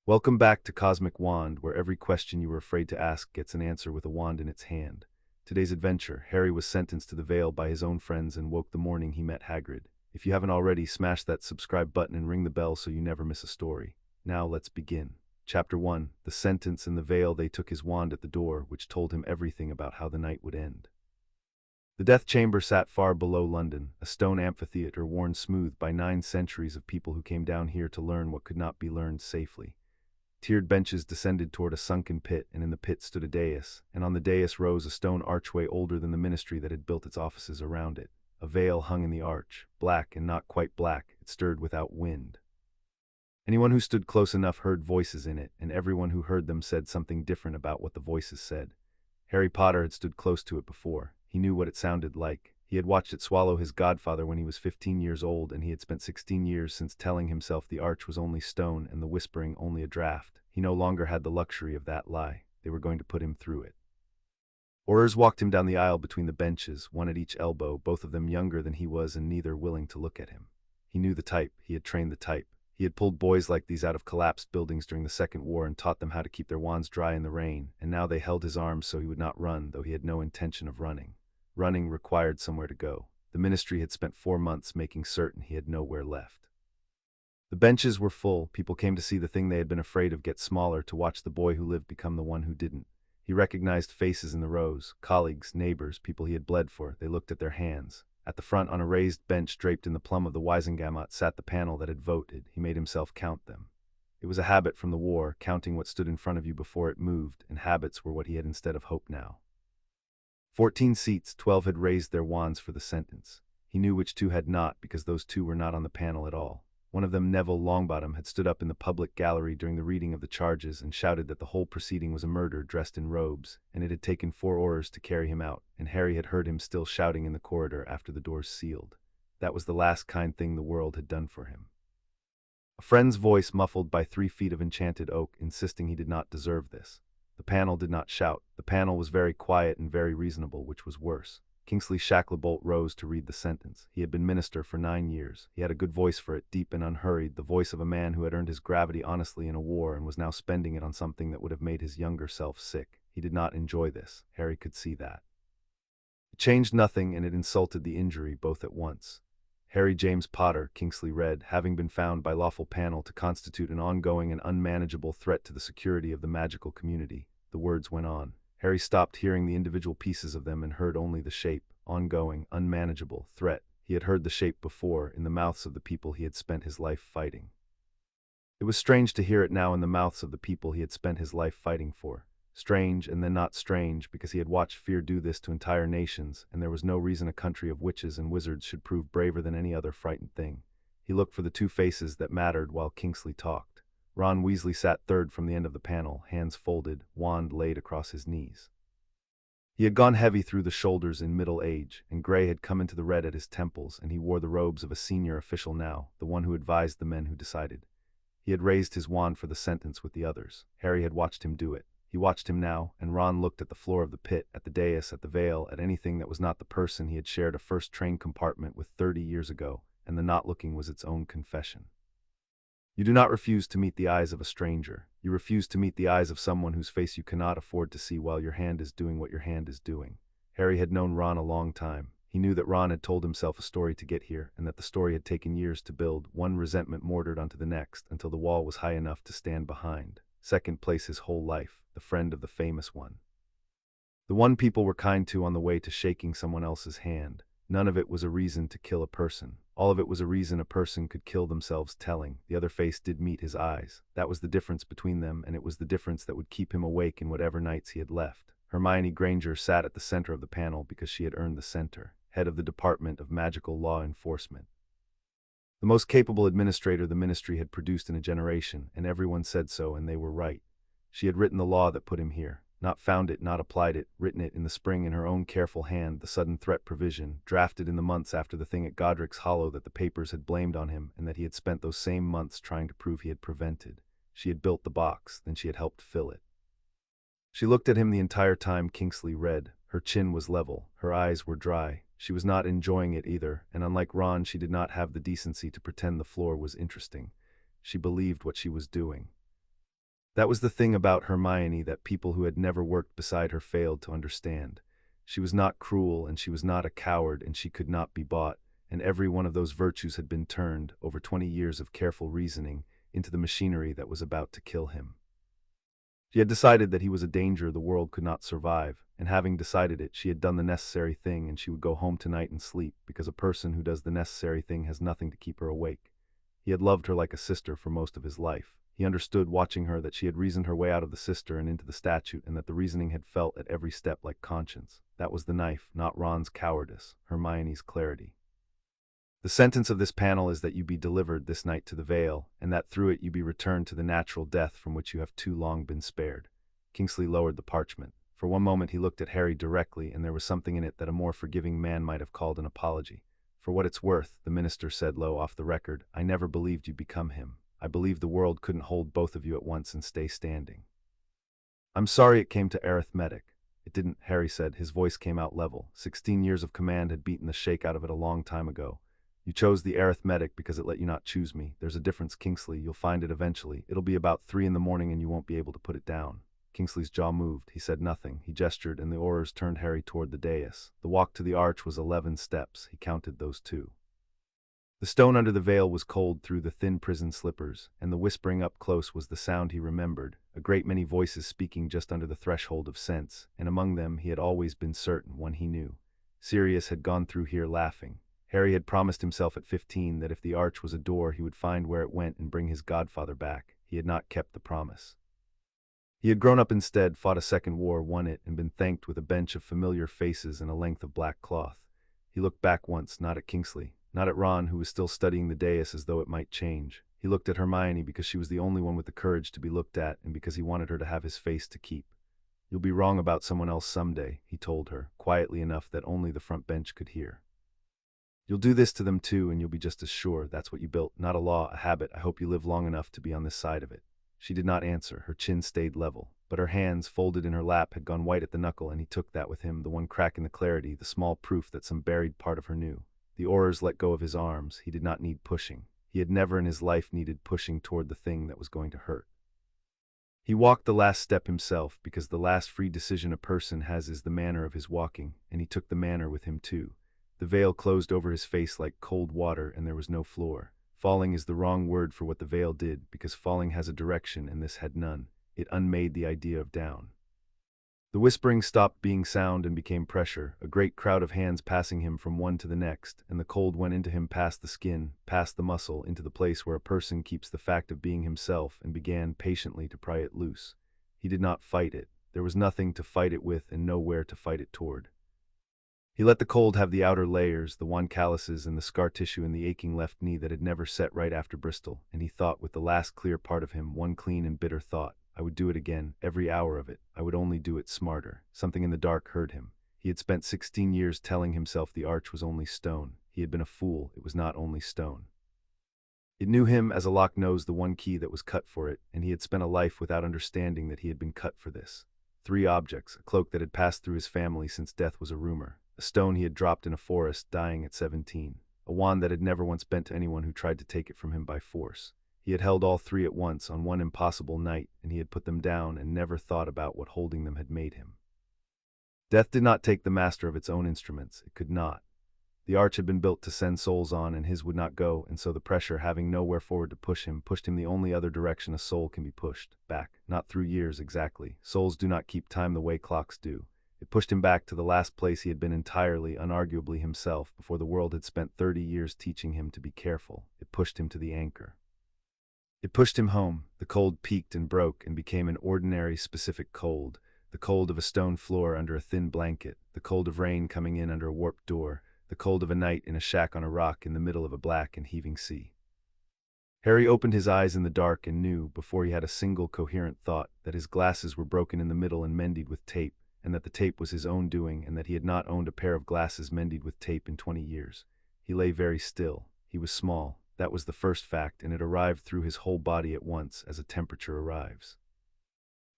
Welcome back to Cosmic Wand, where every question you were afraid to ask gets an answer with a wand in its hand. Today's adventure, Harry was sentenced to the Vale by his own friends and woke the morning he met Hagrid. If you haven't already, smash that subscribe button and ring the bell so you never miss a story. Now let's begin. Chapter 1, The Sentence in the Vale. They took his wand at the door, which told him everything about how the night would end. The Death Chamber sat far below London, a stone amphitheater worn smooth by 9 centuries of people who came down here to learn what could not be learned safely. Tiered benches descended toward a sunken pit, and in the pit stood a dais, and on the dais rose a stone archway older than the ministry that had built its offices around it. A veil hung in the arch, black and not quite black. It stirred without wind. Anyone who stood close enough heard voices in it, and everyone who heard them said something different about what the voices said. Harry Potter had stood close to it before. He knew what it sounded like. He had watched it swallow his godfather when he was 15 years old, and he had spent 16 years since telling himself the arch was only stone and the whispering only a draught. He no longer had the luxury of that lie. They were going to put him through it. Aurors walked him down the aisle between the benches, one at each elbow, both of them younger than he was and neither willing to look at him. He knew the type. He had trained the type. He had pulled boys like these out of collapsed buildings during the Second War and taught them how to keep their wands dry in the rain, and now they held his arms so he would not run, though he had no intention of running. Running required somewhere to go. The ministry had spent 4 months making certain he had nowhere left. The benches were full. People came to see the thing they had been afraid of get smaller, to watch the boy who lived become the one who didn't. He recognized faces in the rows, colleagues, neighbors, people he had bled for. They looked at their hands. At the front, on a raised bench draped in the plum of the Wisengamot, sat the panel that had voted. He made himself count them. It was a habit from the war, counting what stood in front of you before it moved, and habits were what he had instead of hope now. 14 seats, 12 had raised their wands for the sentence. He knew which 2 had not, because those 2 were not on the panel at all. One of them, Neville Longbottom, had stood up in the public gallery during the reading of the charges and shouted that the whole proceeding was a murder dressed in robes, and it had taken 4 Aurors to carry him out, and Harry had heard him still shouting in the corridor after the doors sealed. That was the last kind thing the world had done for him. A friend's voice, muffled by 3 feet of enchanted oak, insisting he did not deserve this. The panel did not shout. The panel was very quiet and very reasonable, which was worse. Kingsley Shacklebolt rose to read the sentence. He had been minister for 9 years. He had a good voice for it, deep and unhurried, the voice of a man who had earned his gravity honestly in a war and was now spending it on something that would have made his younger self sick. He did not enjoy this. Harry could see that. It changed nothing, and it insulted the injury both at once. Harry James Potter, Kingsley read, having been found by lawful panel to constitute an ongoing and unmanageable threat to the security of the magical community. The words went on. Harry stopped hearing the individual pieces of them and heard only the shape: ongoing, unmanageable, threat. He had heard the shape before, in the mouths of the people he had spent his life fighting. It was strange to hear it now in the mouths of the people he had spent his life fighting for. Strange, and then not strange, because he had watched fear do this to entire nations, and there was no reason a country of witches and wizards should prove braver than any other frightened thing. He looked for the 2 faces that mattered while Kingsley talked. Ron Weasley sat third from the end of the panel, hands folded, wand laid across his knees. He had gone heavy through the shoulders in middle age, and gray had come into the red at his temples, and he wore the robes of a senior official now, the one who advised the men who decided. He had raised his wand for the sentence with the others. Harry had watched him do it. He watched him now, and Ron looked at the floor of the pit, at the dais, at the veil, at anything that was not the person he had shared a first train compartment with 30 years ago, and the not looking was its own confession. You do not refuse to meet the eyes of a stranger. You refuse to meet the eyes of someone whose face you cannot afford to see while your hand is doing what your hand is doing. Harry had known Ron a long time. He knew that Ron had told himself a story to get here, and that the story had taken years to build, one resentment mortared onto the next, until the wall was high enough to stand behind. Second place his whole life, the friend of the famous one. The one people were kind to on the way to shaking someone else's hand. None of it was a reason to kill a person. All of it was a reason a person could kill themselves telling. The other face did meet his eyes. That was the difference between them, and it was the difference that would keep him awake in whatever nights he had left. Hermione Granger sat at the center of the panel because she had earned the center, head of the Department of Magical Law Enforcement. The most capable administrator the ministry had produced in a generation, and everyone said so, and they were right. She had written the law that put him here. Not found it, not applied it, written it in the spring in her own careful hand, the sudden threat provision, drafted in the months after the thing at Godric's Hollow that the papers had blamed on him, and that he had spent those same months trying to prove he had prevented. She had built the box, then she had helped fill it. She looked at him the entire time Kingsley read. Her chin was level, her eyes were dry. She was not enjoying it either, and unlike Ron, she did not have the decency to pretend the floor was interesting. She believed what she was doing. That was the thing about Hermione that people who had never worked beside her failed to understand. She was not cruel, and she was not a coward, and she could not be bought, and every one of those virtues had been turned, over 20 years of careful reasoning, into the machinery that was about to kill him. She had decided that he was a danger the world could not survive, and having decided it, she had done the necessary thing, and she would go home tonight and sleep, because a person who does the necessary thing has nothing to keep her awake. He had loved her like a sister for most of his life. He understood, watching her, that she had reasoned her way out of the sister and into the statute, and that the reasoning had felt at every step like conscience. That was the knife, not Ron's cowardice, Hermione's clarity. The sentence of this panel is that you be delivered this night to the Vale, and that through it you be returned to the natural death from which you have too long been spared. Kingsley lowered the parchment. For one moment he looked at Harry directly, and there was something in it that a more forgiving man might have called an apology. For what it's worth, the minister said low off the record, I never believed you'd become him. I believed the world couldn't hold both of you at once and stay standing. I'm sorry it came to arithmetic. It didn't, Harry said. His voice came out level. 16 years of command had beaten the shake out of it a long time ago. You chose the arithmetic because it let you not choose me. There's a difference, Kingsley. You'll find it eventually. It'll be about 3 in the morning and you won't be able to put it down. Kingsley's jaw moved. He said nothing. He gestured, and the Aurors turned Harry toward the dais. The walk to the arch was 11 steps. He counted those 2. The stone under the veil was cold through the thin prison slippers, and the whispering up close was the sound he remembered, a great many voices speaking just under the threshold of sense, and among them he had always been certain, one he knew. Sirius had gone through here laughing. Harry had promised himself at 15 that if the arch was a door he would find where it went and bring his godfather back. He had not kept the promise. He had grown up instead, fought a second war, won it, and been thanked with a bench of familiar faces and a length of black cloth. He looked back once, not at Kingsley, not at Ron, who was still studying the dais as though it might change. He looked at Hermione because she was the only one with the courage to be looked at, and because he wanted her to have his face to keep. You'll be wrong about someone else someday, he told her, quietly enough that only the front bench could hear. You'll do this to them too, and you'll be just as sure. That's what you built, not a law, a habit. I hope you live long enough to be on this side of it. She did not answer. Her chin stayed level, but her hands, folded in her lap, had gone white at the knuckle, and he took that with him, the one crack in the clarity, the small proof that some buried part of her knew. The Aurors let go of his arms. He did not need pushing. He had never in his life needed pushing toward the thing that was going to hurt. He walked the last step himself, because the last free decision a person has is the manner of his walking, and he took the manner with him too. The veil closed over his face like cold water, and there was no floor. Falling is the wrong word for what the veil did, because falling has a direction and this had none. It unmade the idea of down. The whispering stopped being sound and became pressure, a great crowd of hands passing him from one to the next, and the cold went into him past the skin, past the muscle, into the place where a person keeps the fact of being himself, and began patiently to pry it loose. He did not fight it. There was nothing to fight it with and nowhere to fight it toward. He let the cold have the outer layers, the wan calluses and the scar tissue in the aching left knee that had never set right after Bristol, and he thought with the last clear part of him, one clean and bitter thought, I would do it again, every hour of it. I would only do it smarter. Something in the dark heard him. He had spent 16 years telling himself the arch was only stone. He had been a fool. It was not only stone. It knew him as a lock knows the one key that was cut for it, and he had spent a life without understanding that he had been cut for this. 3 objects, a cloak that had passed through his family since death was a rumor, a stone he had dropped in a forest, dying at 17, a wand that had never once bent to anyone who tried to take it from him by force. He had held all 3 at once on one impossible night, and he had put them down and never thought about what holding them had made him. Death did not take the master of its own instruments. It could not. The arch had been built to send souls on, and his would not go, and so the pressure, having nowhere forward to push him, pushed him the only other direction a soul can be pushed, back, not through years exactly. Souls do not keep time the way clocks do. It pushed him back to the last place he had been entirely, unarguably himself, before the world had spent 30 years teaching him to be careful. It pushed him to the anchor. It pushed him home. The cold peaked and broke and became an ordinary, specific cold, the cold of a stone floor under a thin blanket, the cold of rain coming in under a warped door, the cold of a night in a shack on a rock in the middle of a black and heaving sea. Harry opened his eyes in the dark and knew, before he had a single coherent thought, that his glasses were broken in the middle and mended with tape, and that the tape was his own doing, and that he had not owned a pair of glasses mended with tape in 20 years. He lay very still. He was small. That was the first fact, and it arrived through his whole body at once, as a temperature arrives.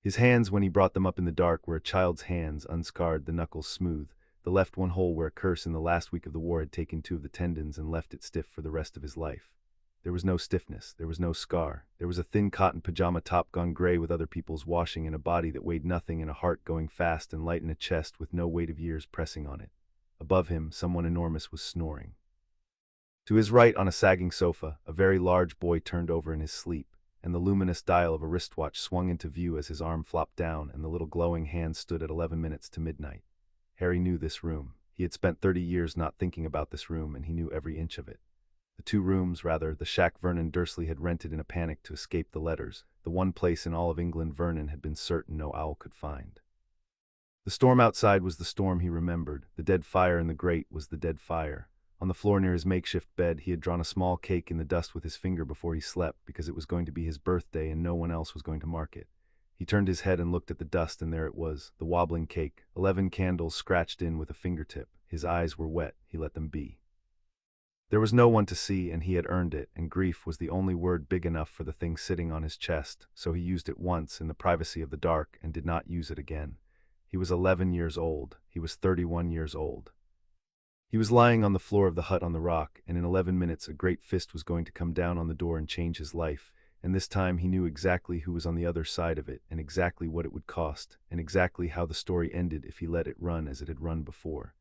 His hands, when he brought them up in the dark, were a child's hands, unscarred, the knuckles smooth, the left one whole where a curse in the last week of the war had taken 2 of the tendons and left it stiff for the rest of his life. There was no stiffness, there was no scar. There was a thin cotton pajama top gone gray with other people's washing, and a body that weighed nothing, and a heart going fast and light, in a chest with no weight of years pressing on it. Above him, someone enormous was snoring. To his right, on a sagging sofa, a very large boy turned over in his sleep, and the luminous dial of a wristwatch swung into view as his arm flopped down and the little glowing hand stood at 11 minutes to midnight. Harry knew this room. He had spent 30 years not thinking about this room, and he knew every inch of it. The two rooms, rather, the shack Vernon Dursley had rented in a panic to escape the letters, the one place in all of England Vernon had been certain no owl could find. The storm outside was the storm he remembered. The dead fire in the grate was the dead fire. On the floor near his makeshift bed, he had drawn a small cake in the dust with his finger before he slept, because it was going to be his birthday and no one else was going to mark it. He turned his head and looked at the dust, and there it was, the wobbling cake, 11 candles scratched in with a fingertip. His eyes were wet. He let them be. There was no one to see, and he had earned it, and grief was the only word big enough for the thing sitting on his chest, so he used it once in the privacy of the dark and did not use it again. He was 11 years old. He was 31 years old. He was lying on the floor of the hut on the rock, and in 11 minutes a great fist was going to come down on the door and change his life, and this time he knew exactly who was on the other side of it, and exactly what it would cost, and exactly how the story ended if he let it run as it had run before.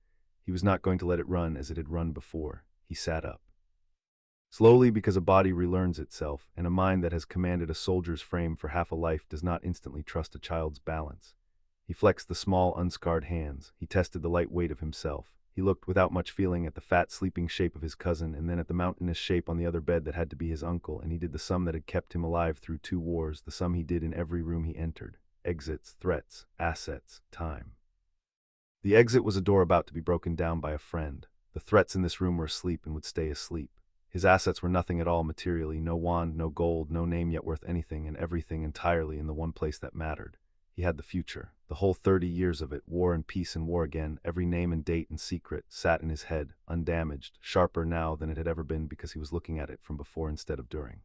He was not going to let it run as it had run before. He sat up. Slowly, because a body relearns itself, and a mind that has commanded a soldier's frame for half a life does not instantly trust a child's balance. He flexed the small, unscarred hands. He tested the light weight of himself. He looked without much feeling at the fat, sleeping shape of his cousin, and then at the mountainous shape on the other bed that had to be his uncle, and he did the sum that had kept him alive through 2 wars, the sum he did in every room he entered. Exits, threats, assets, time. The exit was a door about to be broken down by a friend. The threats in this room were asleep and would stay asleep. His assets were nothing at all materially, no wand, no gold, no name yet worth anything, and everything entirely in the one place that mattered. He had the future. The whole 30 years of it, war and peace and war again, every name and date and secret, sat in his head, undamaged, sharper now than it had ever been because he was looking at it from before instead of during.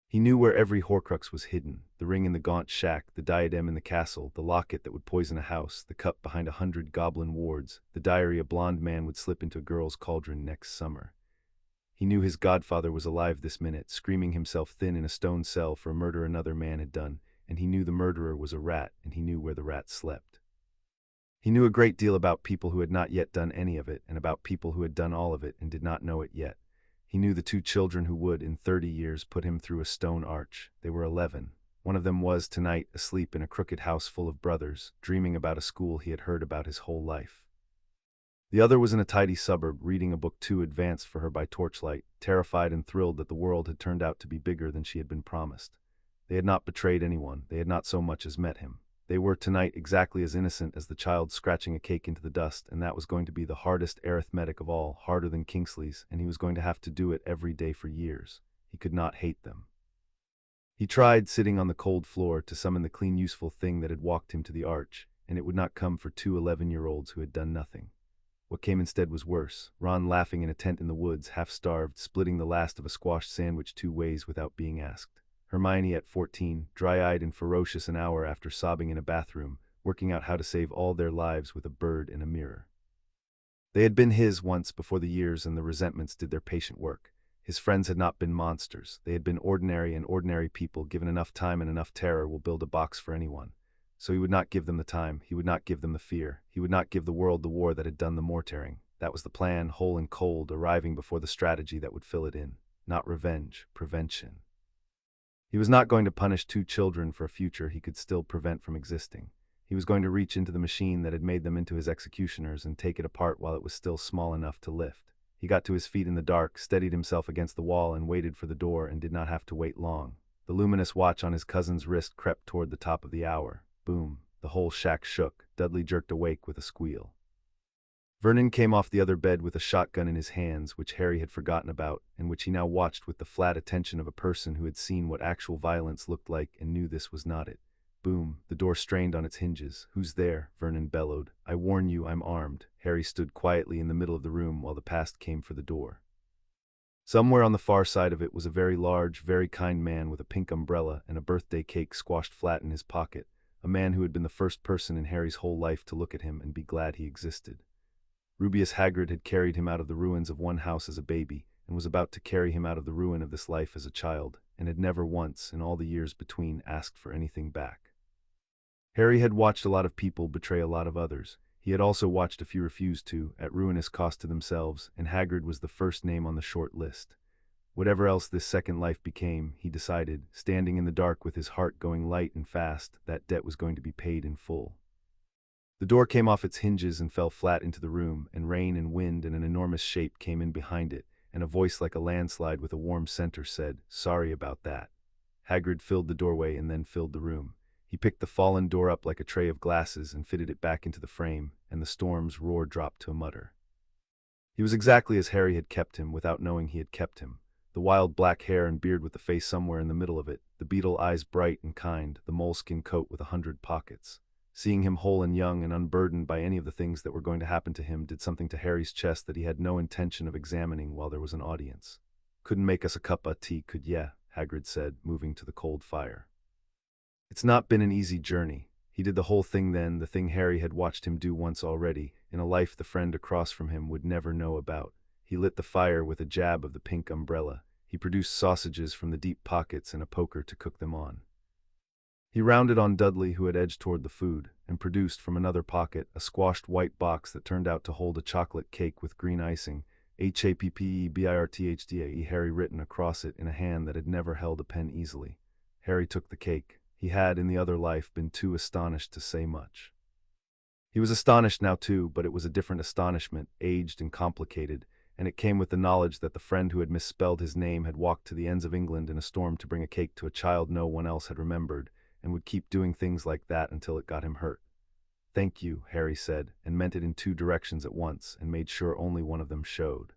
He knew where every horcrux was hidden, the ring in the gaunt shack, the diadem in the castle, the locket that would poison a house, the cup behind 100 goblin wards, the diary a blonde man would slip into a girl's cauldron next summer. He knew his godfather was alive this minute, screaming himself thin in a stone cell for a murder another man had done, and he knew the murderer was a rat, and he knew where the rat slept. He knew a great deal about people who had not yet done any of it, and about people who had done all of it and did not know it yet. He knew the 2 children who would, in 30 years, put him through a stone arch. They were 11. One of them was, tonight, asleep in a crooked house full of brothers, dreaming about a school he had heard about his whole life. The other was in a tidy suburb, reading a book too advanced for her by torchlight, terrified and thrilled that the world had turned out to be bigger than she had been promised. They had not betrayed anyone. They had not so much as met him. They were tonight exactly as innocent as the child scratching a cake into the dust, and that was going to be the hardest arithmetic of all, harder than Kingsley's, and he was going to have to do it every day for years. He could not hate them. He tried, sitting on the cold floor, to summon the clean, useful thing that had walked him to the arch, and it would not come for 2 11-year-olds who had done nothing. What came instead was worse. Ron laughing in a tent in the woods, half-starved, splitting the last of a squash sandwich 2 ways without being asked. Hermione at 14, dry-eyed and ferocious an hour after sobbing in a bathroom, working out how to save all their lives with a bird in a mirror. They had been his once before the years and the resentments did their patient work. His friends had not been monsters. They had been ordinary, and ordinary people, given enough time and enough terror, will build a box for anyone. So he would not give them the time. He would not give them the fear. He would not give the world the war that had done the mortaring. That was the plan, whole and cold, arriving before the strategy that would fill it in. Not revenge, prevention. He was not going to punish 2 children for a future he could still prevent from existing. He was going to reach into the machine that had made them into his executioners and take it apart while it was still small enough to lift. He got to his feet in the dark, steadied himself against the wall, and waited for the door, and did not have to wait long. The luminous watch on his cousin's wrist crept toward the top of the hour. Boom. The whole shack shook. Dudley jerked awake with a squeal. Vernon came off the other bed with a shotgun in his hands, which Harry had forgotten about, and which he now watched with the flat attention of a person who had seen what actual violence looked like and knew this was not it. Boom. The door strained on its hinges. "Who's there?" Vernon bellowed. "I warn you, I'm armed." Harry stood quietly in the middle of the room while the past came for the door. Somewhere on the far side of it was a very large, very kind man with a pink umbrella and a birthday cake squashed flat in his pocket, a man who had been the first person in Harry's whole life to look at him and be glad he existed. Rubeus Hagrid had carried him out of the ruins of one house as a baby, and was about to carry him out of the ruin of this life as a child, and had never once, in all the years between, asked for anything back. Harry had watched a lot of people betray a lot of others. He had also watched a few refuse to, at ruinous cost to themselves, and Hagrid was the first name on the short list. Whatever else this second life became, he decided, standing in the dark with his heart going light and fast, that debt was going to be paid in full. The door came off its hinges and fell flat into the room, and rain and wind and an enormous shape came in behind it, and a voice like a landslide with a warm center said, "Sorry about that." Hagrid filled the doorway and then filled the room. He picked the fallen door up like a tray of glasses and fitted it back into the frame, and the storm's roar dropped to a mutter. He was exactly as Harry had kept him, without knowing he had kept him. The wild black hair and beard with the face somewhere in the middle of it, the beetle eyes bright and kind, the moleskin coat with 100 pockets. Seeing him whole and young and unburdened by any of the things that were going to happen to him did something to Harry's chest that he had no intention of examining while there was an audience. "Couldn't make us a cup of tea, could ya?" Hagrid said, moving to the cold fire. "It's not been an easy journey." He did the whole thing then, the thing Harry had watched him do once already, in a life the friend across from him would never know about. He lit the fire with a jab of the pink umbrella. He produced sausages from the deep pockets and a poker to cook them on. He rounded on Dudley, who had edged toward the food, and produced from another pocket a squashed white box that turned out to hold a chocolate cake with green icing, HAPPEBIRTHDAE, Harry written across it in a hand that had never held a pen easily. Harry took the cake. He had, in the other life, been too astonished to say much. He was astonished now too, but it was a different astonishment, aged and complicated, and it came with the knowledge that the friend who had misspelled his name had walked to the ends of England in a storm to bring a cake to a child no one else had remembered, and would keep doing things like that until it got him hurt. "Thank you," Harry said, and meant it in two directions at once, and made sure only one of them showed.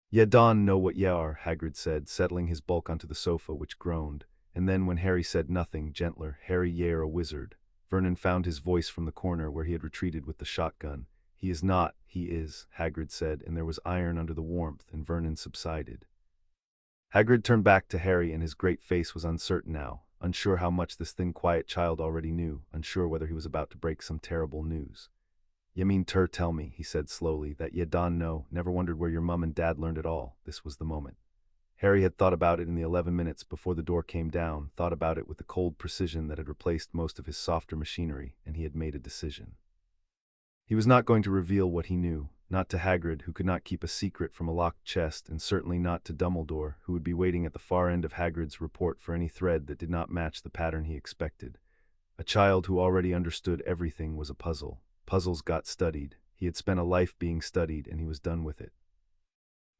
"Ye don know what ye are," Hagrid said, settling his bulk onto the sofa, which groaned, and then when Harry said nothing, gentler, "Harry, ye are a wizard." Vernon found his voice from the corner where he had retreated with the shotgun. "He is not, he is," Hagrid said, and there was iron under the warmth, and Vernon subsided. Hagrid turned back to Harry, and his great face was uncertain now, unsure how much this thin quiet child already knew, unsure whether he was about to break some terrible news. "Ye mean ter tell me," he said slowly, "that ye don know, never wondered where your mum and dad learned it all." This was the moment. Harry had thought about it in the 11 minutes before the door came down, thought about it with the cold precision that had replaced most of his softer machinery, and he had made a decision. He was not going to reveal what he knew, not to Hagrid, who could not keep a secret from a locked chest, and certainly not to Dumbledore, who would be waiting at the far end of Hagrid's report for any thread that did not match the pattern he expected. A child who already understood everything was a puzzle. Puzzles got studied. He had spent a life being studied, and he was done with it.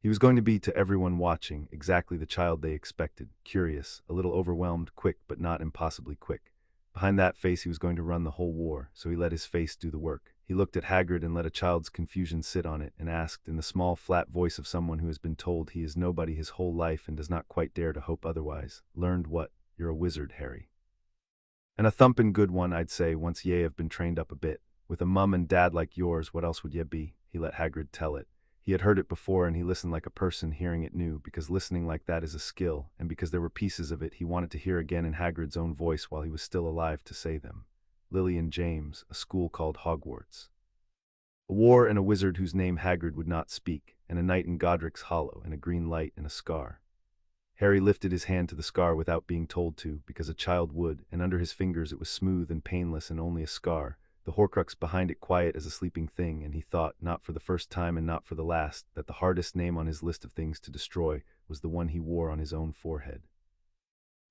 He was going to be, to everyone watching, exactly the child they expected, curious, a little overwhelmed, quick but not impossibly quick. Behind that face he was going to run the whole war, so he let his face do the work. He looked at Hagrid and let a child's confusion sit on it, and asked, in the small, flat voice of someone who has been told he is nobody his whole life and does not quite dare to hope otherwise, "Learned what? You're a wizard, Harry. And a thumpin' good one, I'd say, once ye have been trained up a bit. With a mum and dad like yours, what else would ye be?" He let Hagrid tell it. He had heard it before, and he listened like a person hearing it new, because listening like that is a skill, and because there were pieces of it he wanted to hear again in Hagrid's own voice while he was still alive to say them. Lily and James, a school called Hogwarts. A war and a wizard whose name Hagrid would not speak, and a night in Godric's Hollow, and a green light and a scar. Harry lifted his hand to the scar without being told to, because a child would, and under his fingers it was smooth and painless and only a scar, the Horcrux behind it quiet as a sleeping thing, and he thought, not for the first time and not for the last, that the hardest name on his list of things to destroy was the one he wore on his own forehead.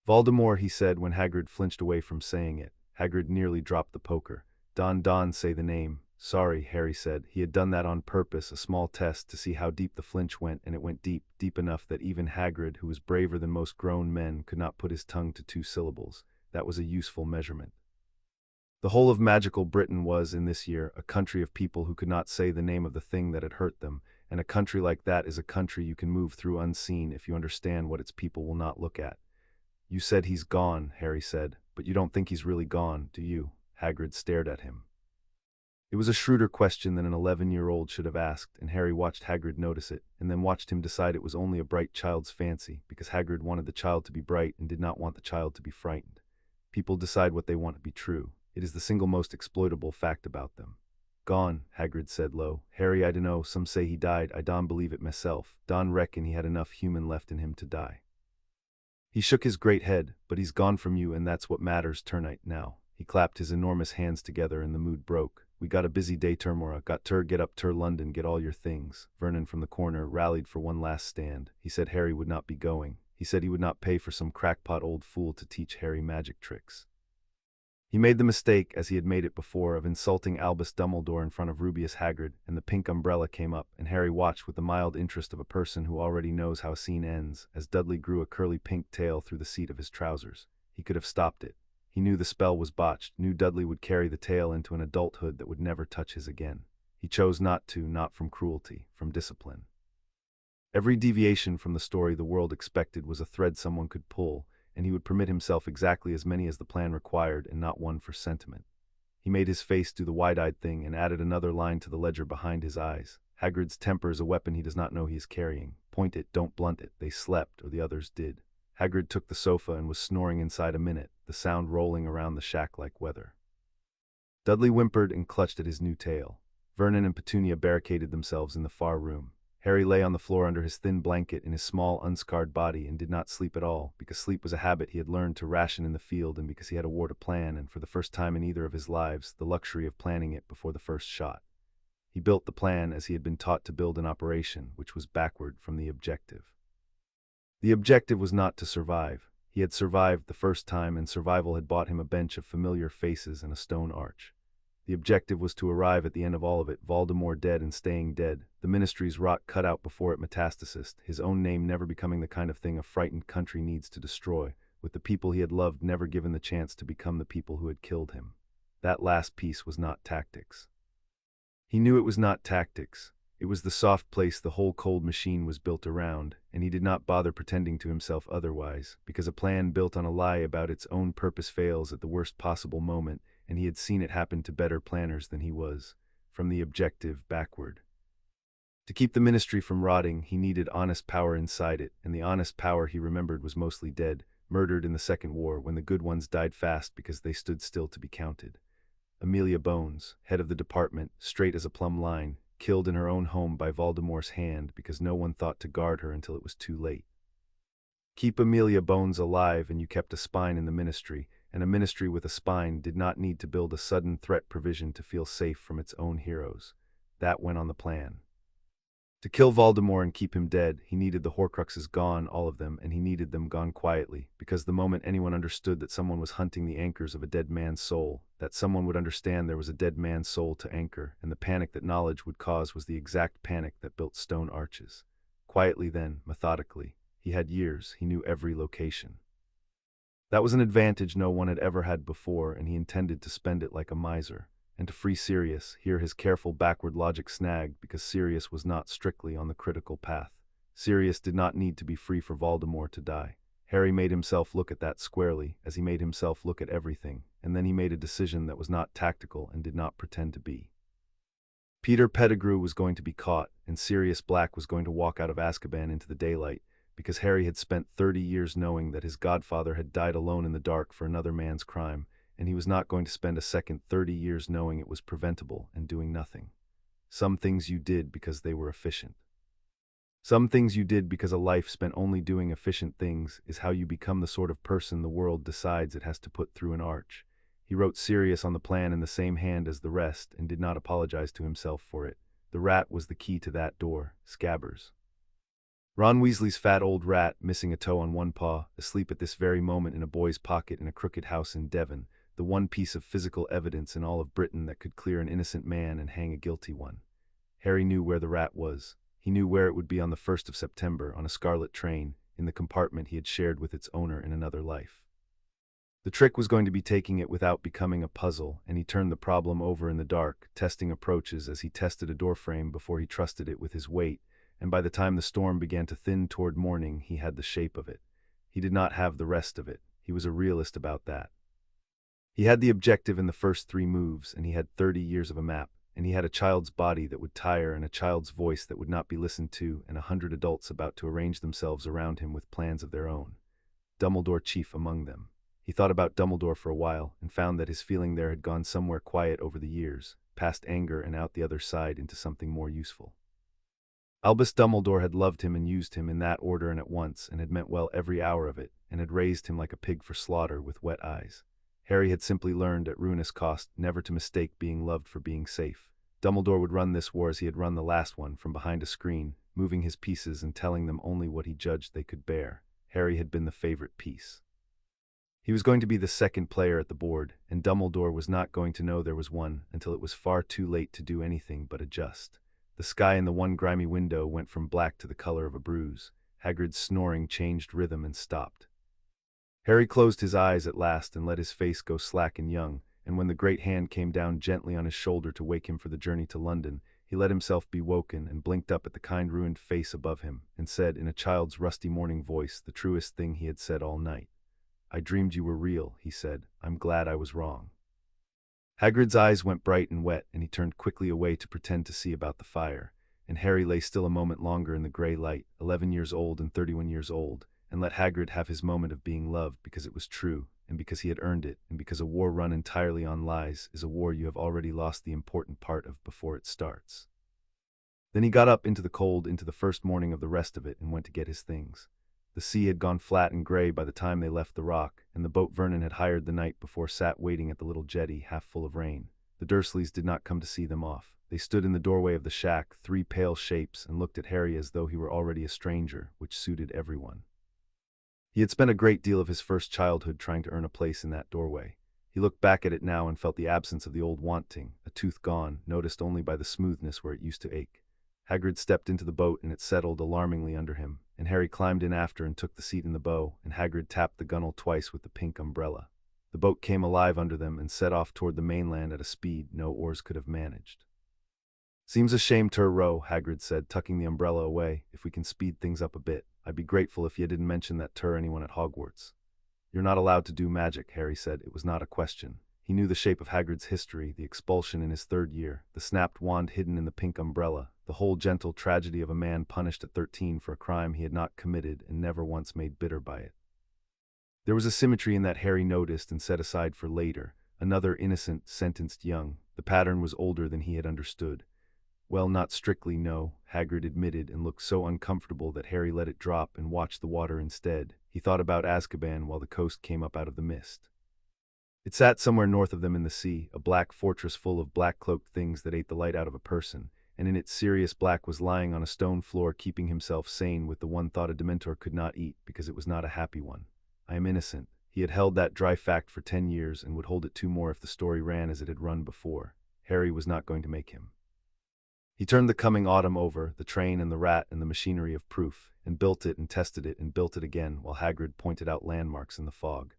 "Voldemort," he said when Hagrid flinched away from saying it. Hagrid nearly dropped the poker. Don, say the name." "Sorry," Harry said. He had done that on purpose, a small test to see how deep the flinch went, and it went deep, deep enough that even Hagrid, who was braver than most grown men, could not put his tongue to 2 syllables. That was a useful measurement. The whole of magical Britain was, in this year, a country of people who could not say the name of the thing that had hurt them, and a country like that is a country you can move through unseen if you understand what its people will not look at. "You said he's gone," Harry said, "but you don't think he's really gone, do you?" Hagrid stared at him. It was a shrewder question than an 11-year-old should have asked, and Harry watched Hagrid notice it, and then watched him decide it was only a bright child's fancy, because Hagrid wanted the child to be bright and did not want the child to be frightened. People decide what they want to be true. It is the single most exploitable fact about them. Gone, Hagrid said low. Harry, I dunno, some say he died, I don't believe it myself. Don reckon he had enough human left in him to die. He shook his great head, but he's gone from you and that's what matters tonight now. He clapped his enormous hands together and the mood broke. We got a busy day Termora, got ter get up ter London, get all your things. Vernon from the corner rallied for one last stand. He said Harry would not be going. He said he would not pay for some crackpot old fool to teach Harry magic tricks. He made the mistake, as he had made it before, of insulting Albus Dumbledore in front of Rubeus Hagrid, and the pink umbrella came up, and Harry watched with the mild interest of a person who already knows how a scene ends, as Dudley grew a curly pink tail through the seat of his trousers. He could have stopped it. He knew the spell was botched, knew Dudley would carry the tail into an adulthood that would never touch his again. He chose not to, not from cruelty, from discipline. Every deviation from the story the world expected was a thread someone could pull, and he would permit himself exactly as many as the plan required and not one for sentiment. He made his face do the wide-eyed thing and added another line to the ledger behind his eyes. Hagrid's temper is a weapon he does not know he is carrying. Point it, don't blunt it. They slept, or the others did. Hagrid took the sofa and was snoring inside a minute, the sound rolling around the shack like weather. Dudley whimpered and clutched at his new tail. Vernon and Petunia barricaded themselves in the far room. Harry lay on the floor under his thin blanket in his small, unscarred body and did not sleep at all, because sleep was a habit he had learned to ration in the field and because he had a war to plan and, for the first time in either of his lives, the luxury of planning it before the first shot. He built the plan as he had been taught to build an operation, which was backward from the objective. The objective was not to survive. He had survived the first time, and survival had bought him a bench of familiar faces and a stone arch. The objective was to arrive at the end of all of it, Voldemort dead and staying dead, the Ministry's rot cut out before it metastasized, his own name never becoming the kind of thing a frightened country needs to destroy, with the people he had loved never given the chance to become the people who had killed him. That last piece was not tactics. He knew it was not tactics. It was the soft place the whole cold machine was built around, and he did not bother pretending to himself otherwise, because a plan built on a lie about its own purpose fails at the worst possible moment, and he had seen it happen to better planners than he was, from the objective backward. To keep the Ministry from rotting, he needed honest power inside it, and the honest power he remembered was mostly dead, murdered in the Second War when the good ones died fast because they stood still to be counted. Amelia Bones, head of the department, straight as a plumb line, killed in her own home by Voldemort's hand because no one thought to guard her until it was too late. Keep Amelia Bones alive and you kept a spine in the Ministry, and a Ministry with a spine did not need to build a sudden threat provision to feel safe from its own heroes. That went on the plan. To kill Voldemort and keep him dead, he needed the Horcruxes gone, all of them, and he needed them gone quietly, because the moment anyone understood that someone was hunting the anchors of a dead man's soul, that someone would understand there was a dead man's soul to anchor, and the panic that knowledge would cause was the exact panic that built stone arches. Quietly then, methodically. He had years, he knew every location. That was an advantage no one had ever had before, and he intended to spend it like a miser. And to free Sirius, here his careful backward logic snagged because Sirius was not strictly on the critical path. Sirius did not need to be free for Voldemort to die. Harry made himself look at that squarely, as he made himself look at everything, and then he made a decision that was not tactical and did not pretend to be. Peter Pettigrew was going to be caught, and Sirius Black was going to walk out of Azkaban into the daylight, because Harry had spent 30 years knowing that his godfather had died alone in the dark for another man's crime, and he was not going to spend a second 30 years knowing it was preventable and doing nothing. Some things you did because they were efficient. Some things you did because a life spent only doing efficient things is how you become the sort of person the world decides it has to put through an arch. He wrote Sirius on the plan in the same hand as the rest and did not apologize to himself for it. The rat was the key to that door, Scabbers. Ron Weasley's fat old rat, missing a toe on one paw, asleep at this very moment in a boy's pocket in a crooked house in Devon, the one piece of physical evidence in all of Britain that could clear an innocent man and hang a guilty one. Harry knew where the rat was. He knew where it would be on the 1st of September, on a scarlet train, in the compartment he had shared with its owner in another life. The trick was going to be taking it without becoming a puzzle, and he turned the problem over in the dark, testing approaches as he tested a doorframe before he trusted it with his weight, and by the time the storm began to thin toward morning, he had the shape of it. He did not have the rest of it. He was a realist about that. He had the objective in the first 3 moves, and he had 30 years of a map, and he had a child's body that would tire and a child's voice that would not be listened to and 100 adults about to arrange themselves around him with plans of their own. Dumbledore chief among them. He thought about Dumbledore for a while and found that his feeling there had gone somewhere quiet over the years, past anger and out the other side into something more useful. Albus Dumbledore had loved him and used him in that order and at once, and had meant well every hour of it, and had raised him like a pig for slaughter with wet eyes. Harry had simply learned at ruinous cost never to mistake being loved for being safe. Dumbledore would run this war as he had run the last one, from behind a screen, moving his pieces and telling them only what he judged they could bear. Harry had been the favorite piece. He was going to be the second player at the board, and Dumbledore was not going to know there was one until it was far too late to do anything but adjust. The sky in the one grimy window went from black to the color of a bruise. Hagrid's snoring changed rhythm and stopped. Harry closed his eyes at last and let his face go slack and young, and when the great hand came down gently on his shoulder to wake him for the journey to London, he let himself be woken and blinked up at the kind ruined face above him, and said in a child's rusty morning voice the truest thing he had said all night. "I dreamed you were real," he said. "I'm glad I was wrong." Hagrid's eyes went bright and wet, and he turned quickly away to pretend to see about the fire, and Harry lay still a moment longer in the grey light, 11 years old and 31 years old, and let Hagrid have his moment of being loved because it was true, and because he had earned it, and because a war run entirely on lies is a war you have already lost the important part of before it starts. Then he got up into the cold into the first morning of the rest of it and went to get his things. The sea had gone flat and grey by the time they left the rock, and the boat Vernon had hired the night before sat waiting at the little jetty, half full of rain. The Dursleys did not come to see them off. They stood in the doorway of the shack, three pale shapes, and looked at Harry as though he were already a stranger, which suited everyone. He had spent a great deal of his first childhood trying to earn a place in that doorway. He looked back at it now and felt the absence of the old wanting, a tooth gone, noticed only by the smoothness where it used to ache. Hagrid stepped into the boat and it settled alarmingly under him, and Harry climbed in after and took the seat in the bow, and Hagrid tapped the gunwale twice with the pink umbrella. The boat came alive under them and set off toward the mainland at a speed no oars could have managed. "Seems a shame to row," Hagrid said, tucking the umbrella away. "If we can speed things up a bit, I'd be grateful if you didn't mention that to anyone at Hogwarts." "You're not allowed to do magic," Harry said. It was not a question. He knew the shape of Hagrid's history, the expulsion in his 3rd year, the snapped wand hidden in the pink umbrella, the whole gentle tragedy of a man punished at 13 for a crime he had not committed and never once made bitter by it. There was a symmetry in that Harry noticed and set aside for later. Another innocent, sentenced young. The pattern was older than he had understood. "Well, not strictly, no," Hagrid admitted, and looked so uncomfortable that Harry let it drop and watched the water instead. He thought about Azkaban while the coast came up out of the mist. It sat somewhere north of them in the sea, a black fortress full of black-cloaked things that ate the light out of a person, and in its serious black was lying on a stone floor keeping himself sane with the one thought a Dementor could not eat because it was not a happy one. "I am innocent." He had held that dry fact for 10 years and would hold it 2 more if the story ran as it had run before. Harry was not going to make him. He turned the coming autumn over, the train and the rat and the machinery of proof, and built it and tested it and built it again while Hagrid pointed out landmarks in the fog.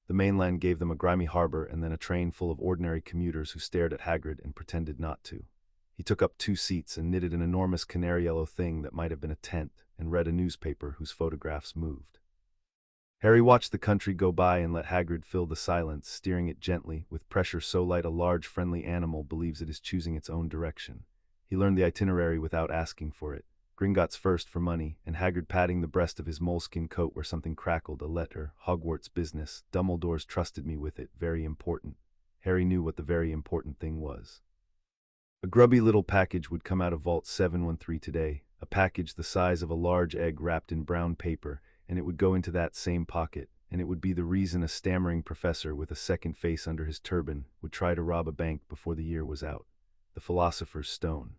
The mainland gave them a grimy harbor and then a train full of ordinary commuters who stared at Hagrid and pretended not to. He took up 2 seats and knitted an enormous canary-yellow thing that might have been a tent and read a newspaper whose photographs moved. Harry watched the country go by and let Hagrid fill the silence, steering it gently, with pressure so light a large friendly animal believes it is choosing its own direction. He learned the itinerary without asking for it. Gringotts first for money, and Hagrid patting the breast of his moleskin coat where something crackled, a letter, Hogwarts business, Dumbledore's trusted me with it, very important. Harry knew what the very important thing was. A grubby little package would come out of Vault 713 today, a package the size of a large egg wrapped in brown paper, and it would go into that same pocket, and it would be the reason a stammering professor with a second face under his turban would try to rob a bank before the year was out. The Philosopher's Stone.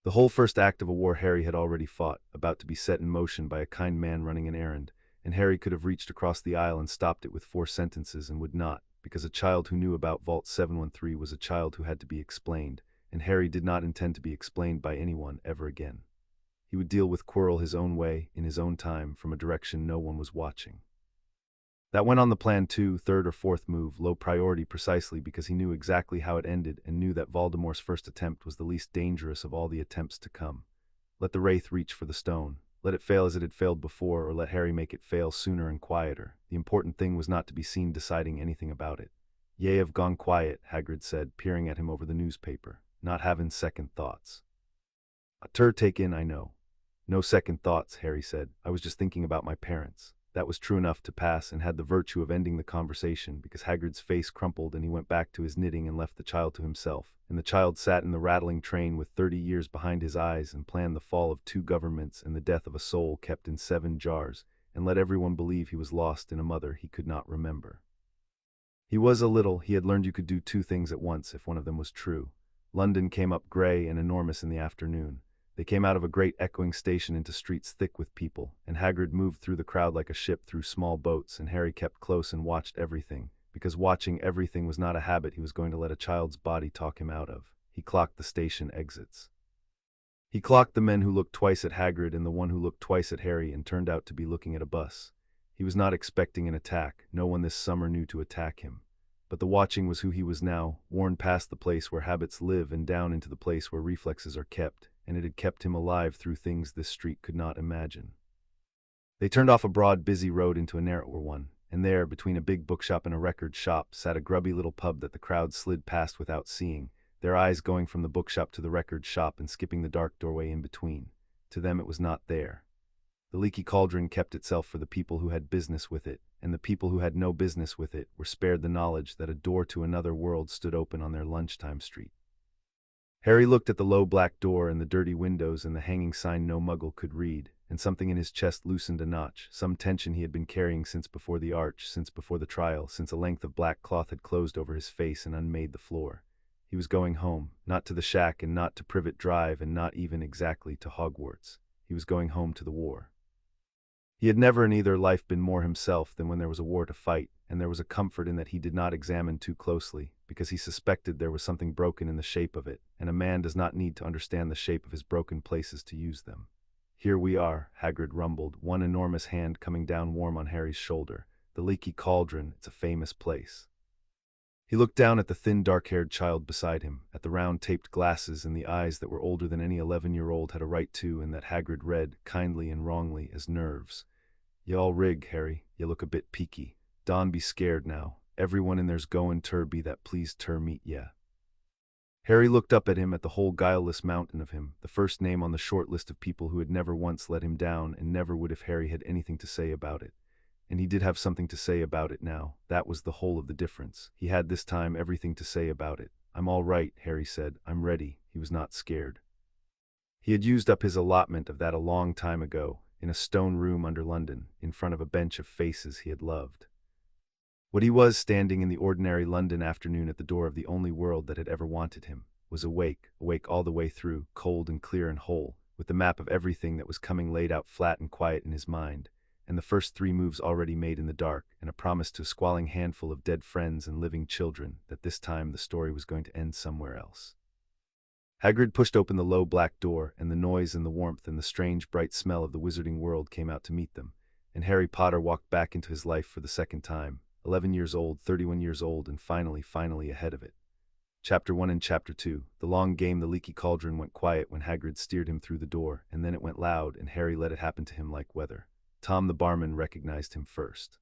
The whole first act of a war Harry had already fought, about to be set in motion by a kind man running an errand, and Harry could have reached across the aisle and stopped it with 4 sentences and would not, because a child who knew about Vault 713 was a child who had to be explained, and Harry did not intend to be explained by anyone ever again. He would deal with Quirrell his own way, in his own time, from a direction no one was watching. That went on the plan too, 3rd or 4th move, low priority precisely because he knew exactly how it ended and knew that Voldemort's first attempt was the least dangerous of all the attempts to come. Let the Wraith reach for the stone. Let it fail as it had failed before, or let Harry make it fail sooner and quieter. The important thing was not to be seen deciding anything about it. "Ye have gone quiet," Hagrid said, peering at him over the newspaper, "not having second thoughts." "A tur take in, I know." "No second thoughts," Harry said. "I was just thinking about my parents." That was true enough to pass and had the virtue of ending the conversation, because Hagrid's face crumpled and he went back to his knitting and left the child to himself. And the child sat in the rattling train with 30 years behind his eyes and planned the fall of 2 governments and the death of a soul kept in 7 jars, and let everyone believe he was lost in a mother he could not remember. He had learned you could do 2 things at once if one of them was true. London came up grey and enormous in the afternoon. They came out of a great echoing station into streets thick with people, and Hagrid moved through the crowd like a ship through small boats, and Harry kept close and watched everything, because watching everything was not a habit he was going to let a child's body talk him out of. He clocked the station exits. He clocked the men who looked twice at Hagrid and the one who looked twice at Harry and turned out to be looking at a bus. He was not expecting an attack. No one this summer knew to attack him. But the watching was who he was now, worn past the place where habits live and down into the place where reflexes are kept, and it had kept him alive through things this street could not imagine. They turned off a broad, busy road into a narrower one, and there, between a big bookshop and a record shop, sat a grubby little pub that the crowd slid past without seeing, their eyes going from the bookshop to the record shop and skipping the dark doorway in between. To them it was not there. The leaky cauldron kept itself for the people who had business with it, and the people who had no business with it were spared the knowledge that a door to another world stood open on their lunchtime street. Harry looked at the low black door and the dirty windows and the hanging sign no muggle could read, and something in his chest loosened a notch, some tension he had been carrying since before the arch, since before the trial, since a length of black cloth had closed over his face and unmade the floor. He was going home, not to the shack and not to Privet Drive and not even exactly to Hogwarts. He was going home to the war. He had never in either life been more himself than when there was a war to fight, and there was a comfort in that he did not examine too closely, because he suspected there was something broken in the shape of it, and a man does not need to understand the shape of his broken places to use them. Here we are, Hagrid rumbled, one enormous hand coming down warm on Harry's shoulder. The leaky cauldron, it's a famous place. He looked down at the thin, dark-haired child beside him, at the round taped glasses and the eyes that were older than any 11-year-old had a right to, and that Hagrid read, kindly and wrongly, as nerves. "You all rig, Harry. You look a bit peaky. Don be scared now. Everyone in there's goin' ter be that pleased ter meet ya." Harry looked up at him, at the whole guileless mountain of him, the first name on the short list of people who had never once let him down and never would if Harry had anything to say about it. And he did have something to say about it now. That was the whole of the difference. He had this time everything to say about it. "I'm all right," Harry said. "I'm ready." He was not scared. He had used up his allotment of that a long time ago, in a stone room under London, in front of a bench of faces he had loved. What he was, standing in the ordinary London afternoon at the door of the only world that had ever wanted him, was awake all the way through, cold and clear and whole, with the map of everything that was coming laid out flat and quiet in his mind, and the first 3 moves already made in the dark, and a promise to a squalling handful of dead friends and living children that this time the story was going to end somewhere else. Hagrid pushed open the low black door, and the noise and the warmth and the strange bright smell of the wizarding world came out to meet them, and Harry Potter walked back into his life for the second time, 11 years old, 31 years old, and finally ahead of it. Chapter 1 and Chapter 2. The long game. The leaky cauldron went quiet when Hagrid steered him through the door, and then it went loud, and Harry let it happen to him like weather. Tom the barman recognized him first.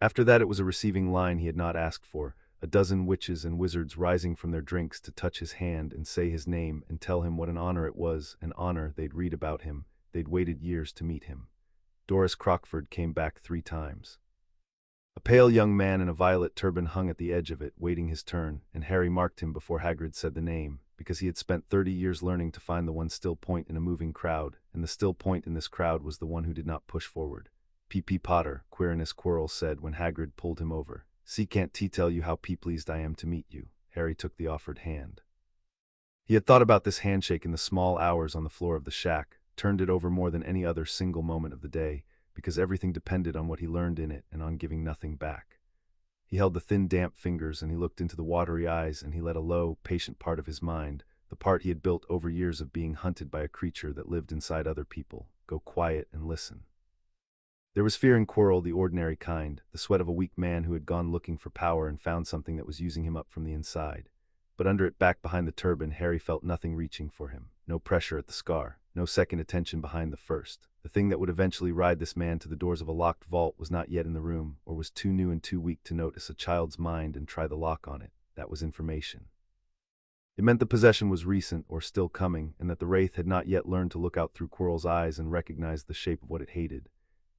After that it was a receiving line he had not asked for, a dozen witches and wizards rising from their drinks to touch his hand and say his name and tell him what an honor it was, an honor they'd read about him, they'd waited years to meet him. Doris Crockford came back 3 times. A pale young man in a violet turban hung at the edge of it, waiting his turn, and Harry marked him before Hagrid said the name, because he had spent 30 years learning to find the one still point in a moving crowd, and the still point in this crowd was the one who did not push forward. "P.P. Potter," Quirinus Quirrell said when Hagrid pulled him over. "See, can't tell you how pleased I am to meet you." Harry took the offered hand. He had thought about this handshake in the small hours on the floor of the shack, turned it over more than any other single moment of the day, because everything depended on what he learned in it and on giving nothing back. He held the thin, damp fingers, and he looked into the watery eyes, and he let a low, patient part of his mind, the part he had built over years of being hunted by a creature that lived inside other people, go quiet and listen. There was fear in Quirrell, the ordinary kind, the sweat of a weak man who had gone looking for power and found something that was using him up from the inside. But under it, back behind the turban, Harry felt nothing reaching for him, no pressure at the scar, no second attention behind the first. The thing that would eventually ride this man to the doors of a locked vault was not yet in the room, or was too new and too weak to notice a child's mind and try the lock on it. That was information. It meant the possession was recent, or still coming, and that the wraith had not yet learned to look out through Quirrell's eyes and recognize the shape of what it hated.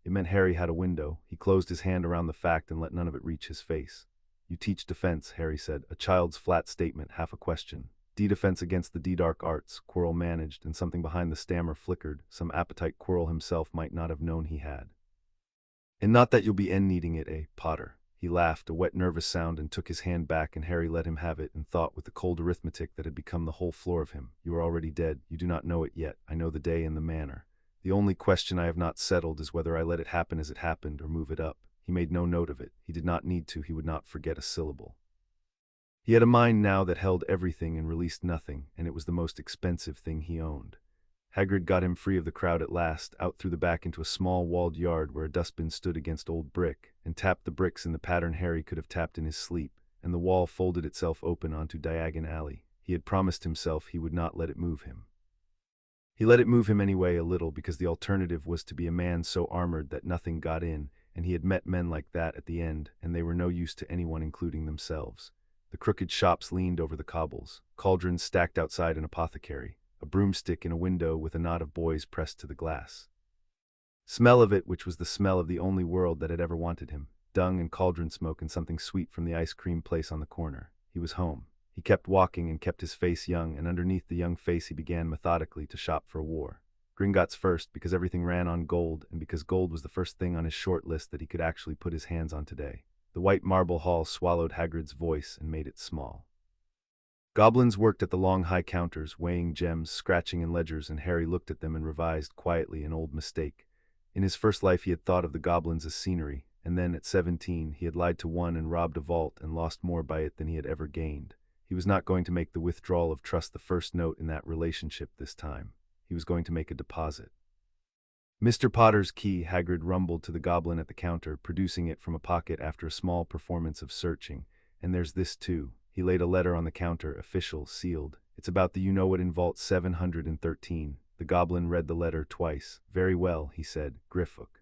It meant Harry had a window. He closed his hand around the fact and let none of it reach his face. You teach defense, Harry said, a child's flat statement, half a question. Defense against the dark arts, Quirrell managed, and something behind the stammer flickered, some appetite Quirrell himself might not have known he had. And not that you'll be needing it, Potter? He laughed, a wet nervous sound, and took his hand back, and Harry let him have it and thought with the cold arithmetic that had become the whole floor of him. You are already dead. You do not know it yet. I know the day and the manner. The only question I have not settled is whether I let it happen as it happened or move it up. He made no note of it. He did not need to. He would not forget a syllable. He had a mind now that held everything and released nothing, and it was the most expensive thing he owned. Hagrid got him free of the crowd at last, out through the back into a small walled yard where a dustbin stood against old brick, and tapped the bricks in the pattern Harry could have tapped in his sleep, and the wall folded itself open onto Diagon Alley. He had promised himself he would not let it move him. He let it move him anyway a little, because the alternative was to be a man so armored that nothing got in, and he had met men like that at the end, and they were no use to anyone including themselves. The crooked shops leaned over the cobbles, cauldrons stacked outside an apothecary, a broomstick in a window with a knot of boys pressed to the glass. Smell of it, which was the smell of the only world that had ever wanted him, dung and cauldron smoke and something sweet from the ice cream place on the corner. He was home. He kept walking and kept his face young, and underneath the young face he began methodically to shop for war. Gringotts first, because everything ran on gold, and because gold was the first thing on his short list that he could actually put his hands on today. The white marble hall swallowed Hagrid's voice and made it small. Goblins worked at the long high counters, weighing gems, scratching in ledgers, and Harry looked at them and revised quietly an old mistake. In his first life he had thought of the goblins as scenery, and then, at 17, he had lied to one and robbed a vault and lost more by it than he had ever gained. He was not going to make the withdrawal of trust the first note in that relationship this time. He was going to make a deposit. Mr. Potter's key, Hagrid rumbled to the goblin at the counter, producing it from a pocket after a small performance of searching. And there's this too. He laid a letter on the counter, official, sealed. It's about the you-know-what in Vault 713. The goblin read the letter twice. Very well, he said, Griffook.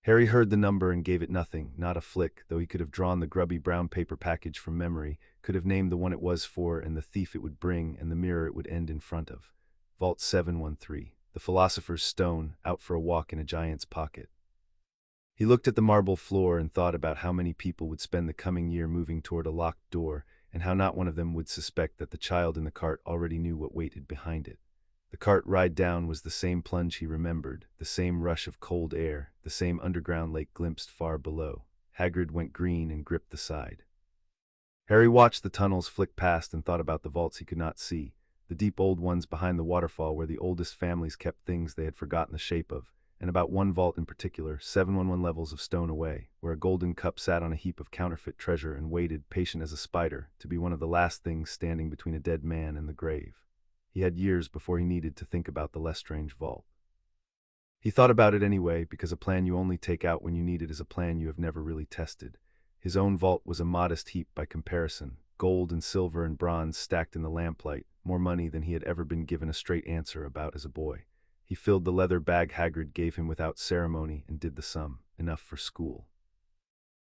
Harry heard the number and gave it nothing, not a flick, though he could have drawn the grubby brown paper package from memory, could have named the one it was for and the thief it would bring and the mirror it would end in front of. Vault 713. The Philosopher's Stone, out for a walk in a giant's pocket. He looked at the marble floor and thought about how many people would spend the coming year moving toward a locked door, and how not one of them would suspect that the child in the cart already knew what waited behind it. The cart ride down was the same plunge he remembered, the same rush of cold air, the same underground lake glimpsed far below. Hagrid went green and gripped the side. Harry watched the tunnels flick past and thought about the vaults he could not see, the deep old ones behind the waterfall where the oldest families kept things they had forgotten the shape of, and about one vault in particular, 711 levels of stone away, where a golden cup sat on a heap of counterfeit treasure and waited, patient as a spider, to be one of the last things standing between a dead man and the grave. He had years before he needed to think about the Lestrange vault. He thought about it anyway, because a plan you only take out when you need it is a plan you have never really tested. His own vault was a modest heap by comparison, gold and silver and bronze stacked in the lamplight, more money than he had ever been given a straight answer about as a boy. He filled the leather bag Hagrid gave him without ceremony and did the sum. Enough for school.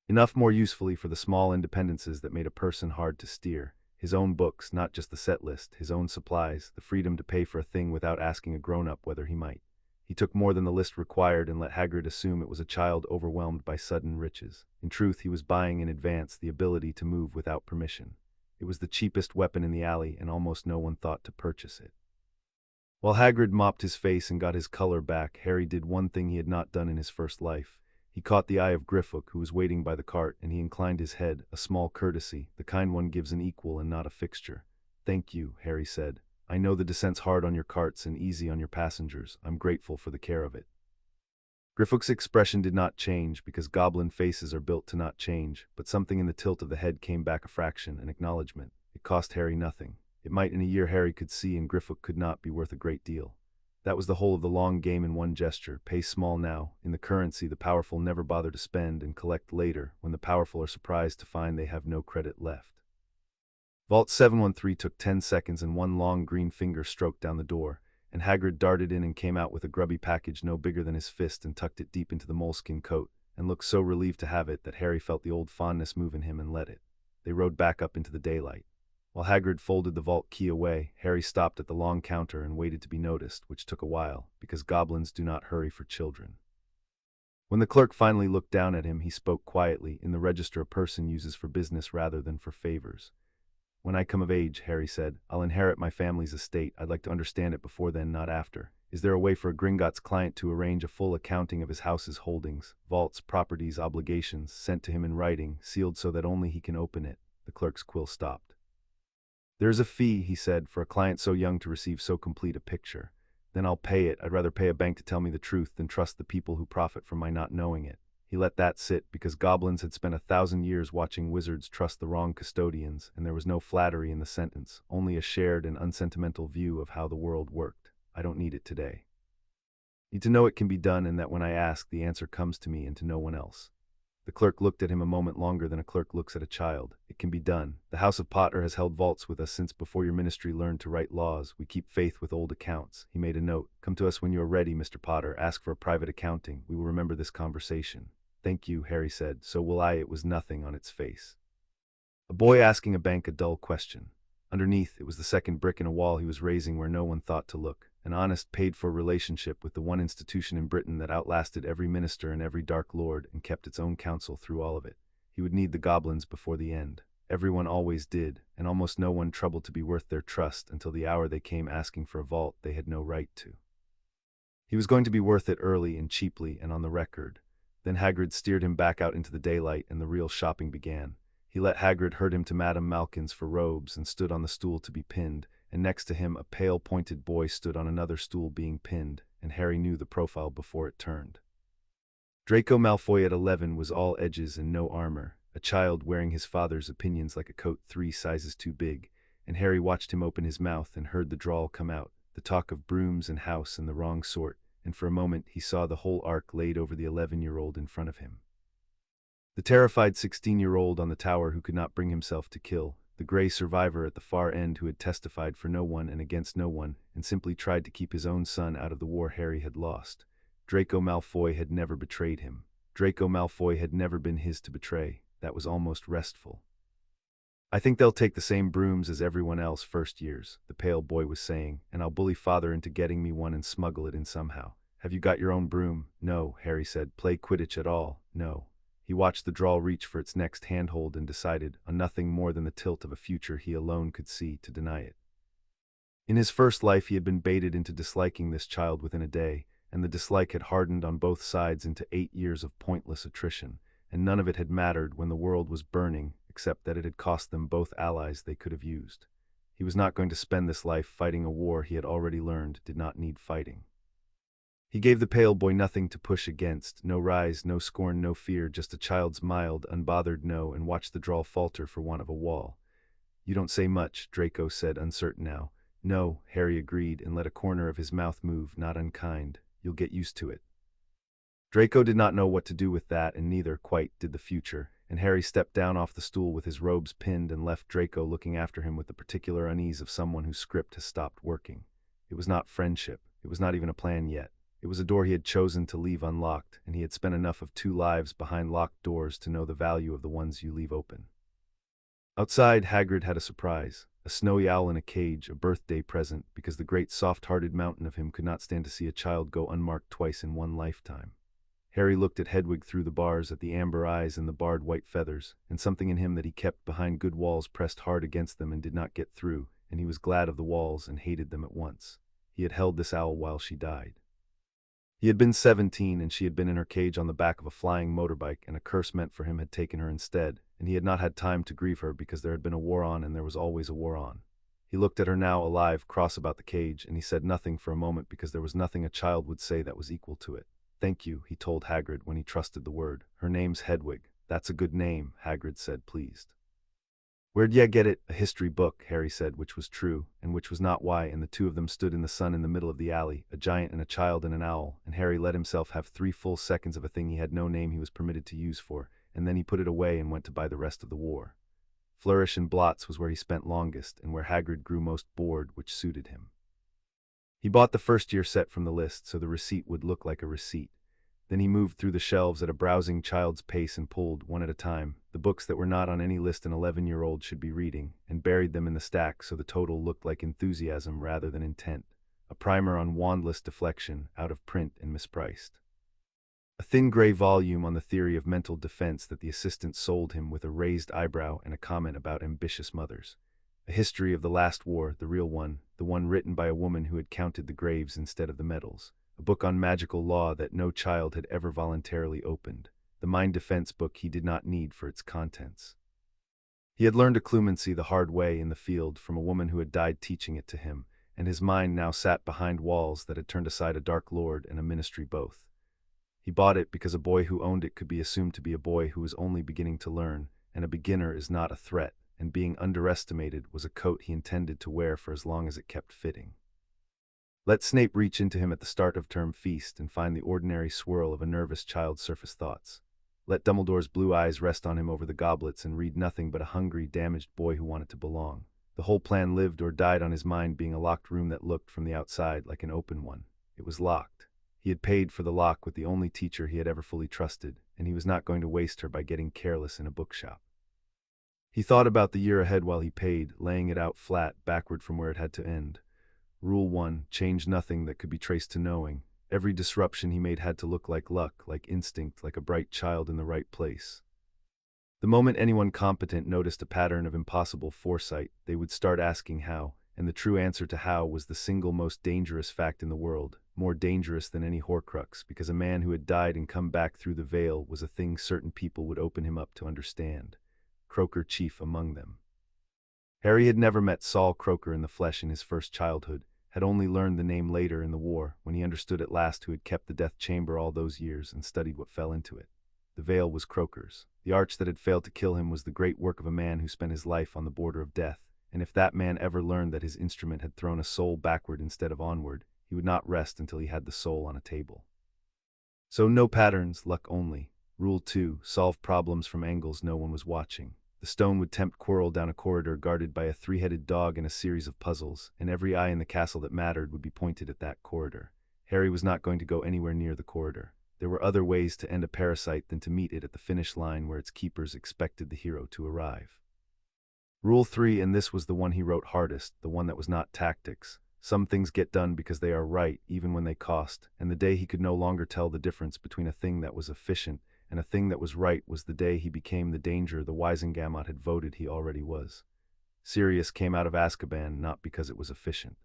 Enough more usefully for the small independences that made a person hard to steer. His own books, not just the set list, his own supplies, the freedom to pay for a thing without asking a grown-up whether he might. He took more than the list required and let Hagrid assume it was a child overwhelmed by sudden riches. In truth, he was buying in advance the ability to move without permission. It was the cheapest weapon in the alley, and almost no one thought to purchase it. While Hagrid mopped his face and got his color back, Harry did one thing he had not done in his first life. He caught the eye of Griffook, who was waiting by the cart, and he inclined his head, a small courtesy, the kind one gives an equal and not a fixture. "Thank you," Harry said. "I know the descent's hard on your carts and easy on your passengers. I'm grateful for the care of it." Griffook's expression did not change, because goblin faces are built to not change, but something in the tilt of the head came back a fraction, an acknowledgement. It cost Harry nothing. It might in a year Harry could see, and Griffook could not be worth a great deal. That was the whole of the long game in one gesture. Pay small now, in the currency the powerful never bother to spend, and collect later, when the powerful are surprised to find they have no credit left. Vault 713 took 10 seconds, and one long green finger stroked down the door, and Hagrid darted in and came out with a grubby package no bigger than his fist and tucked it deep into the moleskin coat, and looked so relieved to have it that Harry felt the old fondness move in him and let it. They rode back up into the daylight. While Hagrid folded the vault key away, Harry stopped at the long counter and waited to be noticed, which took a while, because goblins do not hurry for children. When the clerk finally looked down at him, he spoke quietly, in the register a person uses for business rather than for favors. When I come of age, Harry said, I'll inherit my family's estate. I'd like to understand it before then, not after. Is there a way for a Gringotts client to arrange a full accounting of his house's holdings, vaults, properties, obligations, sent to him in writing, sealed so that only he can open it? The clerk's quill stopped. There is a fee, he said, for a client so young to receive so complete a picture. Then I'll pay it. I'd rather pay a bank to tell me the truth than trust the people who profit from my not knowing it. He let that sit because goblins had spent 1,000 years watching wizards trust the wrong custodians, and there was no flattery in the sentence, only a shared and unsentimental view of how the world worked. I don't need it today. Need to know it can be done, and that when I ask, the answer comes to me and to no one else. The clerk looked at him a moment longer than a clerk looks at a child. It can be done. The House of Potter has held vaults with us since before your ministry learned to write laws. We keep faith with old accounts. He made a note. Come to us when you are ready, Mr. Potter. Ask for a private accounting. We will remember this conversation. Thank you, Harry said. So will I. It was nothing on its face. A boy asking a bank a dull question. Underneath, it was the second brick in a wall he was raising where no one thought to look. An honest, paid-for relationship with the one institution in Britain that outlasted every minister and every dark lord and kept its own counsel through all of it. He would need the goblins before the end. Everyone always did, and almost no one troubled to be worth their trust until the hour they came asking for a vault they had no right to. He was going to be worth it early and cheaply and on the record. Then Hagrid steered him back out into the daylight and the real shopping began. He let Hagrid herd him to Madame Malkin's for robes and stood on the stool to be pinned, and next to him a pale pointed boy stood on another stool being pinned, and Harry knew the profile before it turned. Draco Malfoy at 11 was all edges and no armor, a child wearing his father's opinions like a coat 3 sizes too big, and Harry watched him open his mouth and heard the drawl come out, the talk of brooms and house and the wrong sort, and for a moment he saw the whole arc laid over the 11-year-old in front of him. The terrified 16-year-old on the tower who could not bring himself to kill, the gray survivor at the far end who had testified for no one and against no one, and simply tried to keep his own son out of the war Harry had lost. Draco Malfoy had never betrayed him. Draco Malfoy had never been his to betray. That was almost restful. I think they'll take the same brooms as everyone else first years, the pale boy was saying, and I'll bully father into getting me one and smuggle it in somehow. Have you got your own broom? No, Harry said. Play Quidditch at all? No. He watched the drawl reach for its next handhold and decided, on nothing more than the tilt of a future he alone could see, to deny it. In his first life he had been baited into disliking this child within a day, and the dislike had hardened on both sides into 8 years of pointless attrition, and none of it had mattered when the world was burning, except that it had cost them both allies they could have used. He was not going to spend this life fighting a war he had already learned did not need fighting. He gave the pale boy nothing to push against, no rise, no scorn, no fear, just a child's mild, unbothered no, and watched the drawl falter for want of a wall. You don't say much, Draco said, uncertain now. No, Harry agreed, and let a corner of his mouth move, not unkind. You'll get used to it. Draco did not know what to do with that, and neither, quite, did the future, and Harry stepped down off the stool with his robes pinned and left Draco looking after him with the particular unease of someone whose script has stopped working. It was not friendship. It was not even a plan yet. It was a door he had chosen to leave unlocked, and he had spent enough of 2 lives behind locked doors to know the value of the ones you leave open. Outside, Hagrid had a surprise. A snowy owl in a cage, a birthday present, because the great soft-hearted mountain of him could not stand to see a child go unmarked twice in one lifetime. Harry looked at Hedwig through the bars, at the amber eyes and the barred white feathers, and something in him that he kept behind good walls pressed hard against them and did not get through, and he was glad of the walls and hated them at once. He had held this owl while she died. He had been 17, and she had been in her cage on the back of a flying motorbike, and a curse meant for him had taken her instead, and he had not had time to grieve her because there had been a war on and there was always a war on. He looked at her now alive, cross about the cage, and he said nothing for a moment because there was nothing a child would say that was equal to it. Thank you, he told Hagrid when he trusted the word. Her name's Hedwig. That's a good name, Hagrid said, pleased. Where'd ya get it? A history book, Harry said, which was true, and which was not why, and the two of them stood in the sun in the middle of the alley, a giant and a child and an owl, and Harry let himself have 3 full seconds of a thing he had no name he was permitted to use for, and then he put it away and went to buy the rest of the war. Flourish and Blots was where he spent longest, and where Hagrid grew most bored, which suited him. He bought the first-year set from the list so the receipt would look like a receipt. Then he moved through the shelves at a browsing child's pace and pulled, one at a time, the books that were not on any list an 11-year-old should be reading, and buried them in the stack so the total looked like enthusiasm rather than intent. A primer on wandless deflection, out of print and mispriced. A thin gray volume on the theory of mental defense that the assistant sold him with a raised eyebrow and a comment about ambitious mothers. A history of the last war, the real one, the one written by a woman who had counted the graves instead of the medals. A book on magical law that no child had ever voluntarily opened. The mind defense book he did not need for its contents. He had learned occlumency the hard way in the field from a woman who had died teaching it to him, and his mind now sat behind walls that had turned aside a dark lord and a ministry both. He bought it because a boy who owned it could be assumed to be a boy who was only beginning to learn, and a beginner is not a threat, and being underestimated was a coat he intended to wear for as long as it kept fitting. Let Snape reach into him at the start of term feast and find the ordinary swirl of a nervous child's surface thoughts. Let Dumbledore's blue eyes rest on him over the goblets and read nothing but a hungry, damaged boy who wanted to belong. The whole plan lived or died on his mind being a locked room that looked from the outside like an open one. It was locked. He had paid for the lock with the only teacher he had ever fully trusted, and he was not going to waste her by getting careless in a bookshop. He thought about the year ahead while he paid, laying it out flat, backward from where it had to end. Rule 1, change nothing that could be traced to knowing. Every disruption he made had to look like luck, like instinct, like a bright child in the right place. The moment anyone competent noticed a pattern of impossible foresight, they would start asking how, and the true answer to how was the single most dangerous fact in the world, more dangerous than any Horcrux, because a man who had died and come back through the veil was a thing certain people would open him up to understand. Croaker chief among them. Harry had never met Saul Croaker in the flesh in his first childhood, had only learned the name later in the war, when he understood at last who had kept the death chamber all those years and studied what fell into it. The veil was Croaker's. The arch that had failed to kill him was the great work of a man who spent his life on the border of death, and if that man ever learned that his instrument had thrown a soul backward instead of onward, he would not rest until he had the soul on a table. So no patterns, luck only. Rule 2, solve problems from angles no one was watching. The stone would tempt Quirrell down a corridor guarded by a three-headed dog and a series of puzzles, and every eye in the castle that mattered would be pointed at that corridor. Harry was not going to go anywhere near the corridor. There were other ways to end a parasite than to meet it at the finish line where its keepers expected the hero to arrive. Rule 3, and this was the one he wrote hardest, the one that was not tactics. Some things get done because they are right, even when they cost, and the day he could no longer tell the difference between a thing that was efficient and a thing that was right was the day he became the danger the Wisengamot had voted he already was. Sirius came out of Azkaban not because it was efficient.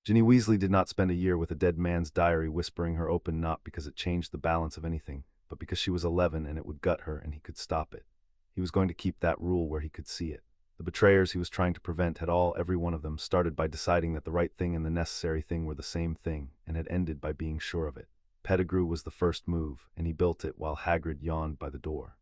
Ginny Weasley did not spend a year with a dead man's diary whispering her open not because it changed the balance of anything, but because she was 11 and it would gut her and he could stop it. He was going to keep that rule where he could see it. The betrayers he was trying to prevent had every one of them, started by deciding that the right thing and the necessary thing were the same thing, and had ended by being sure of it. Pettigrew was the first move, and he built it while Hagrid yawned by the door.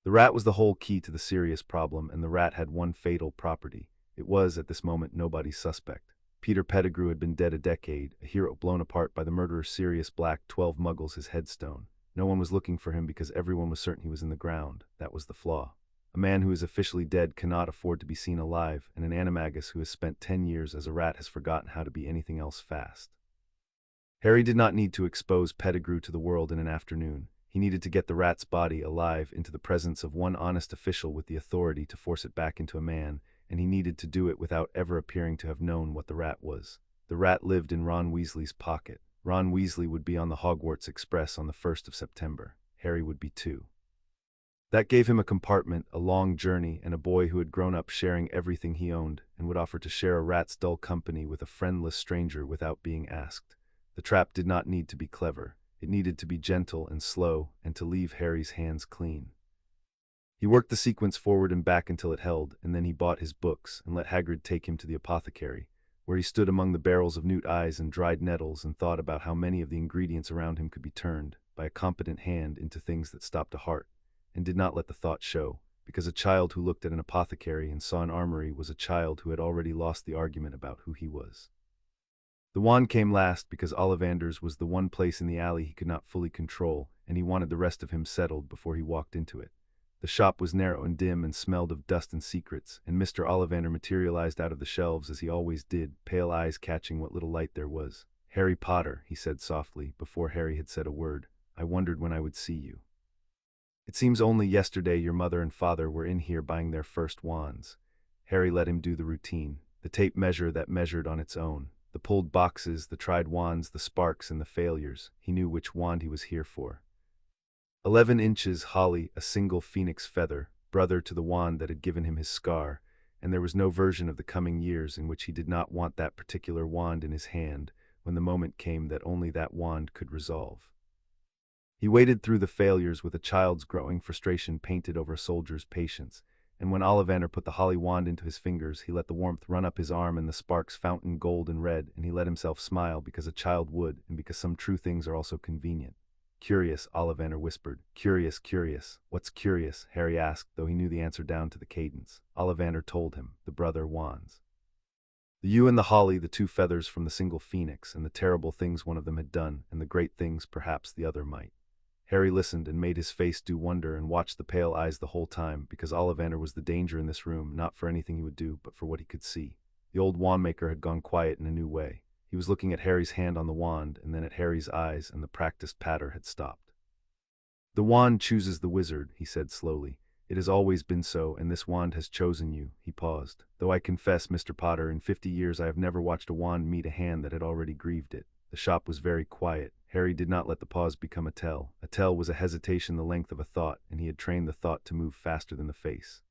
The rat was the whole key to the Sirius problem, and the rat had one fatal property. It was, at this moment, nobody's suspect. Peter Pettigrew had been dead a decade, a hero blown apart by the murderer Sirius Black, 12 muggles his headstone. No one was looking for him because everyone was certain he was in the ground. That was the flaw. A man who is officially dead cannot afford to be seen alive, and an animagus who has spent 10 years as a rat has forgotten how to be anything else fast. Harry did not need to expose Pettigrew to the world in an afternoon. He needed to get the rat's body alive into the presence of one honest official with the authority to force it back into a man, and he needed to do it without ever appearing to have known what the rat was. The rat lived in Ron Weasley's pocket. Ron Weasley would be on the Hogwarts Express on the 1st of September. Harry would be too. That gave him a compartment, a long journey, and a boy who had grown up sharing everything he owned and would offer to share a rat's dull company with a friendless stranger without being asked. The trap did not need to be clever. It needed to be gentle and slow, and to leave Harry's hands clean. He worked the sequence forward and back until it held, and then he bought his books and let Hagrid take him to the apothecary, where he stood among the barrels of newt eyes and dried nettles and thought about how many of the ingredients around him could be turned, by a competent hand, into things that stopped a heart, and did not let the thought show, because a child who looked at an apothecary and saw an armory was a child who had already lost the argument about who he was. The wand came last because Ollivander's was the one place in the alley he could not fully control, and he wanted the rest of him settled before he walked into it. The shop was narrow and dim and smelled of dust and secrets, and Mr. Ollivander materialized out of the shelves as he always did, pale eyes catching what little light there was. "Harry Potter," he said softly, before Harry had said a word. "I wondered when I would see you. It seems only yesterday your mother and father were in here buying their first wands." Harry let him do the routine, the tape measure that measured on its own. The pulled boxes, the tried wands, the sparks and the failures. He knew which wand he was here for. 11 inches holly, a single phoenix feather, brother to the wand that had given him his scar, and there was no version of the coming years in which he did not want that particular wand in his hand when the moment came that only that wand could resolve. He waded through the failures with a child's growing frustration painted over a soldier's patience, and when Ollivander put the holly wand into his fingers, he let the warmth run up his arm and the sparks fountain gold and red, and he let himself smile because a child would, and because some true things are also convenient. Curious, Ollivander whispered. Curious, curious. What's curious? Harry asked, though he knew the answer down to the cadence. Ollivander told him, the brother wands. The yew and the holly, the two feathers from the single phoenix, and the terrible things one of them had done, and the great things perhaps the other might. Harry listened and made his face do wonder and watched the pale eyes the whole time, because Ollivander was the danger in this room, not for anything he would do, but for what he could see. The old wandmaker had gone quiet in a new way. He was looking at Harry's hand on the wand, and then at Harry's eyes, and the practiced patter had stopped. The wand chooses the wizard, he said slowly. It has always been so, and this wand has chosen you. He paused. Though I confess, Mr. Potter, in 50 years I have never watched a wand meet a hand that had already grieved it. The shop was very quiet. Harry did not let the pause become a tell. A tell was a hesitation the length of a thought, and he had trained the thought to move faster than the face.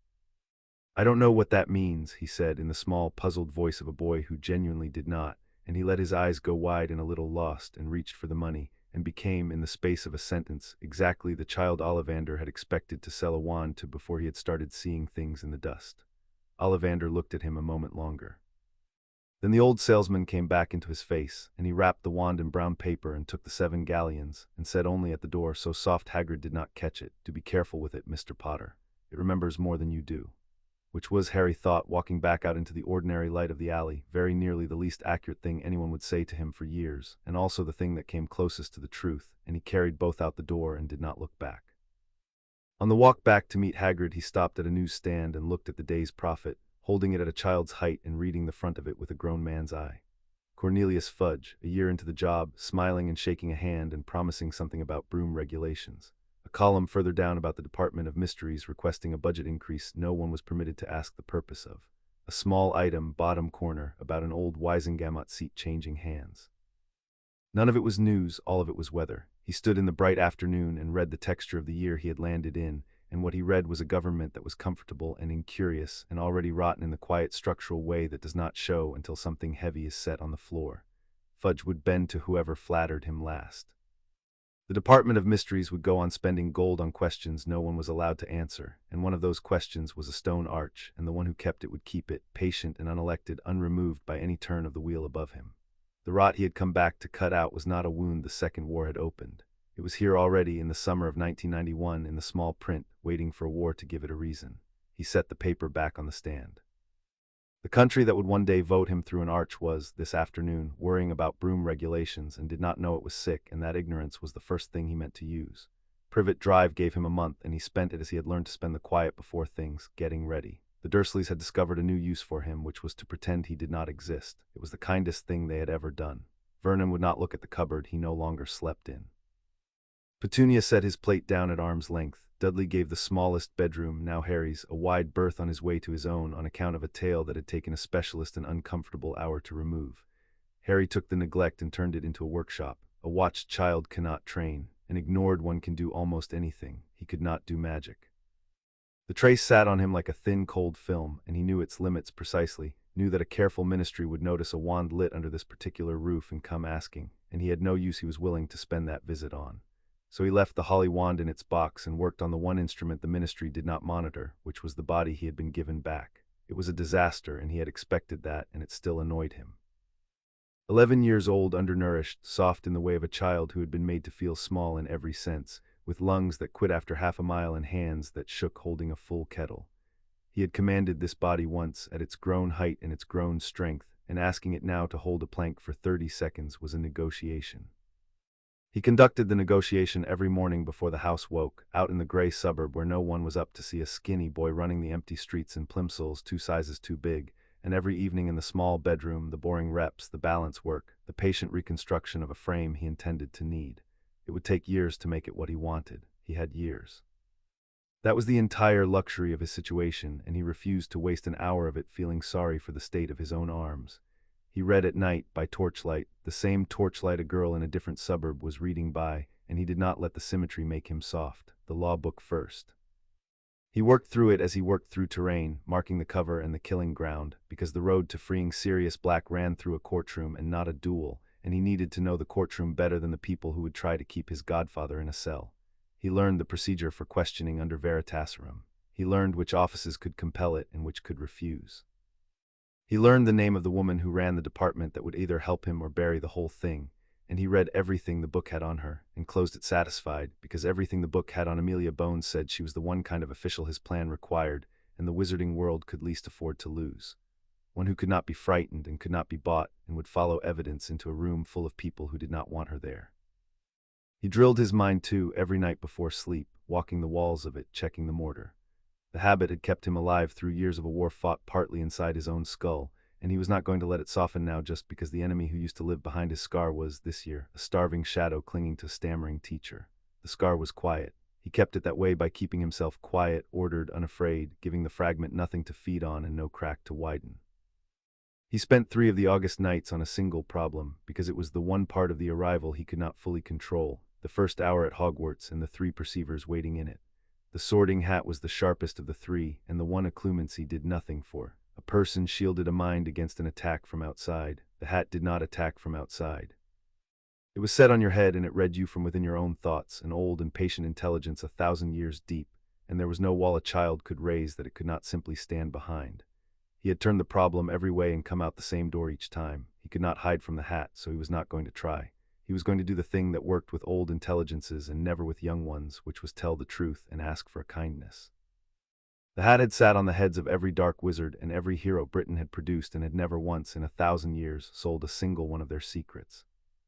I don't know what that means, he said in the small, puzzled voice of a boy who genuinely did not, and he let his eyes go wide and a little lost, and reached for the money, and became, in the space of a sentence, exactly the child Ollivander had expected to sell a wand to before he had started seeing things in the dust. Ollivander looked at him a moment longer. Then the old salesman came back into his face, and he wrapped the wand in brown paper and took the 7 galleons, and said only at the door, so soft Hagrid did not catch it, "Do be careful with it, Mr. Potter. It remembers more than you do." Which was, Harry thought, walking back out into the ordinary light of the alley, very nearly the least accurate thing anyone would say to him for years, and also the thing that came closest to the truth, and he carried both out the door and did not look back. On the walk back to meet Hagrid, he stopped at a newsstand and looked at the day's Prophet, holding it at a child's height and reading the front of it with a grown man's eye. Cornelius Fudge, a year into the job, smiling and shaking a hand and promising something about broom regulations. A column further down about the Department of Mysteries requesting a budget increase no one was permitted to ask the purpose of. A small item, bottom corner, about an old Wisengamot seat changing hands. None of it was news, all of it was weather. He stood in the bright afternoon and read the texture of the year he had landed in, and what he read was a government that was comfortable and incurious and already rotten in the quiet structural way that does not show until something heavy is set on the floor. Fudge would bend to whoever flattered him last. The Department of Mysteries would go on spending gold on questions no one was allowed to answer, and one of those questions was a stone arch, and the one who kept it would keep it, patient and unelected, unremoved by any turn of the wheel above him. The rot he had come back to cut out was not a wound the Second War had opened. It was here already in the summer of 1991 in the small print, waiting for a war to give it a reason. He set the paper back on the stand. The country that would one day vote him through an arch was, this afternoon, worrying about broom regulations and did not know it was sick, and that ignorance was the first thing he meant to use. Privet Drive gave him a month, and he spent it as he had learned to spend the quiet before things, getting ready. The Dursleys had discovered a new use for him, which was to pretend he did not exist. It was the kindest thing they had ever done. Vernon would not look at the cupboard he no longer slept in. Petunia set his plate down at arm's length. Dudley gave the smallest bedroom, now Harry's, a wide berth on his way to his own on account of a tale that had taken a specialist an uncomfortable hour to remove. Harry took the neglect and turned it into a workshop. A watched child cannot train. An ignored one can do almost anything. He could not do magic. The tray sat on him like a thin, cold film, and he knew its limits precisely, knew that a careful ministry would notice a wand lit under this particular roof and come asking, and he had no use he was willing to spend that visit on. So he left the holly wand in its box and worked on the one instrument the ministry did not monitor, which was the body he had been given back. It was a disaster, and he had expected that, and it still annoyed him. 11 years old, undernourished, soft in the way of a child who had been made to feel small in every sense, with lungs that quit after half a mile and hands that shook holding a full kettle. He had commanded this body once, at its grown height and its grown strength, and asking it now to hold a plank for 30 seconds was a negotiation. He conducted the negotiation every morning before the house woke, out in the gray suburb where no one was up to see a skinny boy running the empty streets in plimsolls 2 sizes too big, and every evening in the small bedroom, the boring reps, the balance work, the patient reconstruction of a frame he intended to need. It would take years to make it what he wanted. He had years. That was the entire luxury of his situation, and he refused to waste an hour of it feeling sorry for the state of his own arms. He read at night, by torchlight, the same torchlight a girl in a different suburb was reading by, and he did not let the symmetry make him soft. The law book first. He worked through it as he worked through terrain, marking the cover and the killing ground, because the road to freeing Sirius Black ran through a courtroom and not a duel, and he needed to know the courtroom better than the people who would try to keep his godfather in a cell. He learned the procedure for questioning under veritaserum. He learned which offices could compel it and which could refuse. He learned the name of the woman who ran the department that would either help him or bury the whole thing, and he read everything the book had on her, and closed it satisfied, because everything the book had on Amelia Bones said she was the one kind of official his plan required, and the wizarding world could least afford to lose. One who could not be frightened and could not be bought, and would follow evidence into a room full of people who did not want her there. He drilled his mind too, every night before sleep, walking the walls of it, checking the mortar. The habit had kept him alive through years of a war fought partly inside his own skull, and he was not going to let it soften now just because the enemy who used to live behind his scar was, this year, a starving shadow clinging to a stammering teacher. The scar was quiet. He kept it that way by keeping himself quiet, ordered, unafraid, giving the fragment nothing to feed on and no crack to widen. He spent 3 of the August nights on a single problem, because it was the one part of the arrival he could not fully control, the first hour at Hogwarts and the 3 perceivers waiting in it. The sorting hat was the sharpest of the 3, and the one occlumency did nothing for. A person shielded a mind against an attack from outside. The hat did not attack from outside. It was set on your head, and it read you from within your own thoughts, an old and patient intelligence 1,000 years deep, and there was no wall a child could raise that it could not simply stand behind. He had turned the problem every way and come out the same door each time. He could not hide from the hat, so he was not going to try. He was going to do the thing that worked with old intelligences and never with young ones, which was tell the truth and ask for a kindness. The hat had sat on the heads of every dark wizard and every hero Britain had produced, and had never once in 1,000 years sold a single one of their secrets.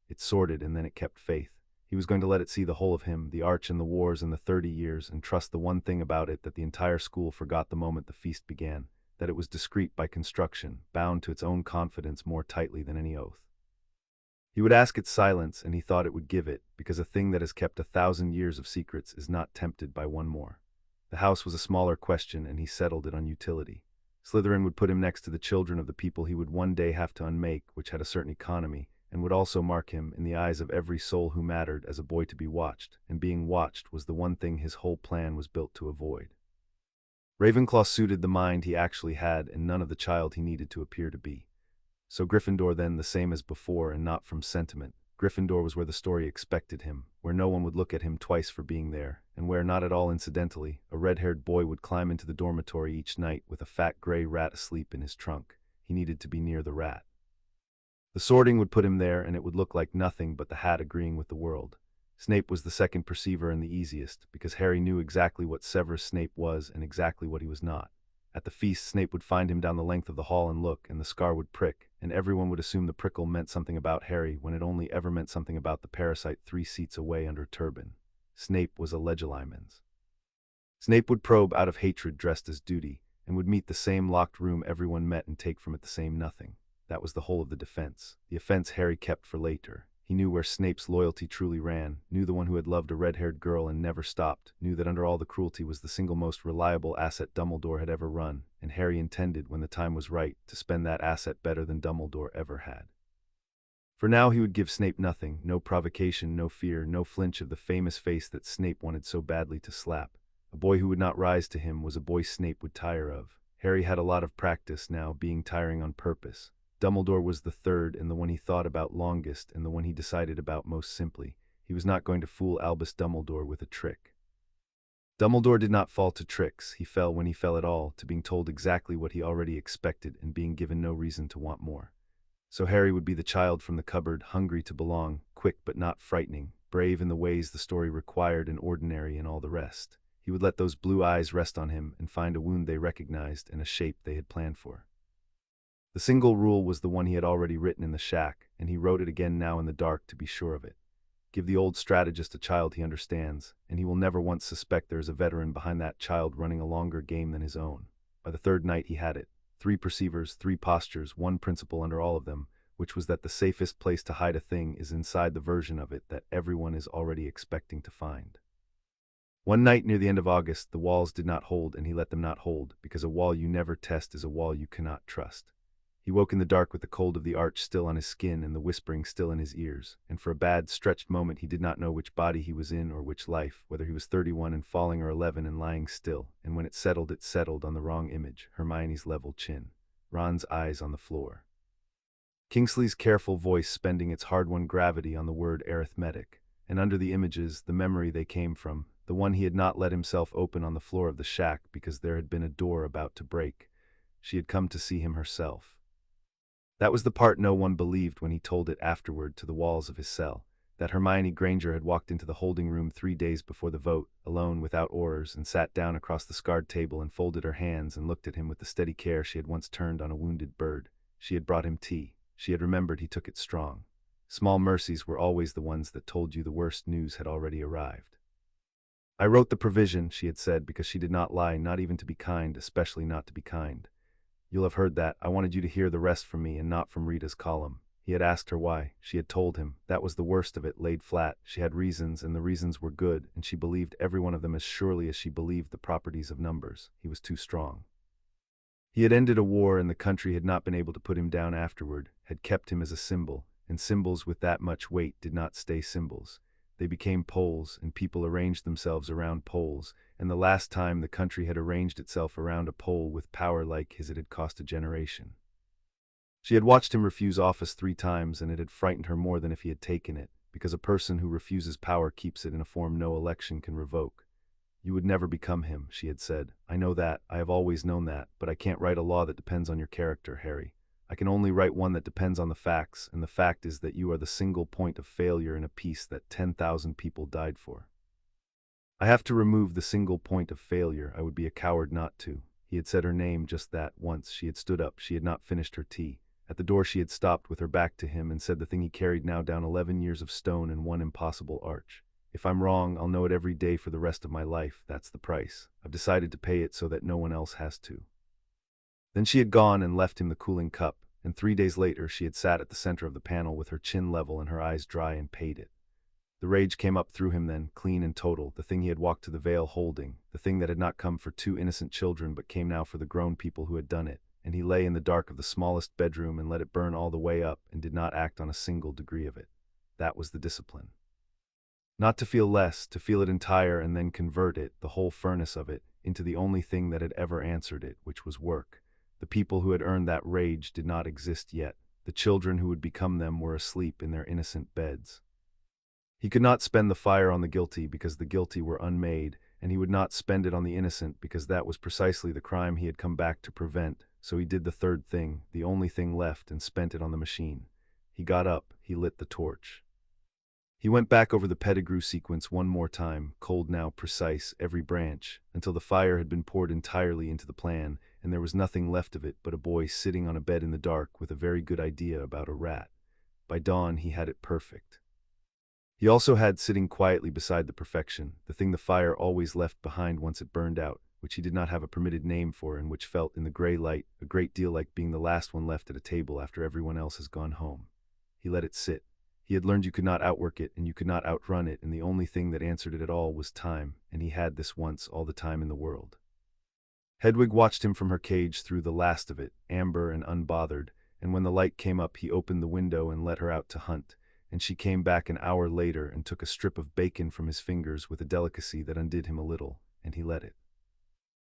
It sorted, and then it kept faith. He was going to let it see the whole of him, the arch and the wars and the 30 years, and trust the one thing about it that the entire school forgot the moment the feast began, that it was discreet by construction, bound to its own confidence more tightly than any oath. He would ask its silence, and he thought it would give it, because a thing that has kept 1,000 years of secrets is not tempted by one more. The house was a smaller question, and he settled it on utility. Slytherin would put him next to the children of the people he would one day have to unmake, which had a certain economy, and would also mark him, in the eyes of every soul who mattered, as a boy to be watched, and being watched was the one thing his whole plan was built to avoid. Ravenclaw suited the mind he actually had, and none of the child he needed to appear to be. So Gryffindor then, the same as before, and not from sentiment. Gryffindor was where the story expected him, where no one would look at him twice for being there, and where, not at all incidentally, a red-haired boy would climb into the dormitory each night with a fat gray rat asleep in his trunk. He needed to be near the rat. The sorting would put him there, and it would look like nothing but the hat agreeing with the world. Snape was the second perceiver and the easiest, because Harry knew exactly what Severus Snape was and exactly what he was not. At the feast, Snape would find him down the length of the hall and look, and the scar would prick, and everyone would assume the prickle meant something about Harry when it only ever meant something about the parasite 3 seats away under a turban. Snape was a Legilimens. Snape would probe out of hatred dressed as duty, and would meet the same locked room everyone met and take from it the same nothing. That was the whole of the defense. The offense Harry kept for later. He knew where Snape's loyalty truly ran, knew the one who had loved a red-haired girl and never stopped, knew that under all the cruelty was the single most reliable asset Dumbledore had ever run, and Harry intended, when the time was right, to spend that asset better than Dumbledore ever had. For now he would give Snape nothing, no provocation, no fear, no flinch of the famous face that Snape wanted so badly to slap. A boy who would not rise to him was a boy Snape would tire of. Harry had a lot of practice now, being tiring on purpose. Dumbledore was the third, and the one he thought about longest, and the one he decided about most simply. He was not going to fool Albus Dumbledore with a trick. Dumbledore did not fall to tricks. He fell, when he fell at all, to being told exactly what he already expected and being given no reason to want more. So Harry would be the child from the cupboard, hungry to belong, quick but not frightening, brave in the ways the story required and ordinary in all the rest. He would let those blue eyes rest on him and find a wound they recognized and a shape they had planned for. The single rule was the one he had already written in the shack, and he wrote it again now in the dark to be sure of it. Give the old strategist a child he understands, and he will never once suspect there is a veteran behind that child running a longer game than his own. By the third night he had it. 3 perceivers, 3 postures, 1 principle under all of them, which was that the safest place to hide a thing is inside the version of it that everyone is already expecting to find. One night near the end of August, the walls did not hold, and he let them not hold, because a wall you never test is a wall you cannot trust. He woke in the dark with the cold of the arch still on his skin and the whispering still in his ears, and for a bad, stretched moment he did not know which body he was in or which life, whether he was 31 and falling or 11 and lying still, and when it settled on the wrong image, Hermione's level chin, Ron's eyes on the floor. Kingsley's careful voice spending its hard-won gravity on the word arithmetic, and under the images, the memory they came from, the one he had not let himself open on the floor of the shack because there had been a door about to break. She had come to see him herself. That was the part no one believed when he told it afterward to the walls of his cell, that Hermione Granger had walked into the holding room 3 days before the vote, alone without Aurors, and sat down across the scarred table and folded her hands and looked at him with the steady care she had once turned on a wounded bird. She had brought him tea. She had remembered he took it strong. Small mercies were always the ones that told you the worst news had already arrived. I wrote the provision, she had said, because she did not lie, not even to be kind, especially not to be kind. You'll have heard that. I wanted you to hear the rest from me and not from Rita's column. He had asked her why. She had told him. That was the worst of it, laid flat. She had reasons, and the reasons were good, and she believed every one of them as surely as she believed the properties of numbers. He was too strong. He had ended a war, and the country had not been able to put him down afterward, had kept him as a symbol, and symbols with that much weight did not stay symbols. They became poles, and people arranged themselves around poles, and the last time the country had arranged itself around a pole with power like his it had cost a generation. She had watched him refuse office 3 times, and it had frightened her more than if he had taken it, because a person who refuses power keeps it in a form no election can revoke. You would never become him, she had said. I know that, I have always known that, but I can't write a law that depends on your character, Harry. I can only write one that depends on the facts, and the fact is that you are the single point of failure in a peace that 10,000 people died for. I have to remove the single point of failure. I would be a coward not to. He had said her name just that once. She had stood up. She had not finished her tea. At the door she had stopped with her back to him and said the thing he carried now down 11 years of stone and one impossible arch. If I'm wrong, I'll know it every day for the rest of my life. That's the price. I've decided to pay it so that no one else has to. Then she had gone and left him the cooling cup, and 3 days later she had sat at the center of the panel with her chin level and her eyes dry and paid it. The rage came up through him then, clean and total, the thing he had walked to the Vale holding, the thing that had not come for 2 innocent children but came now for the grown people who had done it, and he lay in the dark of the smallest bedroom and let it burn all the way up and did not act on a single degree of it. That was the discipline. Not to feel less, to feel it entire and then convert it, the whole furnace of it, into the only thing that had ever answered it, which was work. The people who had earned that rage did not exist yet. The children who would become them were asleep in their innocent beds. He could not spend the fire on the guilty because the guilty were unmade, and he would not spend it on the innocent because that was precisely the crime he had come back to prevent, so he did the third thing, the only thing left, and spent it on the machine. He got up, he lit the torch. He went back over the Pettigrew sequence one more time, cold now, precise, every branch, until the fire had been poured entirely into the plan, and there was nothing left of it but a boy sitting on a bed in the dark with a very good idea about a rat. By dawn he had it perfect. He also had sitting quietly beside the perfection, the thing the fire always left behind once it burned out, which he did not have a permitted name for and which felt in the gray light a great deal like being the last one left at a table after everyone else has gone home. He let it sit. He had learned you could not outwork it and you could not outrun it, and the only thing that answered it at all was time, and he had this once all the time in the world. Hedwig watched him from her cage through the last of it, amber and unbothered, and when the light came up he opened the window and let her out to hunt, and she came back an hour later and took a strip of bacon from his fingers with a delicacy that undid him a little, and he let it.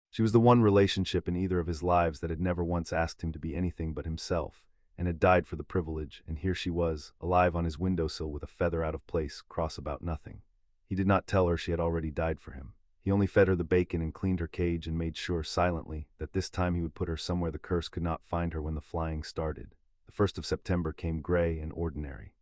She was the one relationship in either of his lives that had never once asked him to be anything but himself, and had died for the privilege, and here she was, alive on his windowsill with a feather out of place, cross about nothing. He did not tell her she had already died for him. He only fed her the bacon and cleaned her cage and made sure, silently, that this time he would put her somewhere the curse could not find her when the flying started. The 1st of September came gray and ordinary.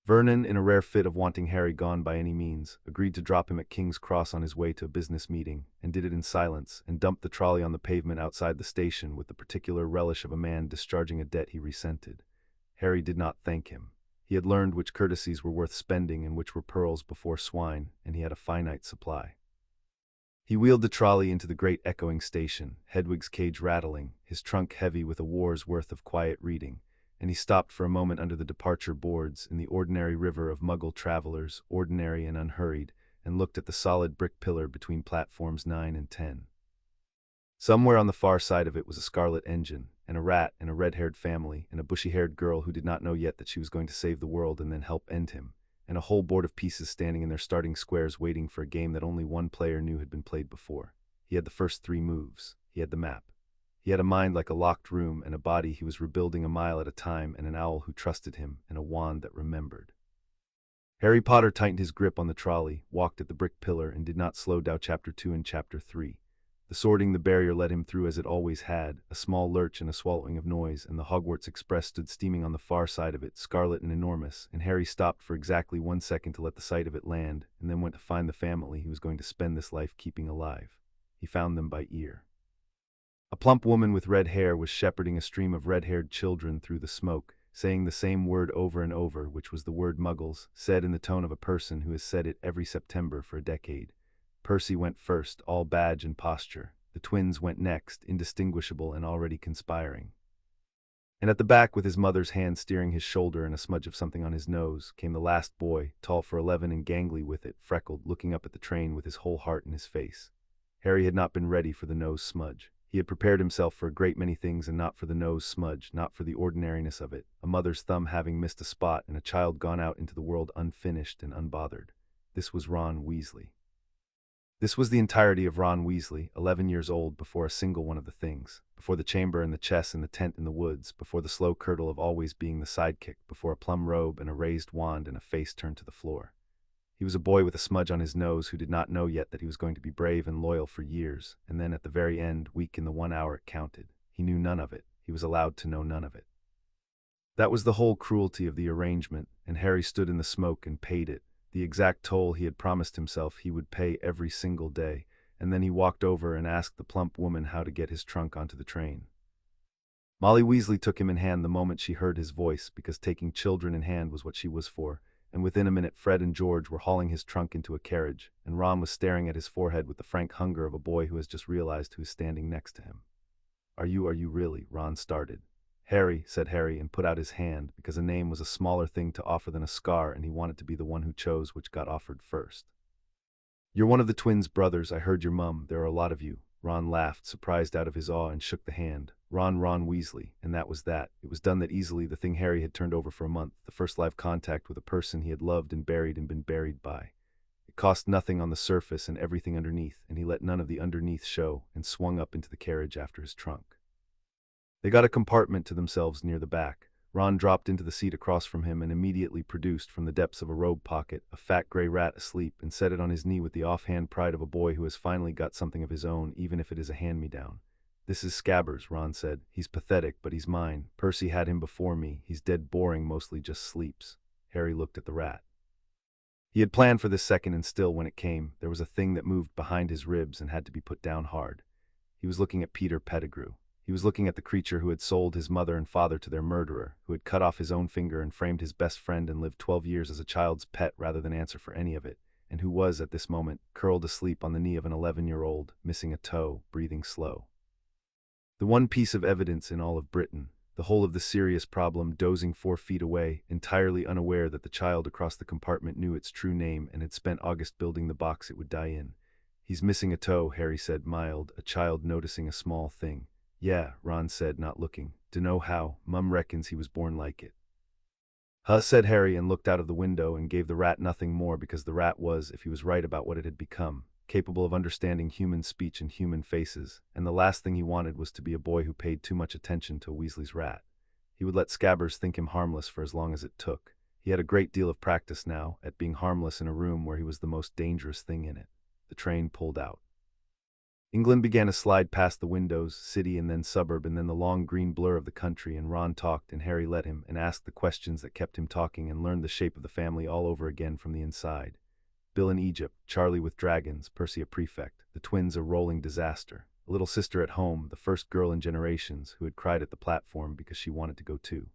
Vernon, in a rare fit of wanting Harry gone by any means, agreed to drop him at King's Cross on his way to a business meeting, and did it in silence, and dumped the trolley on the pavement outside the station with the particular relish of a man discharging a debt he resented. Harry did not thank him. He had learned which courtesies were worth spending and which were pearls before swine, and he had a finite supply. He wheeled the trolley into the great echoing station, Hedwig's cage rattling, his trunk heavy with a war's worth of quiet reading, and he stopped for a moment under the departure boards in the ordinary river of Muggle travelers, ordinary and unhurried, and looked at the solid brick pillar between platforms 9 and 10. Somewhere on the far side of it was a scarlet engine, and a rat, and a red-haired family, and a bushy-haired girl who did not know yet that she was going to save the world and then help end him, and a whole board of pieces standing in their starting squares waiting for a game that only one player knew had been played before. He had the first 3 moves. He had the map. He had a mind like a locked room, and a body he was rebuilding a mile at a time, and an owl who trusted him, and a wand that remembered. Harry Potter tightened his grip on the trolley, walked at the brick pillar, and did not slow down Chapter 2 and Chapter 3. The sorting the barrier led him through as it always had, a small lurch and a swallowing of noise, and the Hogwarts Express stood steaming on the far side of it, scarlet and enormous, and Harry stopped for exactly 1 second to let the sight of it land, and then went to find the family he was going to spend this life keeping alive. He found them by ear. A plump woman with red hair was shepherding a stream of red-haired children through the smoke, saying the same word over and over, which was the word muggles, said in the tone of a person who has said it every September for a decade. Percy went first, all badge and posture. The twins went next, indistinguishable and already conspiring. And at the back, with his mother's hand steering his shoulder and a smudge of something on his nose, came the last boy, tall for 11 and gangly with it, freckled, looking up at the train with his whole heart in his face. Harry had not been ready for the nose smudge. He had prepared himself for a great many things, and not for the nose smudge, not for the ordinariness of it, a mother's thumb having missed a spot and a child gone out into the world unfinished and unbothered. This was Ron Weasley. This was the entirety of Ron Weasley, 11 years old, before a single one of the things, before the chamber and the chess and the tent in the woods, before the slow curdle of always being the sidekick, before a plum robe and a raised wand and a face turned to the floor. He was a boy with a smudge on his nose who did not know yet that he was going to be brave and loyal for years, and then at the very end, weak in the 1 hour it counted. He knew none of it. He was allowed to know none of it. That was the whole cruelty of the arrangement, and Harry stood in the smoke and paid it, the exact toll he had promised himself he would pay every single day, and then he walked over and asked the plump woman how to get his trunk onto the train. Molly Weasley took him in hand the moment she heard his voice, because taking children in hand was what she was for, and within a minute Fred and George were hauling his trunk into a carriage, and Ron was staring at his forehead with the frank hunger of a boy who has just realized who is standing next to him. Are you really?" Ron started. "Harry," said Harry, and put out his hand, because a name was a smaller thing to offer than a scar, and he wanted to be the one who chose which got offered first. "You're one of the twins' brothers, I heard your mum, there are a lot of you." Ron laughed, surprised out of his awe, and shook the hand. Ron Weasley, and that was that. It was done that easily, the thing Harry had turned over for a month, the first live contact with a person he had loved and been buried by. It cost nothing on the surface and everything underneath, and he let none of the underneath show, and swung up into the carriage after his trunk. They got a compartment to themselves near the back. Ron dropped into the seat across from him and immediately produced from the depths of a robe pocket a fat gray rat asleep, and set it on his knee with the offhand pride of a boy who has finally got something of his own, even if it is a hand-me-down. "This is Scabbers," Ron said. "He's pathetic, but he's mine. Percy had him before me. He's dead boring, mostly just sleeps." Harry looked at the rat. He had planned for this second, and still, when it came, there was a thing that moved behind his ribs and had to be put down hard. He was looking at Peter Pettigrew. He was looking at the creature who had sold his mother and father to their murderer, who had cut off his own finger and framed his best friend and lived 12 years as a child's pet rather than answer for any of it, and who was, at this moment, curled asleep on the knee of an 11-year-old, missing a toe, breathing slow. The one piece of evidence in all of Britain, the whole of the serious problem, dozing 4 feet away, entirely unaware that the child across the compartment knew its true name and had spent August building the box it would die in. "He's missing a toe," Harry said, mild, a child noticing a small thing. "Yeah," Ron said, not looking. "Dunno how. Mum reckons he was born like it." "Huh," said Harry, and looked out of the window and gave the rat nothing more, because the rat was, if he was right about what it had become, capable of understanding human speech and human faces, and the last thing he wanted was to be a boy who paid too much attention to a Weasley's rat. He would let Scabbers think him harmless for as long as it took. He had a great deal of practice now at being harmless in a room where he was the most dangerous thing in it. The train pulled out. England began to slide past the windows, city and then suburb, and then the long green blur of the country, and Ron talked and Harry let him, and asked the questions that kept him talking, and learned the shape of the family all over again from the inside. Bill in Egypt, Charlie with dragons, Percy a prefect, the twins a rolling disaster, a little sister at home, the first girl in generations, who had cried at the platform because she wanted to go too.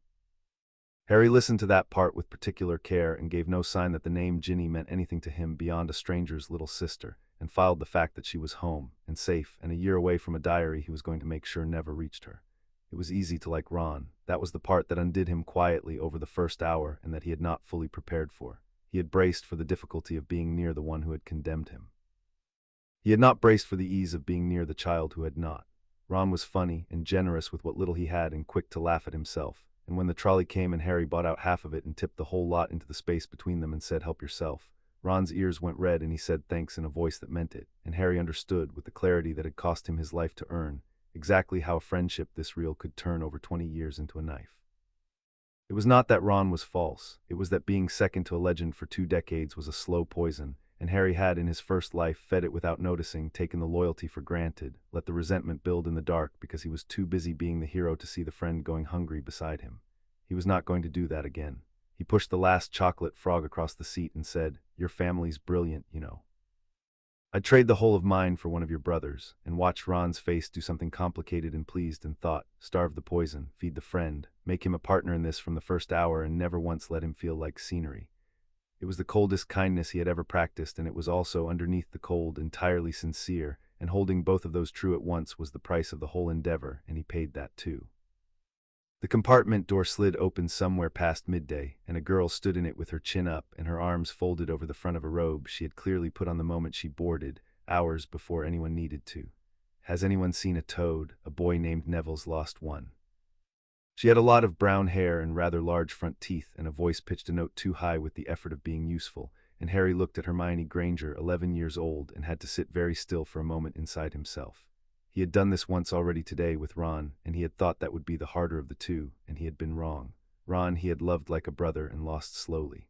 Harry listened to that part with particular care and gave no sign that the name Ginny meant anything to him beyond a stranger's little sister, and filed the fact that she was home, and safe, and a year away from a diary he was going to make sure never reached her. It was easy to like Ron. That was the part that undid him quietly over the first hour, and that he had not fully prepared for. He had braced for the difficulty of being near the one who had condemned him. He had not braced for the ease of being near the child who had not. Ron was funny and generous with what little he had and quick to laugh at himself. And when the trolley came and Harry bought out half of it and tipped the whole lot into the space between them and said, "Help yourself," Ron's ears went red and he said thanks in a voice that meant it, and Harry understood, with the clarity that had cost him his life to earn, exactly how a friendship this real could turn over 20 years into a knife. It was not that Ron was false, it was that being second to a legend for 2 decades was a slow poison, and Harry had in his first life fed it without noticing, taken the loyalty for granted, let the resentment build in the dark because he was too busy being the hero to see the friend going hungry beside him. He was not going to do that again. He pushed the last chocolate frog across the seat and said, "Your family's brilliant, you know. I'd trade the whole of mine for one of your brothers," and watched Ron's face do something complicated and pleased and thought, starve the poison, feed the friend, make him a partner in this from the first hour and never once let him feel like scenery. It was the coldest kindness he had ever practiced, and it was also, underneath the cold, entirely sincere, and holding both of those true at once was the price of the whole endeavor, and he paid that too. The compartment door slid open somewhere past midday, and a girl stood in it with her chin up and her arms folded over the front of a robe she had clearly put on the moment she boarded, hours before anyone needed to. "Has anyone seen a toad? A boy named Neville's lost one." She had a lot of brown hair and rather large front teeth, and a voice pitched a note too high with the effort of being useful, and Harry looked at Hermione Granger, 11 years old, and had to sit very still for a moment inside himself. He had done this once already today with Ron, and he had thought that would be the harder of the two, and he had been wrong. Ron he had loved like a brother and lost slowly.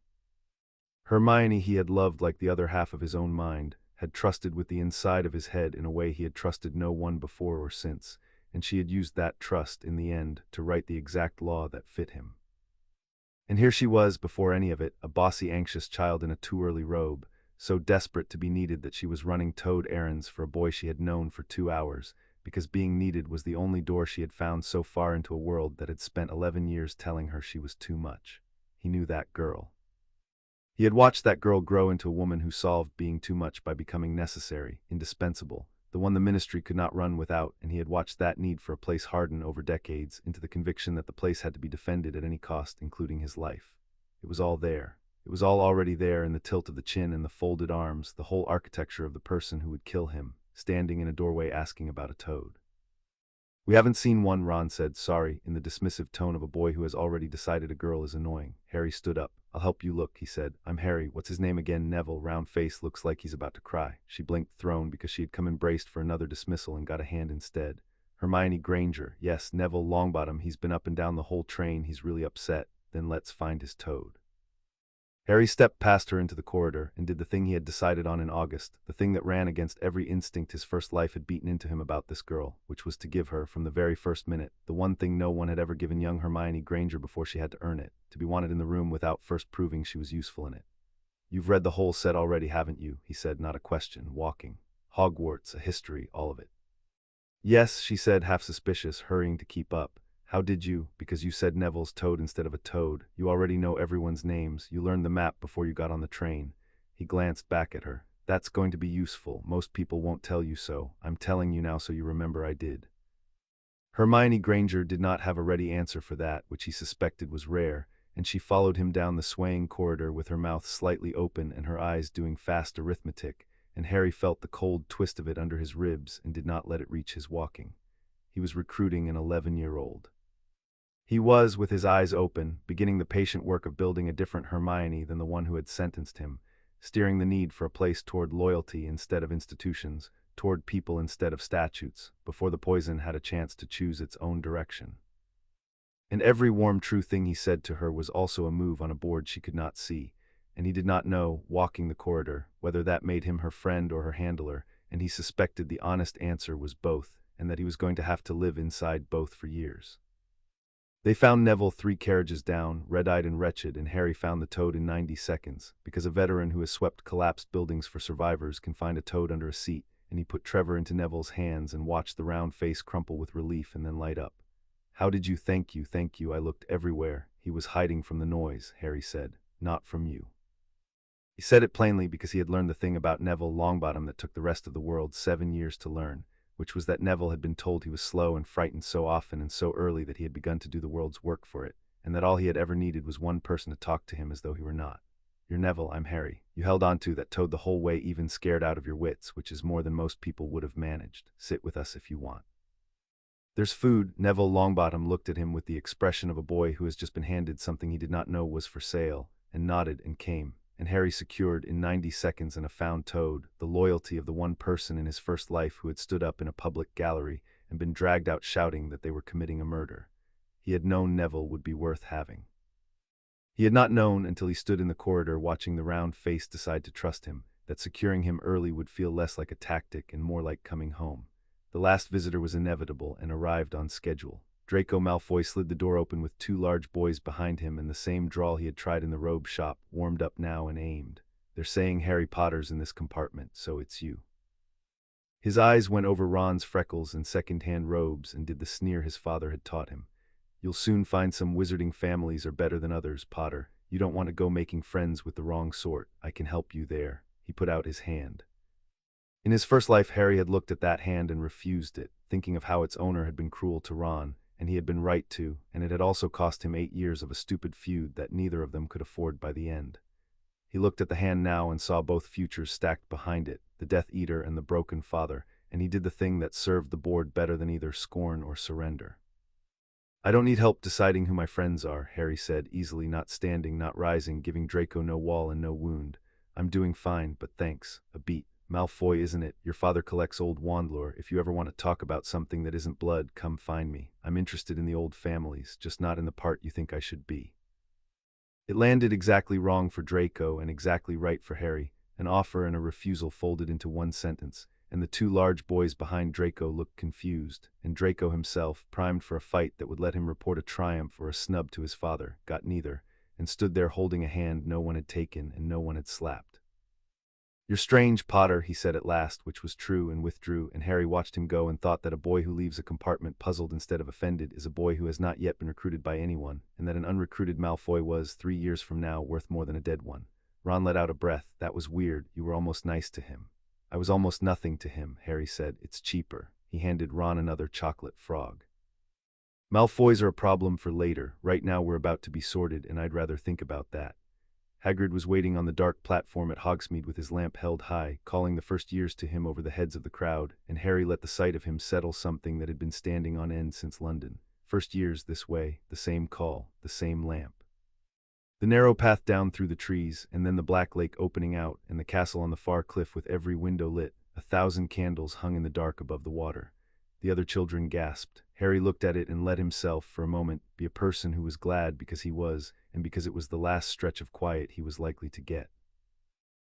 Hermione he had loved like the other half of his own mind, had trusted with the inside of his head in a way he had trusted no one before or since, and she had used that trust, in the end, to write the exact law that fit him. And here she was, before any of it, a bossy, anxious child in a too-early robe, so desperate to be needed that she was running toad errands for a boy she had known for 2 hours, because being needed was the only door she had found so far into a world that had spent 11 years telling her she was too much. He knew that girl. He had watched that girl grow into a woman who solved being too much by becoming necessary, indispensable, the one the ministry could not run without, and he had watched that need for a place harden over decades into the conviction that the place had to be defended at any cost, including his life. It was all there. It was all already there in the tilt of the chin and the folded arms, the whole architecture of the person who would kill him, standing in a doorway asking about a toad. "We haven't seen one," Ron said, sorry, in the dismissive tone of a boy who has already decided a girl is annoying. Harry stood up. "I'll help you look," he said. "I'm Harry. What's his name again?" "Neville." Round face, looks like he's about to cry. She blinked, thrown, because she had come and braced for another dismissal and got a hand instead. "Hermione Granger. Yes, Neville Longbottom. He's been up and down the whole train. He's really upset. Then let's find his toad." Harry stepped past her into the corridor and did the thing he had decided on in August, the thing that ran against every instinct his first life had beaten into him about this girl, which was to give her, from the very first minute, the one thing no one had ever given young Hermione Granger before she had to earn it, to be wanted in the room without first proving she was useful in it. "You've read the whole set already, haven't you?" he said, not a question, walking. "Hogwarts, a history, all of it." "Yes," she said, half suspicious, hurrying to keep up. "How did you? Because you said Neville's toad instead of a toad. You already know everyone's names. You learned the map before you got on the train." He glanced back at her. "That's going to be useful. Most people won't tell you so. I'm telling you now so you remember I did." Hermione Granger did not have a ready answer for that, which he suspected was rare, and she followed him down the swaying corridor with her mouth slightly open and her eyes doing fast arithmetic, and Harry felt the cold twist of it under his ribs and did not let it reach his walking. He was recruiting an 11-year-old. He was, with his eyes open, beginning the patient work of building a different Hermione than the one who had sentenced him, steering the need for a place toward loyalty instead of institutions, toward people instead of statutes, before the poison had a chance to choose its own direction. And every warm true thing he said to her was also a move on a board she could not see, and he did not know, walking the corridor, whether that made him her friend or her handler, and he suspected the honest answer was both, and that he was going to have to live inside both for years. They found Neville 3 carriages down, red-eyed and wretched, and Harry found the toad in 90 seconds, because a veteran who has swept collapsed buildings for survivors can find a toad under a seat, and he put Trevor into Neville's hands and watched the round face crumple with relief and then light up. "How did you? Thank you, thank you. I looked everywhere." "He was hiding from the noise," Harry said, "not from you." He said it plainly because he had learned the thing about Neville Longbottom that took the rest of the world 7 years to learn, which was that Neville had been told he was slow and frightened so often and so early that he had begun to do the world's work for it, and that all he had ever needed was one person to talk to him as though he were not. "You're Neville, I'm Harry. You held on to that toad the whole way, even scared out of your wits, which is more than most people would have managed. Sit with us if you want." There's food. Neville Longbottom looked at him with the expression of a boy who has just been handed something he did not know was for sale, and nodded and came, and Harry secured in 90 seconds and a found toad, the loyalty of the one person in his first life who had stood up in a public gallery and been dragged out shouting that they were committing a murder. He had known Neville would be worth having. He had not known until he stood in the corridor watching the round face decide to trust him, that securing him early would feel less like a tactic and more like coming home. The last visitor was inevitable and arrived on schedule. Draco Malfoy slid the door open with two large boys behind him and the same drawl he had tried in the robe shop, warmed up now and aimed. "They're saying Harry Potter's in this compartment, so it's you." His eyes went over Ron's freckles and second-hand robes and did the sneer his father had taught him. "You'll soon find some wizarding families are better than others, Potter. You don't want to go making friends with the wrong sort. I can help you there." He put out his hand. In his first life, Harry had looked at that hand and refused it, thinking of how its owner had been cruel to Ron, and he had been right to, and it had also cost him 8 years of a stupid feud that neither of them could afford by the end. He looked at the hand now and saw both futures stacked behind it, the Death Eater and the broken father, and he did the thing that served the board better than either scorn or surrender. "I don't need help deciding who my friends are," Harry said, easily, not standing, not rising, giving Draco no wall and no wound. "I'm doing fine, but thanks. A beat. Malfoy, isn't it? Your father collects old wand lore. If you ever want to talk about something that isn't blood, come find me. I'm interested in the old families, just not in the part you think I should be." It landed exactly wrong for Draco and exactly right for Harry, an offer and a refusal folded into one sentence, and the two large boys behind Draco looked confused, and Draco himself, primed for a fight that would let him report a triumph or a snub to his father, got neither, and stood there holding a hand no one had taken and no one had slapped. "You're strange, Potter," he said at last, which was true, and withdrew, and Harry watched him go and thought that a boy who leaves a compartment puzzled instead of offended is a boy who has not yet been recruited by anyone, and that an unrecruited Malfoy was, 3 years from now, worth more than a dead one. Ron let out a breath. "That was weird. You were almost nice to him." "I was almost nothing to him," Harry said. "It's cheaper." He handed Ron another chocolate frog. "Malfoys are a problem for later. Right now we're about to be sorted, and I'd rather think about that." Hagrid was waiting on the dark platform at Hogsmeade with his lamp held high, calling the first years to him over the heads of the crowd, and Harry let the sight of him settle something that had been standing on end since London. First years this way, the same call, the same lamp. The narrow path down through the trees, and then the black lake opening out, and the castle on the far cliff with every window lit, 1,000 candles hung in the dark above the water. The other children gasped. Harry looked at it and let himself, for a moment, be a person who was glad because he was, and because it was the last stretch of quiet he was likely to get.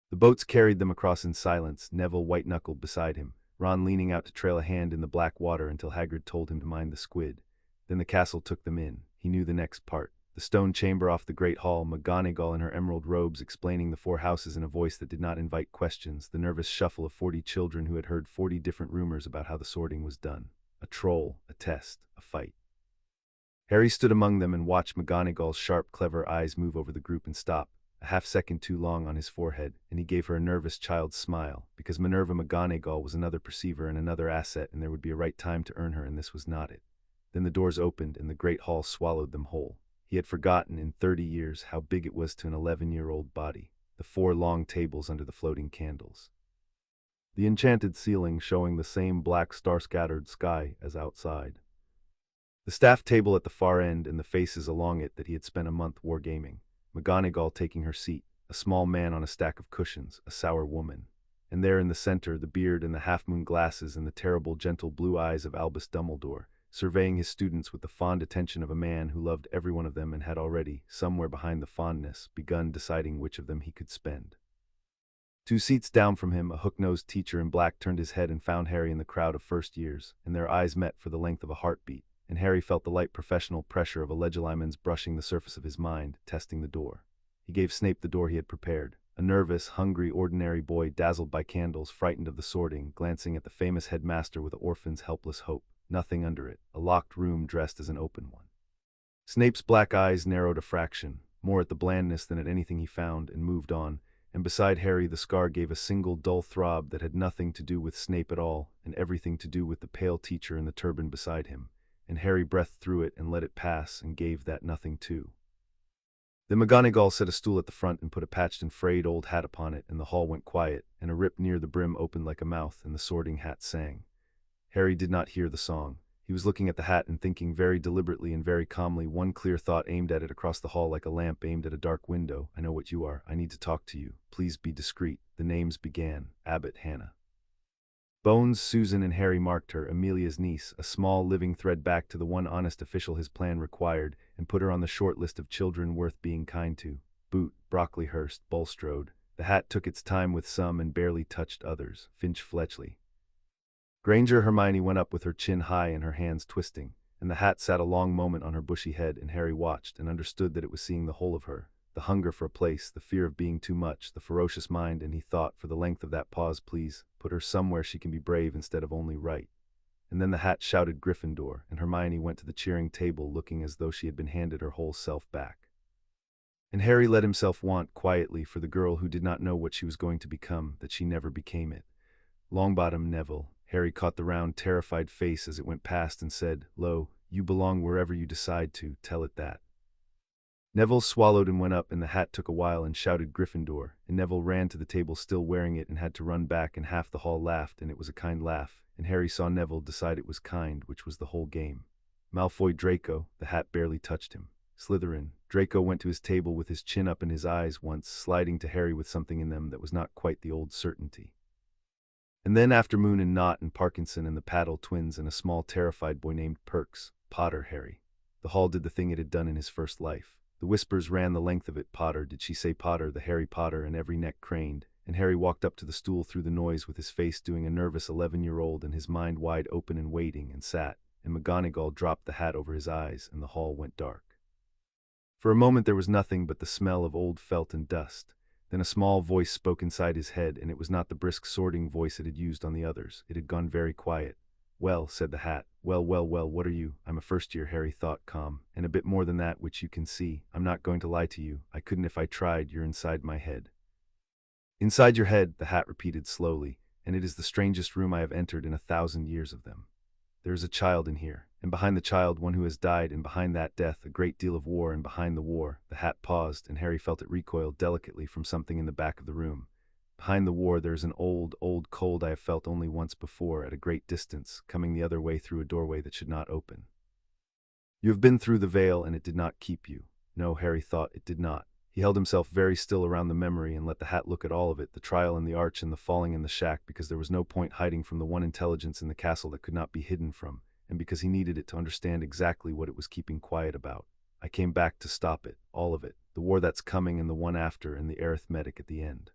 The boats carried them across in silence, Neville white-knuckled beside him, Ron leaning out to trail a hand in the black water until Hagrid told him to mind the squid. Then the castle took them in. He knew the next part. The stone chamber off the Great Hall, McGonagall in her emerald robes explaining the 4 houses in a voice that did not invite questions, the nervous shuffle of 40 children who had heard 40 different rumors about how the sorting was done. A troll, a test, a fight. Harry stood among them and watched McGonagall's sharp, clever eyes move over the group and stop, a half-second too long on his forehead, and he gave her a nervous child's smile, because Minerva McGonagall was another perceiver and another asset, and there would be a right time to earn her, and this was not it. Then the doors opened, and the great hall swallowed them whole. He had forgotten in 30 years how big it was to an 11-year-old body, the 4 long tables under the floating candles. The enchanted ceiling showing the same black star-scattered sky as outside. The staff table at the far end and the faces along it that he had spent a month wargaming. McGonagall taking her seat, a small man on a stack of cushions, a sour woman. And there in the center, the beard and the half-moon glasses and the terrible, gentle blue eyes of Albus Dumbledore, surveying his students with the fond attention of a man who loved every one of them and had already, somewhere behind the fondness, begun deciding which of them he could spend. 2 seats down from him, a hook-nosed teacher in black turned his head and found Harry in the crowd of first years, and their eyes met for the length of a heartbeat, and Harry felt the light professional pressure of a Legilimens brushing the surface of his mind, testing the door. He gave Snape the door he had prepared. A nervous, hungry, ordinary boy dazzled by candles, frightened of the sorting, glancing at the famous headmaster with the orphan's helpless hope. Nothing under it, a locked room dressed as an open one. Snape's black eyes narrowed a fraction, more at the blandness than at anything he found, and moved on, and beside Harry the scar gave a single dull throb that had nothing to do with Snape at all, and everything to do with the pale teacher in the turban beside him, and Harry breathed through it and let it pass and gave that nothing too. Then McGonagall set a stool at the front and put a patched and frayed old hat upon it, and the hall went quiet, and a rip near the brim opened like a mouth, and the sorting hat sang. Harry did not hear the song. He was looking at the hat and thinking very deliberately and very calmly, one clear thought aimed at it across the hall like a lamp aimed at a dark window. I know what you are. I need to talk to you. Please be discreet. The names began. Abbott, Hannah. Bones, Susan, and Harry marked her, Amelia's niece, a small living thread back to the one honest official his plan required, and put her on the short list of children worth being kind to. Boot, Brocklehurst, Bulstrode. The hat took its time with some and barely touched others. Finch, Fletchley. Granger. Hermione went up with her chin high and her hands twisting, and the hat sat a long moment on her bushy head, and Harry watched and understood that it was seeing the whole of her. The hunger for a place, the fear of being too much, the ferocious mind, and he thought, for the length of that pause, please, put her somewhere she can be brave instead of only right. And then the hat shouted Gryffindor, and Hermione went to the cheering table looking as though she had been handed her whole self back. And Harry let himself want quietly for the girl who did not know what she was going to become, that she never became it. Longbottom, Neville. Harry caught the round, terrified face as it went past and said, "Lo, you belong wherever you decide to, tell it that." Neville swallowed and went up, and the hat took a while and shouted Gryffindor, and Neville ran to the table still wearing it and had to run back, and half the hall laughed, and it was a kind laugh, and Harry saw Neville decide it was kind, which was the whole game. Malfoy, Draco. The hat barely touched him. Slytherin. Draco went to his table with his chin up and his eyes once sliding to Harry with something in them that was not quite the old certainty. And then after Moon and Knott and Parkinson and the Paddle twins and a small terrified boy named Perks. Potter, Harry. The hall did the thing it had done in his first life. The whispers ran the length of it. Potter, did she say Potter, the Harry Potter, and every neck craned, and Harry walked up to the stool through the noise with his face doing a nervous 11-year-old and his mind wide open and waiting, and sat, and McGonagall dropped the hat over his eyes and the hall went dark. For a moment there was nothing but the smell of old felt and dust. Then a small voice spoke inside his head, and it was not the brisk sorting voice it had used on the others. It had gone very quiet. "Well," said the hat. Well, what are you?" "I'm a first year," Harry thought, calm. "And a bit more than that, which you can see. I'm not going to lie to you. I couldn't if I tried. You're inside my head." "Inside your head," the hat repeated slowly, "and it is the strangest room I have entered in 1,000 years of them. There is a child in here, and behind the child one who has died, and behind that death a great deal of war, and behind the war—" The hat paused, and Harry felt it recoil delicately from something in the back of the room. "Behind the war there is an old cold I have felt only once before, at a great distance, coming the other way through a doorway that should not open. You have been through the veil, and it did not keep you." No, Harry thought, it did not. He held himself very still around the memory and let the hat look at all of it, the trial in the arch and the falling in the shack, because there was no point hiding from the one intelligence in the castle that could not be hidden from, and because he needed it to understand exactly what it was keeping quiet about. "I came back to stop it, all of it, the war that's coming and the one after and the arithmetic at the end.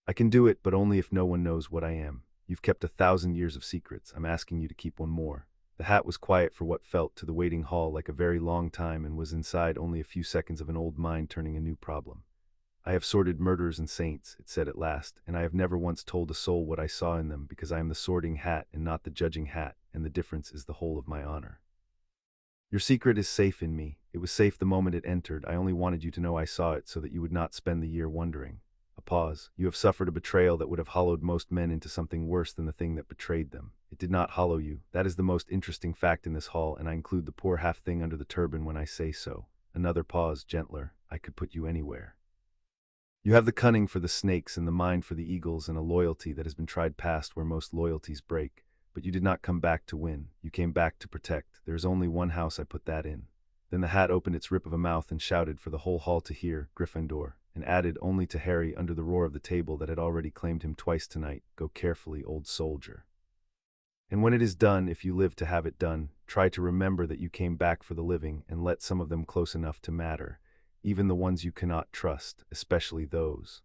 I can do it, but only if no one knows what I am. You've kept 1,000 years of secrets. I'm asking you to keep one more." The hat was quiet for what felt to the waiting hall like a very long time, and was inside only a few seconds of an old mind turning a new problem. "I have sorted murderers and saints," it said at last, "and I have never once told a soul what I saw in them, because I am the sorting hat and not the judging hat, and the difference is the whole of my honor. Your secret is safe in me. It was safe the moment it entered. I only wanted you to know I saw it so that you would not spend the year wondering." A pause. "You have suffered a betrayal that would have hollowed most men into something worse than the thing that betrayed them. It did not hollow you. That is the most interesting fact in this hall, and I include the poor half-thing under the turban when I say so." Another pause, gentler. "I could put you anywhere. You have the cunning for the snakes and the mind for the eagles and a loyalty that has been tried past where most loyalties break. But you did not come back to win. You came back to protect. There is only one house I put that in." Then the hat opened its rip of a mouth and shouted for the whole hall to hear, "Gryffindor," and added only to Harry under the roar of the table that had already claimed him twice tonight, "Go carefully, old soldier. And when it is done, if you live to have it done, try to remember that you came back for the living, and let some of them close enough to matter, even the ones you cannot trust, especially those."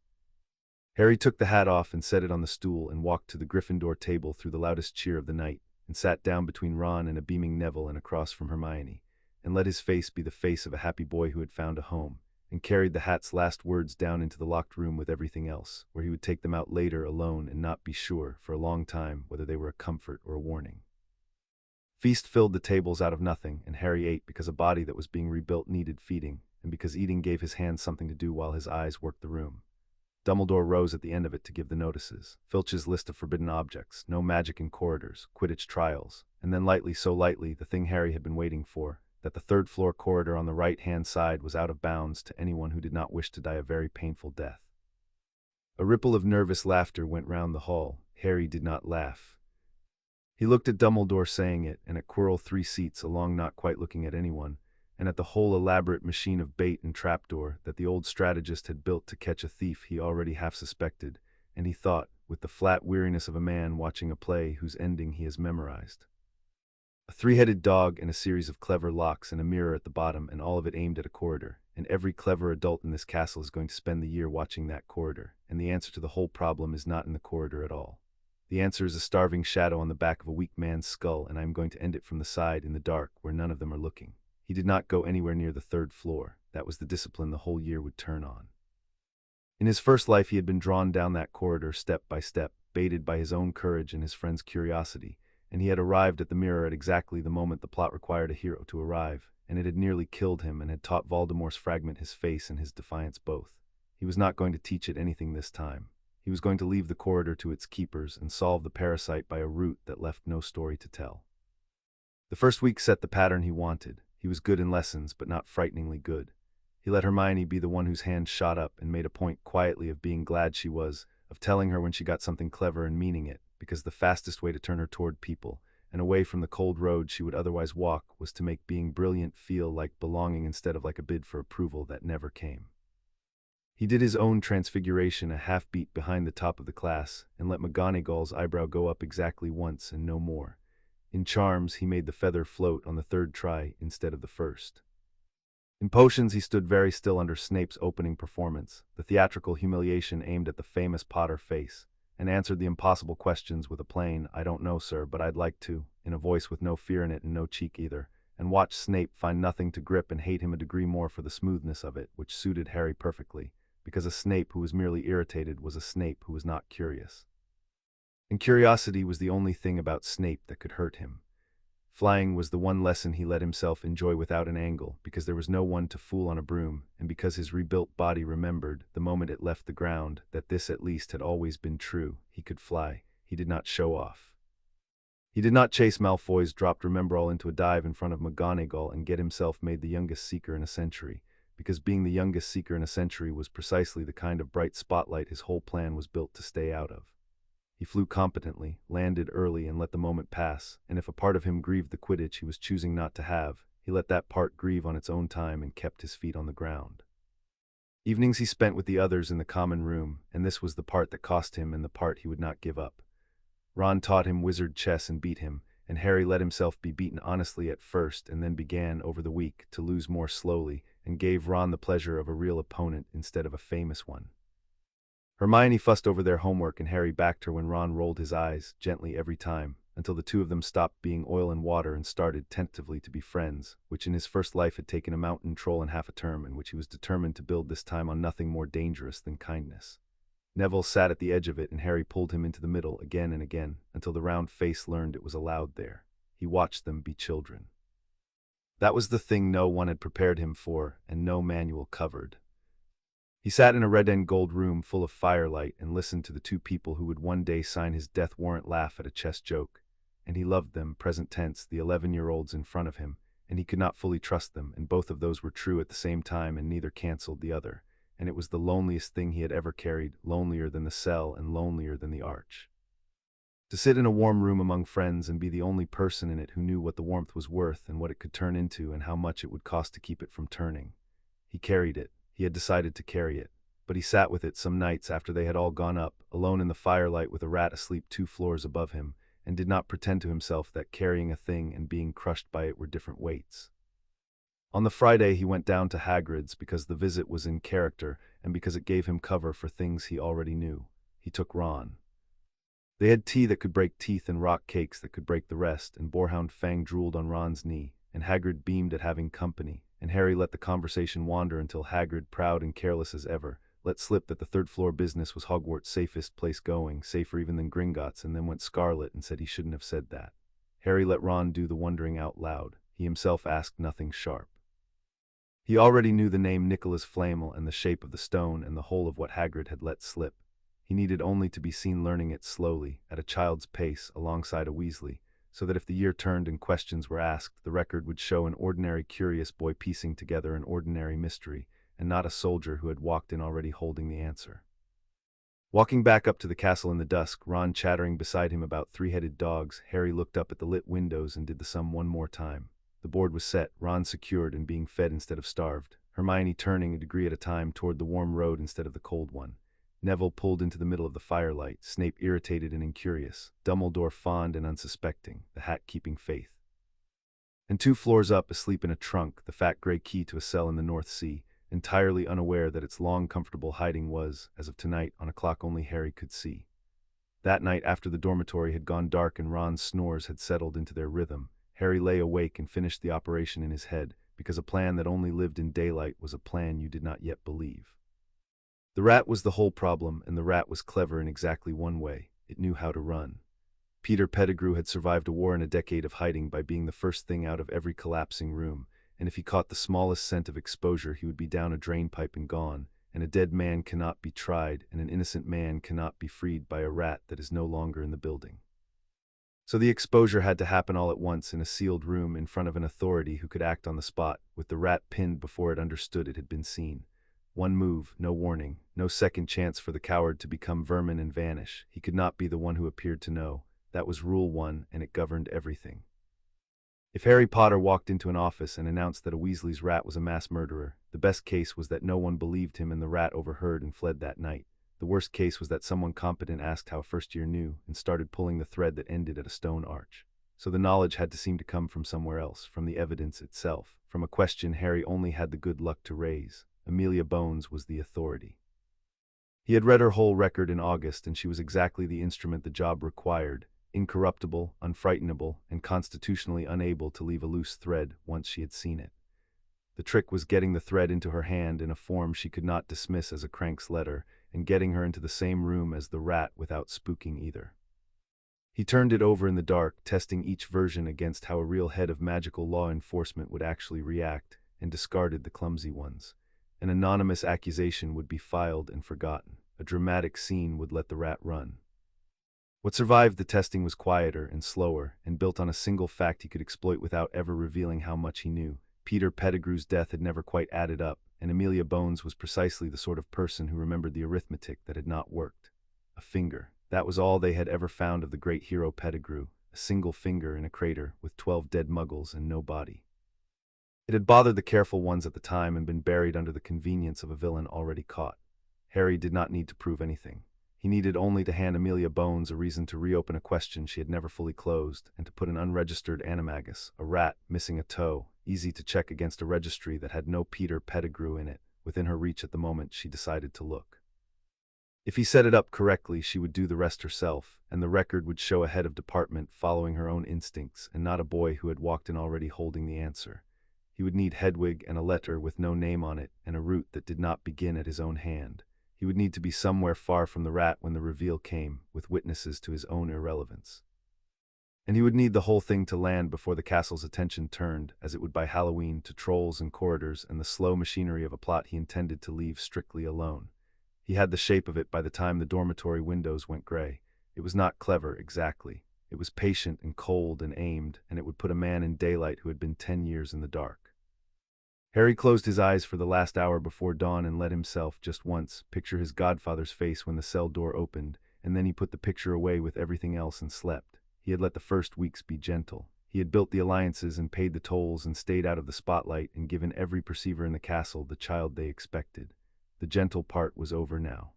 Harry took the hat off and set it on the stool and walked to the Gryffindor table through the loudest cheer of the night, and sat down between Ron and a beaming Neville and across from Hermione, and let his face be the face of a happy boy who had found a home, and carried the hat's last words down into the locked room with everything else, where he would take them out later alone and not be sure, for a long time, whether they were a comfort or a warning. Feast filled the tables out of nothing, and Harry ate because a body that was being rebuilt needed feeding, and because eating gave his hands something to do while his eyes worked the room. Dumbledore rose at the end of it to give the notices. Filch's list of forbidden objects, no magic in corridors, Quidditch trials, and then lightly, so lightly, the thing Harry had been waiting for, that the third-floor corridor on the right-hand side was out of bounds to anyone who did not wish to die a very painful death. A ripple of nervous laughter went round the hall. Harry did not laugh. He looked at Dumbledore saying it, and at Quirrell 3 seats along not quite looking at anyone, and at the whole elaborate machine of bait and trapdoor that the old strategist had built to catch a thief he already half suspected, and he thought, with the flat weariness of a man watching a play whose ending he has memorized. A three-headed dog and a series of clever locks and a mirror at the bottom, and all of it aimed at a corridor, and every clever adult in this castle is going to spend the year watching that corridor, and the answer to the whole problem is not in the corridor at all. The answer is a starving shadow on the back of a weak man's skull, and I am going to end it from the side in the dark where none of them are looking. He did not go anywhere near the 3rd floor. That was the discipline the whole year would turn on. In his first life he had been drawn down that corridor step by step, baited by his own courage and his friend's curiosity, and he had arrived at the mirror at exactly the moment the plot required a hero to arrive, and it had nearly killed him and had taught Voldemort's fragment his face and his defiance both. He was not going to teach it anything this time. He was going to leave the corridor to its keepers and solve the parasite by a route that left no story to tell. The first week set the pattern he wanted. He was good in lessons, but not frighteningly good. He let Hermione be the one whose hand shot up and made a point quietly of being glad she was, of telling her when she got something clever and meaning it, because the fastest way to turn her toward people, and away from the cold road she would otherwise walk, was to make being brilliant feel like belonging instead of like a bid for approval that never came. He did his own transfiguration a half-beat behind the top of the class, and let McGonagall's eyebrow go up exactly once and no more. In charms he made the feather float on the 3rd try instead of the 1st. In potions he stood very still under Snape's opening performance, the theatrical humiliation aimed at the famous Potter face, and answered the impossible questions with a plain, "I don't know, sir, but I'd like to," in a voice with no fear in it and no cheek either, and watched Snape find nothing to grip and hate him a degree more for the smoothness of it, which suited Harry perfectly, because a Snape who was merely irritated was a Snape who was not curious. And curiosity was the only thing about Snape that could hurt him. Flying was the one lesson he let himself enjoy without an angle, because there was no one to fool on a broom, and because his rebuilt body remembered, the moment it left the ground, that this at least had always been true. He could fly. He did not show off. He did not chase Malfoy's dropped Remembrall into a dive in front of McGonagall and get himself made the youngest Seeker in a century, because being the youngest Seeker in a century was precisely the kind of bright spotlight his whole plan was built to stay out of. He flew competently, landed early, and let the moment pass, and if a part of him grieved the Quidditch he was choosing not to have, he let that part grieve on its own time and kept his feet on the ground. Evenings he spent with the others in the common room, and this was the part that cost him and the part he would not give up. Ron taught him wizard chess and beat him, and Harry let himself be beaten honestly at first and then began, over the week, to lose more slowly, and gave Ron the pleasure of a real opponent instead of a famous one. Hermione fussed over their homework and Harry backed her when Ron rolled his eyes, gently every time, until the two of them stopped being oil and water and started tentatively to be friends, which in his first life had taken a mountain troll and half a term, and which he was determined to build this time on nothing more dangerous than kindness. Neville sat at the edge of it and Harry pulled him into the middle again and again, until the round face learned it was allowed there. He watched them be children. That was the thing no one had prepared him for, and no manual covered. He sat in a red and gold room full of firelight and listened to the two people who would one day sign his death warrant laugh at a chess joke, and he loved them, present tense, the 11-year-olds in front of him, and he could not fully trust them, and both of those were true at the same time and neither canceled the other, and it was the loneliest thing he had ever carried, lonelier than the cell and lonelier than the arch. To sit in a warm room among friends and be the only person in it who knew what the warmth was worth and what it could turn into and how much it would cost to keep it from turning. He carried it. He had decided to carry it, but he sat with it some nights after they had all gone up, alone in the firelight with a rat asleep 2 floors above him, and did not pretend to himself that carrying a thing and being crushed by it were different weights. On the Friday he went down to Hagrid's because the visit was in character and because it gave him cover for things he already knew. He took Ron. They had tea that could break teeth and rock cakes that could break the rest, and Boarhound Fang drooled on Ron's knee, and Hagrid beamed at having company, and Harry let the conversation wander until Hagrid, proud and careless as ever, let slip that the 3rd floor business was Hogwarts' safest place going, safer even than Gringotts, and then went scarlet and said he shouldn't have said that. Harry let Ron do the wondering out loud. He himself asked nothing sharp. He already knew the name Nicholas Flamel and the shape of the stone and the whole of what Hagrid had let slip. He needed only to be seen learning it slowly, at a child's pace, alongside a Weasley, so that if the year turned and questions were asked, the record would show an ordinary curious boy piecing together an ordinary mystery, and not a soldier who had walked in already holding the answer. Walking back up to the castle in the dusk, Ron chattering beside him about three-headed dogs, Harry looked up at the lit windows and did the sum one more time. The board was set, Ron secured and being fed instead of starved, Hermione turning a degree at a time toward the warm road instead of the cold one. Neville pulled into the middle of the firelight, Snape irritated and incurious, Dumbledore fond and unsuspecting, the hat keeping faith. And 2 floors up, asleep in a trunk, the fat gray key to a cell in the North Sea, entirely unaware that its long comfortable hiding was, as of tonight, on a clock only Harry could see. That night, after the dormitory had gone dark and Ron's snores had settled into their rhythm, Harry lay awake and finished the operation in his head, because a plan that only lived in daylight was a plan you did not yet believe. The rat was the whole problem, and the rat was clever in exactly one way: it knew how to run. Peter Pettigrew had survived a war and a decade of hiding by being the first thing out of every collapsing room, and if he caught the smallest scent of exposure he would be down a drainpipe and gone, and a dead man cannot be tried, and an innocent man cannot be freed by a rat that is no longer in the building. So the exposure had to happen all at once in a sealed room in front of an authority who could act on the spot, with the rat pinned before it understood it had been seen. One move, no warning, no second chance for the coward to become vermin and vanish. He could not be the one who appeared to know. That was Rule 1, and it governed everything. If Harry Potter walked into an office and announced that a Weasley's rat was a mass murderer, the best case was that no one believed him and the rat overheard and fled that night. The worst case was that someone competent asked how a first-year knew and started pulling the thread that ended at a stone arch. So the knowledge had to seem to come from somewhere else, from the evidence itself, from a question Harry only had the good luck to raise. Amelia Bones was the authority. He had read her whole record in August, and she was exactly the instrument the job required: incorruptible, unfrightenable, and constitutionally unable to leave a loose thread once she had seen it. The trick was getting the thread into her hand in a form she could not dismiss as a crank's letter, and getting her into the same room as the rat without spooking either. He turned it over in the dark, testing each version against how a real head of magical law enforcement would actually react, and discarded the clumsy ones. An anonymous accusation would be filed and forgotten. A dramatic scene would let the rat run. What survived the testing was quieter and slower, and built on a single fact he could exploit without ever revealing how much he knew. Peter Pettigrew's death had never quite added up, and Amelia Bones was precisely the sort of person who remembered the arithmetic that had not worked. A finger. That was all they had ever found of the great hero Pettigrew, a single finger in a crater with 12 dead muggles and no body. It had bothered the careful ones at the time and been buried under the convenience of a villain already caught. Harry did not need to prove anything. He needed only to hand Amelia Bones a reason to reopen a question she had never fully closed, and to put an unregistered animagus, a rat missing a toe, easy to check against a registry that had no Peter Pettigrew in it, within her reach at the moment she decided to look. If he set it up correctly, she would do the rest herself, and the record would show a head of department following her own instincts, and not a boy who had walked in already holding the answer. He would need Hedwig and a letter with no name on it, and a route that did not begin at his own hand. He would need to be somewhere far from the rat when the reveal came, with witnesses to his own irrelevance. And he would need the whole thing to land before the castle's attention turned, as it would by Halloween, to trolls and corridors and the slow machinery of a plot he intended to leave strictly alone. He had the shape of it by the time the dormitory windows went gray. It was not clever, exactly. It was patient and cold and aimed, and it would put a man in daylight who had been 10 years in the dark. Harry closed his eyes for the last hour before dawn and let himself, just once, picture his godfather's face when the cell door opened, and then he put the picture away with everything else and slept. He had let the first weeks be gentle. He had built the alliances and paid the tolls and stayed out of the spotlight and given every perceiver in the castle the child they expected. The gentle part was over now.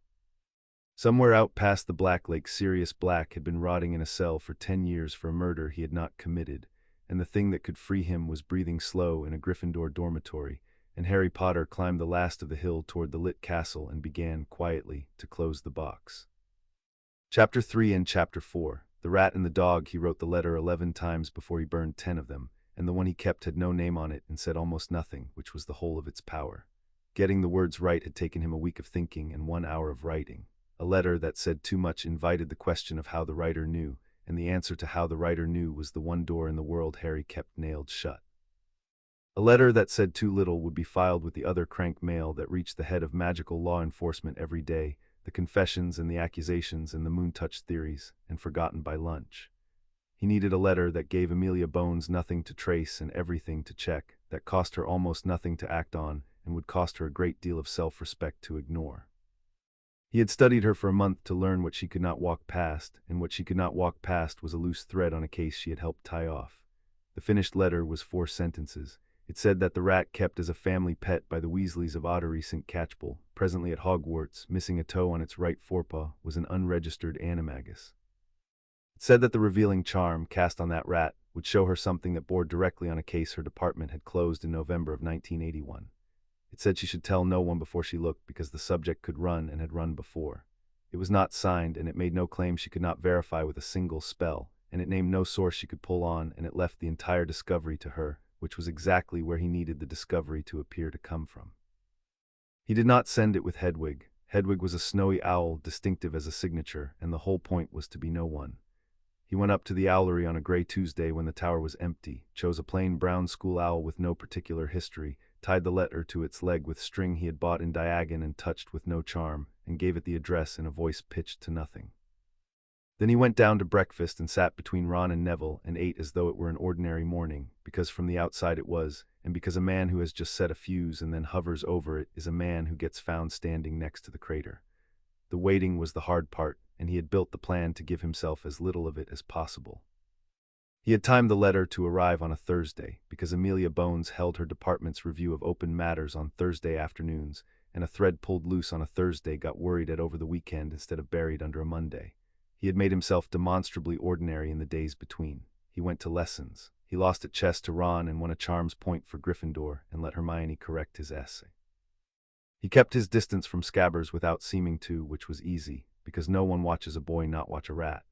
Somewhere out past the Black Lake, Sirius Black had been rotting in a cell for 10 years for a murder he had not committed, and the thing that could free him was breathing slow in a Gryffindor dormitory, and Harry Potter climbed the last of the hill toward the lit castle and began, quietly, to close the box. Chapter 3 and Chapter 4. The Rat and the Dog. He wrote the letter 11 times before he burned 10 of them, and the one he kept had no name on it and said almost nothing, which was the whole of its power. Getting the words right had taken him a week of thinking and 1 hour of writing. A letter that said too much invited the question of how the writer knew, and the answer to how the writer knew was the one door in the world Harry kept nailed shut. A letter that said too little would be filed with the other crank mail that reached the head of magical law enforcement every day, the confessions and the accusations and the moon-touch theories, and forgotten by lunch. He needed a letter that gave Amelia Bones nothing to trace and everything to check, that cost her almost nothing to act on, and would cost her a great deal of self-respect to ignore. He had studied her for a month to learn what she could not walk past, and what she could not walk past was a loose thread on a case she had helped tie off. The finished letter was 4 sentences. It said that the rat kept as a family pet by the Weasleys of Ottery St. Catchpole, presently at Hogwarts, missing a toe on its right forepaw, was an unregistered animagus. It said that the revealing charm cast on that rat would show her something that bore directly on a case her department had closed in November of 1981. It said she should tell no one before she looked because the subject could run and had run before. It was not signed, and it made no claim she could not verify with a single spell, and it named no source she could pull on, and it left the entire discovery to her, which was exactly where he needed the discovery to appear to come from. He did not send it with Hedwig. Hedwig was a snowy owl, distinctive as a signature, and the whole point was to be no one. He went up to the owlery on a gray Tuesday when the tower was empty, chose a plain brown school owl with no particular history, tied the letter to its leg with string he had bought in Diagon and touched with no charm, and gave it the address in a voice pitched to nothing. Then he went down to breakfast and sat between Ron and Neville and ate as though it were an ordinary morning, because from the outside it was, and because a man who has just set a fuse and then hovers over it is a man who gets found standing next to the crater. The waiting was the hard part, and he had built the plan to give himself as little of it as possible. He had timed the letter to arrive on a Thursday, because Amelia Bones held her department's review of open matters on Thursday afternoons, and a thread pulled loose on a Thursday got worried at over the weekend instead of buried under a Monday. He had made himself demonstrably ordinary in the days between. He went to lessons. He lost at chess to Ron and won a charms point for Gryffindor and let Hermione correct his essay. He kept his distance from Scabbers without seeming to, which was easy, because no one watches a boy not watch a rat.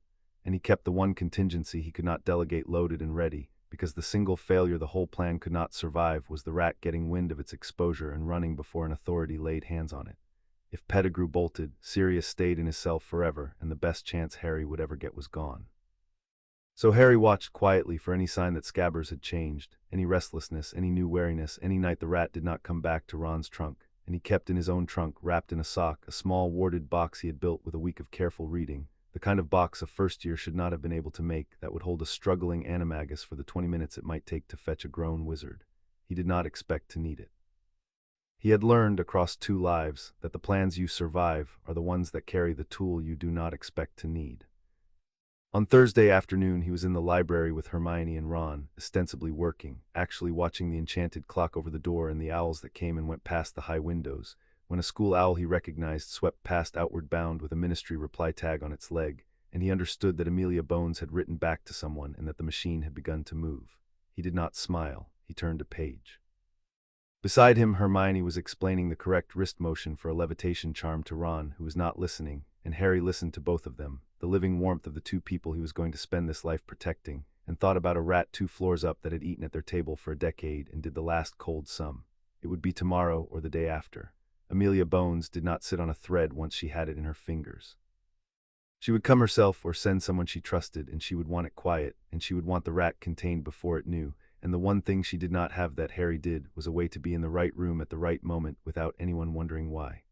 And he kept the one contingency he could not delegate loaded and ready, because the single failure the whole plan could not survive was the rat getting wind of its exposure and running before an authority laid hands on it. If Pettigrew bolted, Sirius stayed in his cell forever, and the best chance Harry would ever get was gone. So Harry watched quietly for any sign that Scabbers had changed, any restlessness, any new wariness, any night the rat did not come back to Ron's trunk, and he kept in his own trunk, wrapped in a sock, a small warded box he had built with a week of careful reading, the kind of box a first year should not have been able to make, that would hold a struggling animagus for the 20 minutes it might take to fetch a grown wizard. He did not expect to need it. He had learned across 2 lives that the plans you survive are the ones that carry the tool you do not expect to need. On Thursday afternoon he was in the library with Hermione and Ron, ostensibly working, actually watching the enchanted clock over the door and the owls that came and went past the high windows, when a school owl he recognized swept past outward bound with a ministry reply tag on its leg, and he understood that Amelia Bones had written back to someone and that the machine had begun to move. He did not smile. He turned a page. Beside him, Hermione was explaining the correct wrist motion for a levitation charm to Ron, who was not listening, and Harry listened to both of them, the living warmth of the 2 people he was going to spend this life protecting, and thought about a rat 2 floors up that had eaten at their table for a decade and did the last cold sum. It would be tomorrow or the day after. Amelia Bones did not sit on a thread once she had it in her fingers. She would come herself or send someone she trusted, and she would want it quiet, and she would want the rat contained before it knew, and the one thing she did not have that Harry did was a way to be in the right room at the right moment without anyone wondering why.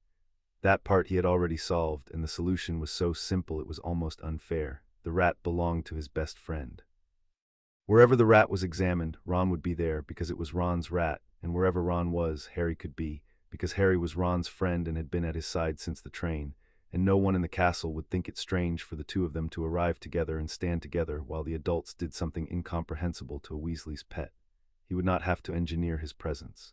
That part he had already solved, and the solution was so simple it was almost unfair. The rat belonged to his best friend. Wherever the rat was examined, Ron would be there because it was Ron's rat, and wherever Ron was, Harry could be, because Harry was Ron's friend and had been at his side since the train, and no one in the castle would think it strange for the 2 of them to arrive together and stand together while the adults did something incomprehensible to a Weasley's pet. He would not have to engineer his presence.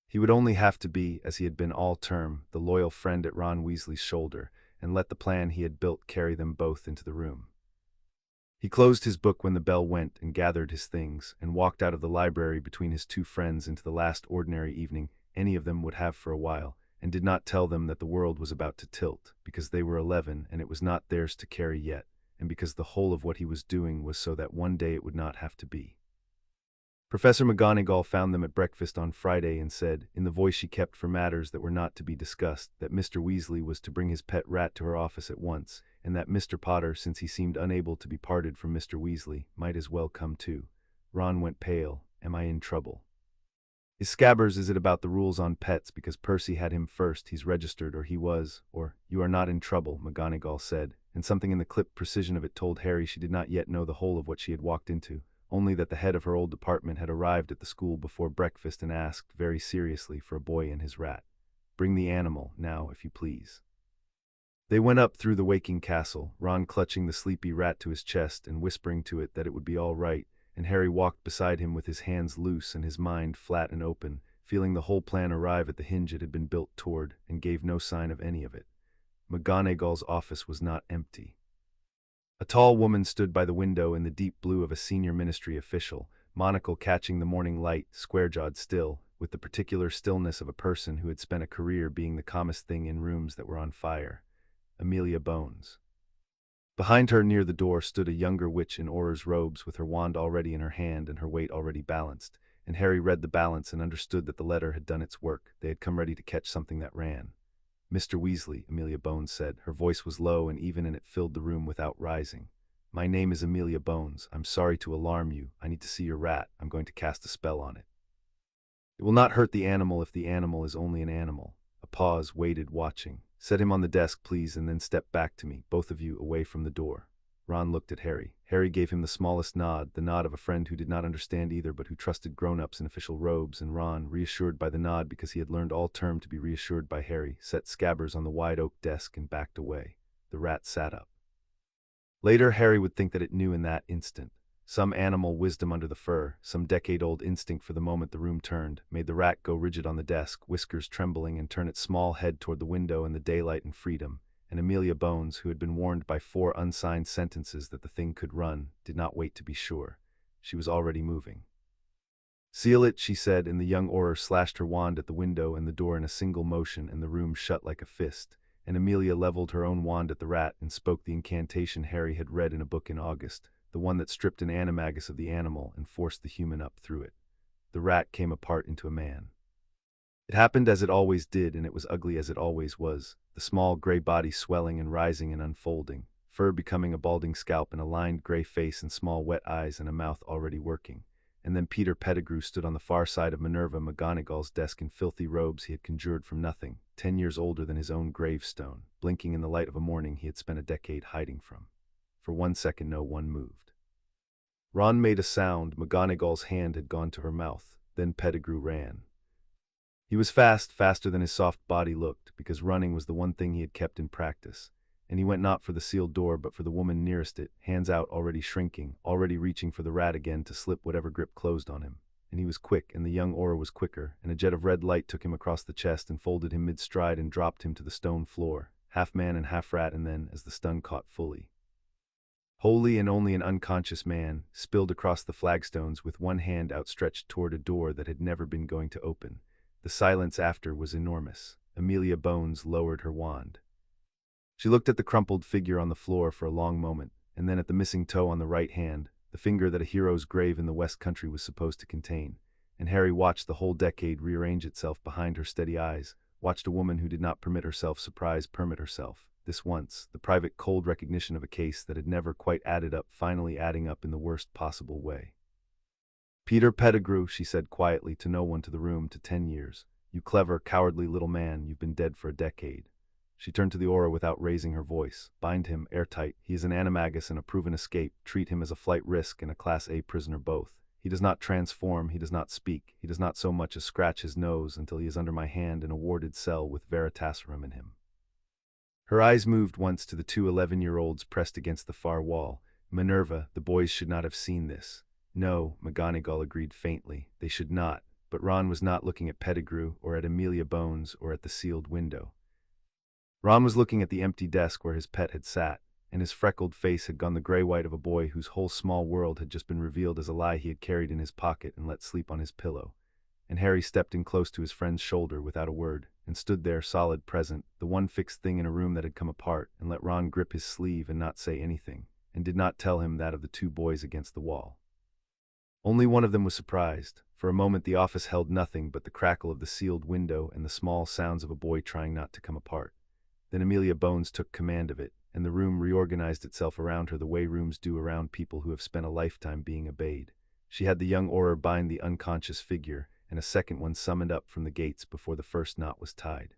He would only have to be, as he had been all term, the loyal friend at Ron Weasley's shoulder, and let the plan he had built carry them both into the room. He closed his book when the bell went and gathered his things, and walked out of the library between his 2 friends into the last ordinary evening any of them would have for a while, and did not tell them that the world was about to tilt, because they were 11 and it was not theirs to carry yet, and because the whole of what he was doing was so that one day it would not have to be. Professor McGonagall found them at breakfast on Friday and said, in the voice she kept for matters that were not to be discussed, that Mr. Weasley was to bring his pet rat to her office at once, and that Mr. Potter, since he seemed unable to be parted from Mr. Weasley, might as well come too. Ron went pale. Am I in trouble? Is Scabbers, is it about the rules on pets because Percy had him first, he's registered, or he was, or, you are not in trouble, McGonagall said, and something in the clipped precision of it told Harry she did not yet know the whole of what she had walked into, only that the head of her old department had arrived at the school before breakfast and asked, very seriously, for a boy and his rat. Bring the animal, now, if you please. They went up through the waking castle, Ron clutching the sleepy rat to his chest and whispering to it that it would be all right, and Harry walked beside him with his hands loose and his mind flat and open, feeling the whole plan arrive at the hinge it had been built toward, and gave no sign of any of it. McGonagall's office was not empty. A tall woman stood by the window in the deep blue of a senior ministry official, monocle catching the morning light, square-jawed still, with the particular stillness of a person who had spent a career being the calmest thing in rooms that were on fire. Amelia Bones. Behind her near the door stood a younger witch in Auror's robes with her wand already in her hand and her weight already balanced, and Harry read the balance and understood that the letter had done its work. They had come ready to catch something that ran. "Mr. Weasley," Amelia Bones said. Her voice was low and even, and it filled the room without rising. "My name is Amelia Bones. I'm sorry to alarm you. I need to see your rat. I'm going to cast a spell on it. It will not hurt the animal if the animal is only an animal." A pause, waited, watching. "Set him on the desk, please, and then step back to me, both of you, away from the door." Ron looked at Harry. Harry gave him the smallest nod, the nod of a friend who did not understand either but who trusted grown-ups in official robes, and Ron, reassured by the nod because he had learned all term to be reassured by Harry, set Scabbers on the wide oak desk and backed away. The rat sat up. Later, Harry would think that it knew in that instant. Some animal wisdom under the fur, some decade-old instinct for the moment the room turned, made the rat go rigid on the desk, whiskers trembling, and turn its small head toward the window and the daylight and freedom. And Amelia Bones, who had been warned by 4 unsigned sentences that the thing could run, did not wait to be sure. She was already moving. "Seal it," she said, and the young Auror slashed her wand at the window and the door in a single motion, and the room shut like a fist. And Amelia leveled her own wand at the rat and spoke the incantation Harry had read in a book in August, the one that stripped an animagus of the animal and forced the human up through it. The rat came apart into a man. It happened as it always did, and it was ugly as it always was, the small gray body swelling and rising and unfolding, fur becoming a balding scalp and a lined gray face and small wet eyes and a mouth already working. And then Peter Pettigrew stood on the far side of Minerva McGonagall's desk in filthy robes he had conjured from nothing, 10 years older than his own gravestone, blinking in the light of a morning he had spent a decade hiding from. For 1 second no one moved. Ron made a sound. McGonagall's hand had gone to her mouth. Then Pettigrew ran. He was fast, faster than his soft body looked, because running was the one thing he had kept in practice. And he went not for the sealed door but for the woman nearest it, hands out, already shrinking, already reaching for the rat again to slip whatever grip closed on him. And he was quick, and the young Auror was quicker, and a jet of red light took him across the chest and folded him mid-stride and dropped him to the stone floor, half man and half rat, and then, as the stun caught fully, wholly and only an unconscious man, spilled across the flagstones with one hand outstretched toward a door that had never been going to open. The silence after was enormous. Amelia Bones lowered her wand. She looked at the crumpled figure on the floor for a long moment, and then at the missing toe on the right hand, the finger that a hero's grave in the West Country was supposed to contain. And Harry watched the whole decade rearrange itself behind her steady eyes, watched a woman who did not permit herself surprise permit herself. This once, the private cold recognition of a case that had never quite added up finally adding up in the worst possible way. "Peter Pettigrew," she said quietly to no one to the room, to 10 years. "You clever, cowardly little man, you've been dead for a decade." She turned to the Auror without raising her voice. "Bind him, airtight. He is an animagus and a proven escape. Treat him as a flight risk and a Class A prisoner both. He does not transform, he does not speak, he does not so much as scratch his nose until he is under my hand in a warded cell with Veritaserum in him." Her eyes moved once to the 2 11-year-olds pressed against the far wall. "Minerva, the boys should not have seen this." "No," McGonagall agreed faintly, "they should not." But Ron was not looking at Pettigrew or at Amelia Bones or at the sealed window. Ron was looking at the empty desk where his pet had sat, and his freckled face had gone the gray-white of a boy whose whole small world had just been revealed as a lie he had carried in his pocket and let sleep on his pillow. And Harry stepped in close to his friend's shoulder without a word, and stood there solid, present, the one fixed thing in a room that had come apart, and let Ron grip his sleeve and not say anything, and did not tell him that of the 2 boys against the wall. Only one of them was surprised. For a moment the office held nothing but the crackle of the sealed window and the small sounds of a boy trying not to come apart. Then Amelia Bones took command of it, and the room reorganized itself around her the way rooms do around people who have spent a lifetime being obeyed. She had the young Auror bind the unconscious figure, and a second one summoned up from the gates before the first knot was tied.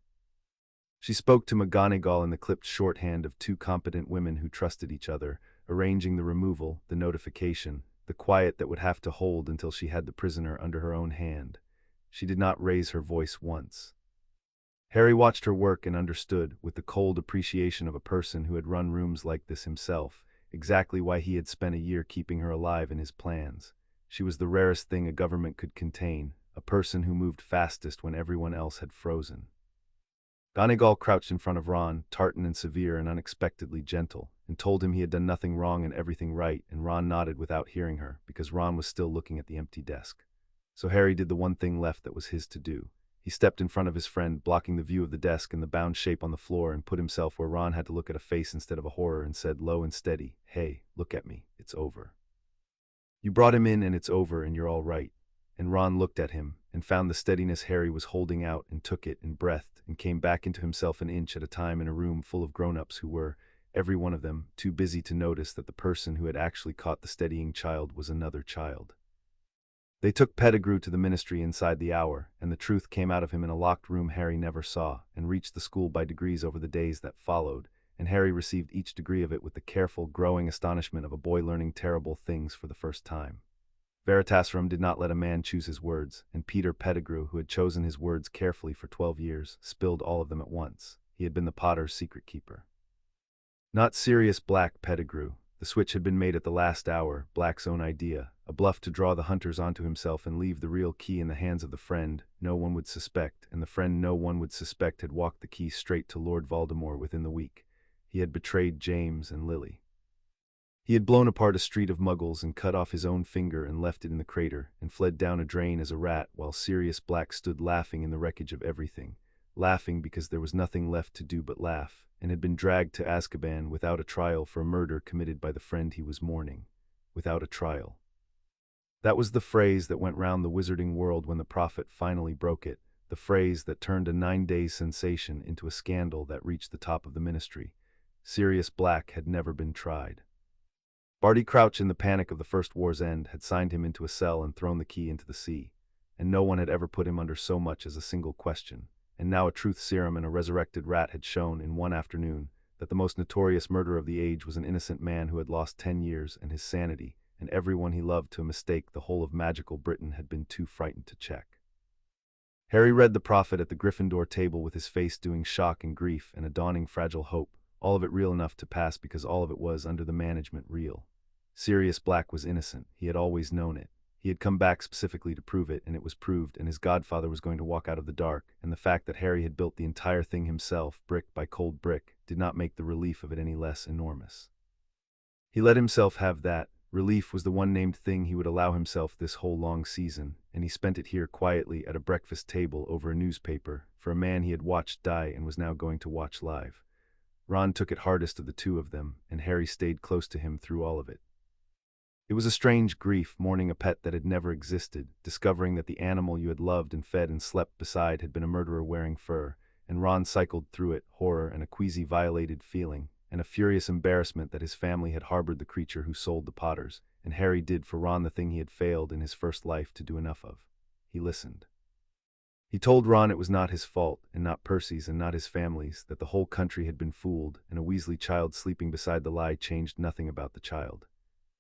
She spoke to McGonagall in the clipped shorthand of 2 competent women who trusted each other, arranging the removal, the notification, the quiet that would have to hold until she had the prisoner under her own hand. She did not raise her voice once. Harry watched her work and understood, with the cold appreciation of a person who had run rooms like this himself, exactly why he had spent a year keeping her alive in his plans. She was the rarest thing a government could contain, a person who moved fastest when everyone else had frozen. Donegal crouched in front of Ron, tartan and severe and unexpectedly gentle, and told him he had done nothing wrong and everything right, and Ron nodded without hearing her, because Ron was still looking at the empty desk. So Harry did the one thing left that was his to do. He stepped in front of his friend, blocking the view of the desk and the bound shape on the floor, and put himself where Ron had to look at a face instead of a horror, and said low and steady, "Hey, look at me, it's over. You brought him in and it's over and you're all right." And Ron looked at him, and found the steadiness Harry was holding out, and took it, and breathed, and came back into himself an inch at a time in a room full of grown-ups who were, every one of them, too busy to notice that the person who had actually caught the steadying child was another child. They took Pettigrew to the ministry inside the hour, and the truth came out of him in a locked room Harry never saw, and reached the school by degrees over the days that followed, and Harry received each degree of it with the careful, growing astonishment of a boy learning terrible things for the first time. Veritasrum did not let a man choose his words, and Peter Pettigrew, who had chosen his words carefully for 12 years, spilled all of them at once. He had been the Potter's secret keeper. Not Sirius Black Pettigrew. The switch had been made at the last hour, Black's own idea, a bluff to draw the hunters onto himself and leave the real key in the hands of the friend no one would suspect, and the friend no one would suspect had walked the key straight to Lord Voldemort within the week. He had betrayed James and Lily. He had blown apart a street of muggles and cut off his own finger and left it in the crater, and fled down a drain as a rat, while Sirius Black stood laughing in the wreckage of everything, laughing because there was nothing left to do but laugh, and had been dragged to Azkaban without a trial for a murder committed by the friend he was mourning. Without a trial. That was the phrase that went round the wizarding world when the prophet finally broke it, the phrase that turned a 9-day sensation into a scandal that reached the top of the ministry. Sirius Black had never been tried. Barty Crouch, in the panic of the First War's End, had signed him into a cell and thrown the key into the sea, and no one had ever put him under so much as a single question, and now a truth serum and a resurrected rat had shown in one afternoon that the most notorious murderer of the age was an innocent man who had lost 10 years and his sanity, and everyone he loved to a mistake the whole of magical Britain had been too frightened to check. Harry read the prophet at the Gryffindor table with his face doing shock and grief and a dawning fragile hope, all of it real enough to pass because all of it was, under the management, real. Sirius Black was innocent. He had always known it. He had come back specifically to prove it, and it was proved, and his godfather was going to walk out of the dark, and the fact that Harry had built the entire thing himself, brick by cold brick, did not make the relief of it any less enormous. He let himself have that. Relief was the one named thing he would allow himself this whole long season, and he spent it here quietly at a breakfast table over a newspaper, for a man he had watched die and was now going to watch live. Ron took it hardest of the two of them, and Harry stayed close to him through all of it. It was a strange grief, mourning a pet that had never existed, discovering that the animal you had loved and fed and slept beside had been a murderer wearing fur, and Ron cycled through it, horror and a queasy violated feeling, and a furious embarrassment that his family had harbored the creature who sold the Potters, and Harry did for Ron the thing he had failed in his first life to do enough of. He listened. He told Ron it was not his fault, and not Percy's and not his family's, that the whole country had been fooled, and a Weasley child sleeping beside the lie changed nothing about the child.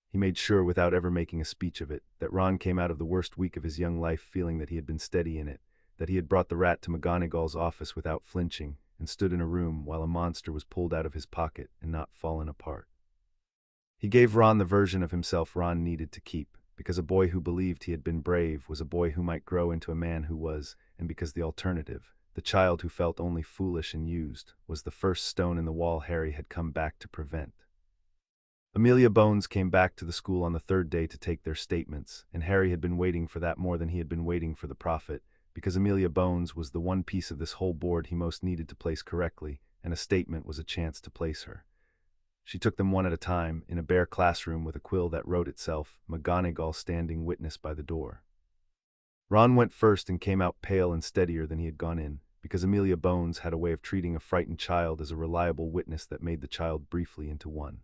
He made sure, without ever making a speech of it, that Ron came out of the worst week of his young life feeling that he had been steady in it, that he had brought the rat to McGonagall's office without flinching, and stood in a room while a monster was pulled out of his pocket and not fallen apart. He gave Ron the version of himself Ron needed to keep, because a boy who believed he had been brave was a boy who might grow into a man who was, and because the alternative, the child who felt only foolish and used, was the first stone in the wall Harry had come back to prevent. Amelia Bones came back to the school on the third day to take their statements, and Harry had been waiting for that more than he had been waiting for the prophet, because Amelia Bones was the one piece of this whole board he most needed to place correctly, and a statement was a chance to place her. She took them one at a time, in a bare classroom with a quill that wrote itself, McGonagall standing witness by the door. Ron went first and came out pale and steadier than he had gone in, because Amelia Bones had a way of treating a frightened child as a reliable witness that made the child briefly into one.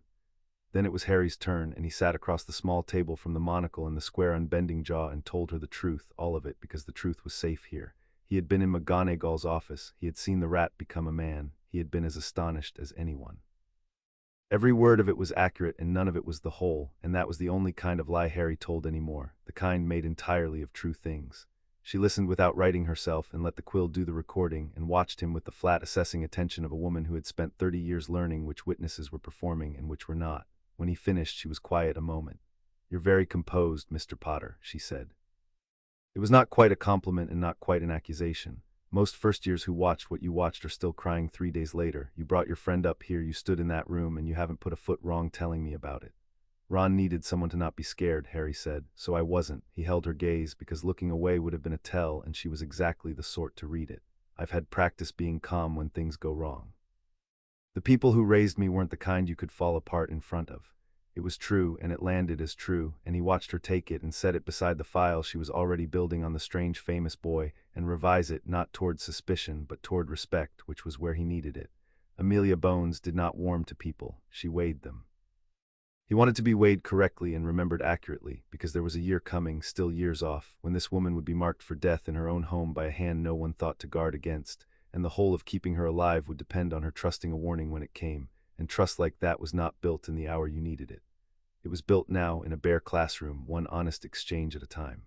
Then it was Harry's turn, and he sat across the small table from the monocle and the square unbending jaw and told her the truth, all of it, because the truth was safe here. He had been in McGonagall's office, he had seen the rat become a man, he had been as astonished as anyone. Every word of it was accurate and none of it was the whole, and that was the only kind of lie Harry told anymore, the kind made entirely of true things. She listened without writing herself and let the quill do the recording, and watched him with the flat assessing attention of a woman who had spent 30 years learning which witnesses were performing and which were not. When he finished, she was quiet a moment. "You're very composed, Mr. Potter," she said. It was not quite a compliment and not quite an accusation. Most first-years who watched what you watched are still crying 3 days later. You brought your friend up here, you stood in that room, and you haven't put a foot wrong telling me about it. Ron needed someone to not be scared, Harry said, so I wasn't. He held her gaze because looking away would have been a tell, and she was exactly the sort to read it. I've had practice being calm when things go wrong. The people who raised me weren't the kind you could fall apart in front of. It was true, and it landed as true, and he watched her take it and set it beside the file she was already building on the strange famous boy, and revise it not toward suspicion but toward respect, which was where he needed it. Amelia Bones did not warm to people, she weighed them. He wanted to be weighed correctly and remembered accurately, because there was a year coming, still years off, when this woman would be marked for death in her own home by a hand no one thought to guard against, and the whole of keeping her alive would depend on her trusting a warning when it came, and trust like that was not built in the hour you needed it. It was built now in a bare classroom, one honest exchange at a time.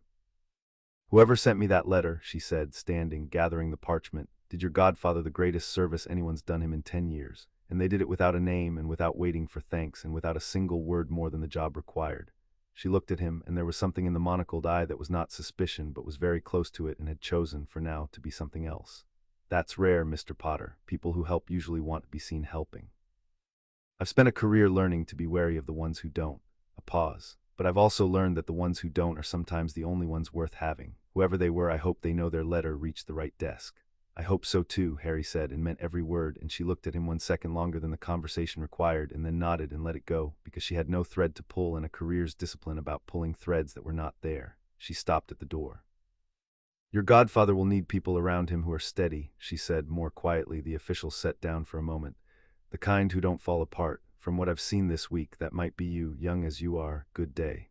"Whoever sent me that letter," she said, standing, gathering the parchment, "did your godfather the greatest service anyone's done him in 10 years. And they did it without a name and without waiting for thanks and without a single word more than the job required." She looked at him, and there was something in the monocled eye that was not suspicion but was very close to it and had chosen, for now, to be something else. "That's rare, Mr. Potter. People who help usually want to be seen helping. I've spent a career learning to be wary of the ones who don't." A pause. "But I've also learned that the ones who don't are sometimes the only ones worth having. Whoever they were, I hope they know their letter reached the right desk." "I hope so too," Harry said, and meant every word, and she looked at him 1 second longer than the conversation required, and then nodded and let it go, because she had no thread to pull and a career's discipline about pulling threads that were not there. She stopped at the door. "Your godfather will need people around him who are steady," she said more quietly. The official sat down for a moment. "The kind who don't fall apart. From what I've seen this week, that might be you, young as you are. Good day."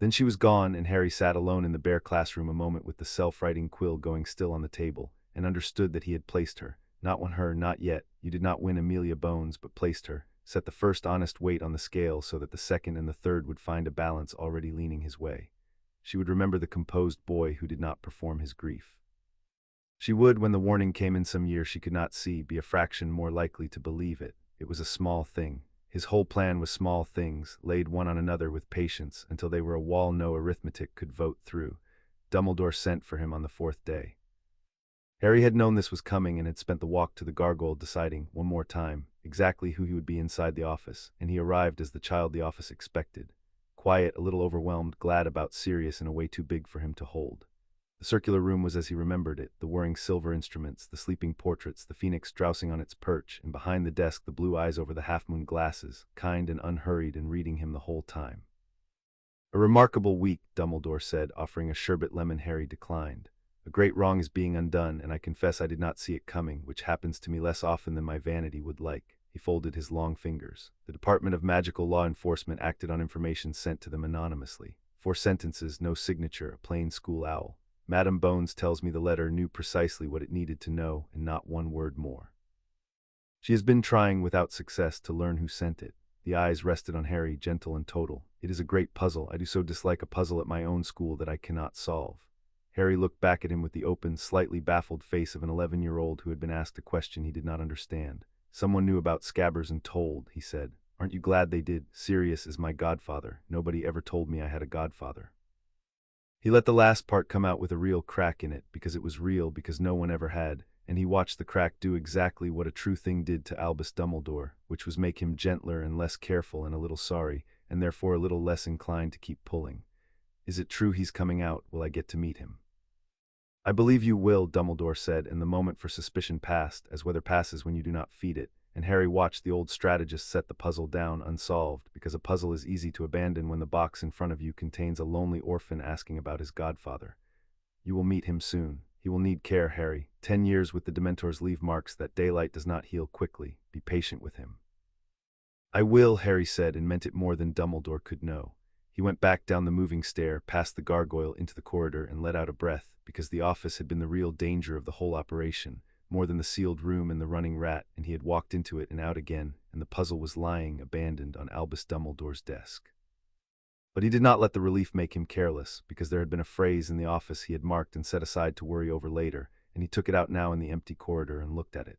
Then she was gone, and Harry sat alone in the bare classroom a moment with the self-writing quill going still on the table, and understood that he had placed her. Not won her, not yet. You did not win Amelia Bones, but placed her, set the first honest weight on the scale so that the second and the third would find a balance already leaning his way. She would remember the composed boy who did not perform his grief. She would, when the warning came in some year she could not see, be a fraction more likely to believe it. It was a small thing. His whole plan was small things, laid one on another with patience, until they were a wall no arithmetic could vote through. Dumbledore sent for him on the 4th day. Harry had known this was coming and had spent the walk to the gargoyle deciding, one more time, exactly who he would be inside the office, and he arrived as the child the office expected. Quiet, a little overwhelmed, glad about serious in a way too big for him to hold. The circular room was as he remembered it, the whirring silver instruments, the sleeping portraits, the phoenix drowsing on its perch, and behind the desk the blue eyes over the half-moon glasses, kind and unhurried and reading him the whole time. "A remarkable week," Dumbledore said, offering a sherbet lemon. Harry declined. "A great wrong is being undone, and I confess I did not see it coming, which happens to me less often than my vanity would like." He folded his long fingers. "The Department of Magical Law Enforcement acted on information sent to them anonymously. 4 sentences, no signature, a plain school owl. Madame Bones tells me the letter knew precisely what it needed to know, and not one word more. She has been trying, without success, to learn who sent it." The eyes rested on Harry, gentle and total. "It is a great puzzle. I do so dislike a puzzle at my own school that I cannot solve." Harry looked back at him with the open, slightly baffled face of an 11-year-old who had been asked a question he did not understand. "Someone knew about Scabbers and told," he said. "Aren't you glad they did? Sirius is my godfather. Nobody ever told me I had a godfather." He let the last part come out with a real crack in it, because it was real, because no one ever had, and he watched the crack do exactly what a true thing did to Albus Dumbledore, which was make him gentler and less careful and a little sorry, and therefore a little less inclined to keep pulling. "Is it true he's coming out? Will I get to meet him?" "I believe you will," Dumbledore said, and the moment for suspicion passed, as weather passes when you do not feed it, and Harry watched the old strategist set the puzzle down unsolved, because a puzzle is easy to abandon when the box in front of you contains a lonely orphan asking about his godfather. "You will meet him soon. He will need care, Harry. 10 years with the Dementors leave marks that daylight does not heal quickly. Be patient with him." "I will," Harry said, and meant it more than Dumbledore could know. He went back down the moving stair, past the gargoyle, into the corridor, and let out a breath, because the office had been the real danger of the whole operation, more than the sealed room and the running rat, and he had walked into it and out again, and the puzzle was lying, abandoned, on Albus Dumbledore's desk. But he did not let the relief make him careless, because there had been a phrase in the office he had marked and set aside to worry over later, and he took it out now in the empty corridor and looked at it.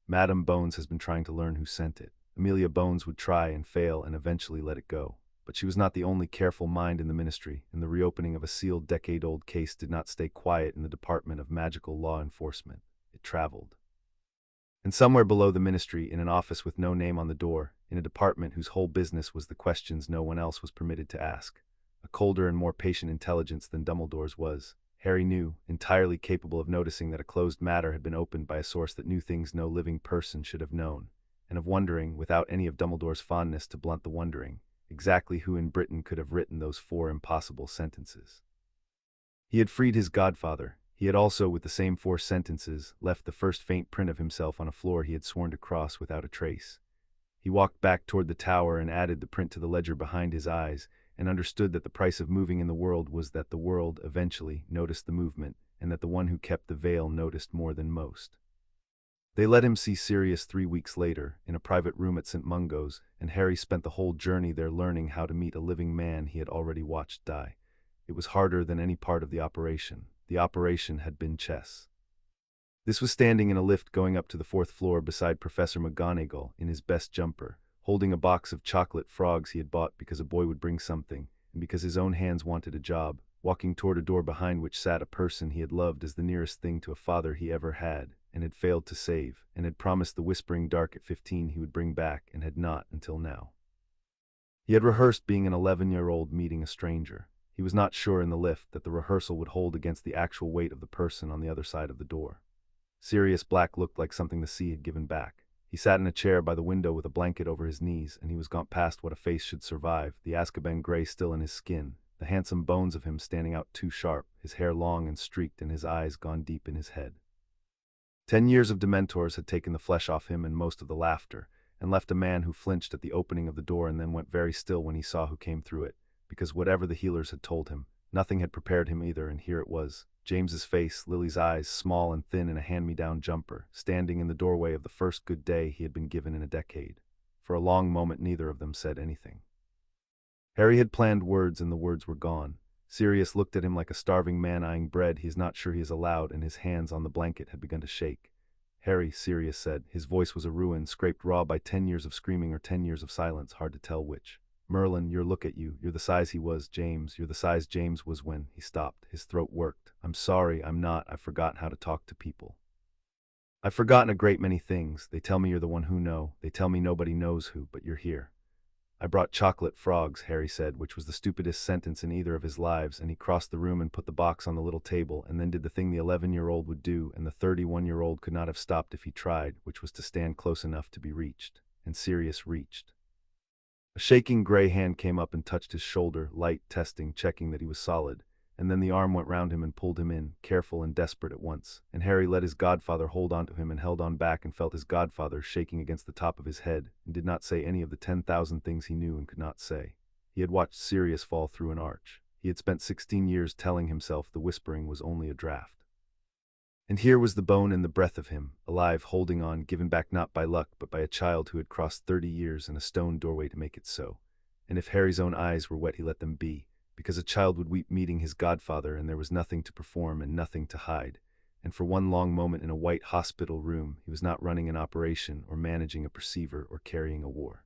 Madam Bones has been trying to learn who sent it. Amelia Bones would try and fail and eventually let it go. But she was not the only careful mind in the ministry, and the reopening of a sealed decade-old case did not stay quiet in the Department of Magical Law Enforcement. It traveled. And somewhere below the ministry, in an office with no name on the door, in a department whose whole business was the questions no one else was permitted to ask, a colder and more patient intelligence than Dumbledore's was, Harry knew, entirely capable of noticing that a closed matter had been opened by a source that knew things no living person should have known, and of wondering, without any of Dumbledore's fondness to blunt the wondering, exactly who in Britain could have written those 4 impossible sentences. He had freed his godfather. He had also, with the same 4 sentences, left the first faint print of himself on a floor he had sworn to cross without a trace. He walked back toward the tower and added the print to the ledger behind his eyes, and understood that the price of moving in the world was that the world, eventually, noticed the movement, and that the one who kept the veil noticed more than most. They let him see Sirius 3 weeks later, in a private room at St. Mungo's, and Harry spent the whole journey there learning how to meet a living man he had already watched die. It was harder than any part of the operation. The operation had been chess. This was standing in a lift going up to the 4th floor beside Professor McGonagall in his best jumper, holding a box of chocolate frogs he had bought because a boy would bring something, and because his own hands wanted a job, walking toward a door behind which sat a person he had loved as the nearest thing to a father he ever had, and had failed to save, and had promised the whispering dark at 15 he would bring back, and had not until now. He had rehearsed being an 11-year-old meeting a stranger. He was not sure in the lift that the rehearsal would hold against the actual weight of the person on the other side of the door. Sirius Black looked like something the sea had given back. He sat in a chair by the window with a blanket over his knees, and he was gone past what a face should survive, the Azkaban gray still in his skin, the handsome bones of him standing out too sharp, his hair long and streaked and his eyes gone deep in his head. 10 years of Dementors had taken the flesh off him and most of the laughter, and left a man who flinched at the opening of the door and then went very still when he saw who came through it, because whatever the healers had told him, nothing had prepared him either, and here it was, James's face, Lily's eyes, small and thin in a hand-me-down jumper, standing in the doorway of the first good day he had been given in a decade. For a long moment neither of them said anything. Harry had planned words and the words were gone. Sirius looked at him like a starving man eyeing bread he is not sure he is allowed, and his hands on the blanket had begun to shake. Harry, Sirius said. His voice was a ruin, scraped raw by 10 years of screaming or 10 years of silence, hard to tell which. Merlin, look at you. You're the size he was, James. You're the size James was when he stopped. His throat worked. I'm sorry, I'm not. I've forgotten how to talk to people. I've forgotten a great many things. They tell me you're the one who know. They tell me nobody knows who, but you're here. I brought chocolate frogs, Harry said, which was the stupidest sentence in either of his lives, and he crossed the room and put the box on the little table, and then did the thing the 11-year-old would do, and the 31-year-old could not have stopped if he tried, which was to stand close enough to be reached. And Sirius reached. A shaking gray hand came up and touched his shoulder, light, testing, checking that he was solid, and then the arm went round him and pulled him in, careful and desperate at once, and Harry let his godfather hold on to him and held on back and felt his godfather shaking against the top of his head, and did not say any of the 10,000 things he knew and could not say. He had watched Sirius fall through an arch. He had spent 16 years telling himself the whispering was only a draft. And here was the bone and the breath of him, alive, holding on, given back not by luck but by a child who had crossed 30 years and a stone doorway to make it so. And if Harry's own eyes were wet he let them be, because a child would weep meeting his godfather and there was nothing to perform and nothing to hide. And for one long moment in a white hospital room he was not running an operation or managing a perceiver or carrying a war.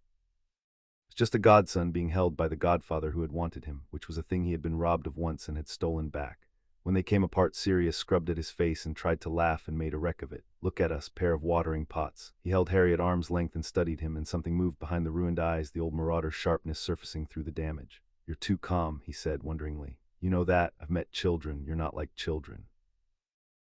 It was just a godson being held by the godfather who had wanted him, which was a thing he had been robbed of once and had stolen back. When they came apart, Sirius scrubbed at his face and tried to laugh and made a wreck of it. Look at us, pair of watering pots. He held Harry at arm's length and studied him, and something moved behind the ruined eyes, the old marauder's sharpness surfacing through the damage. You're too calm, he said wonderingly. You know that. I've met children. You're not like children.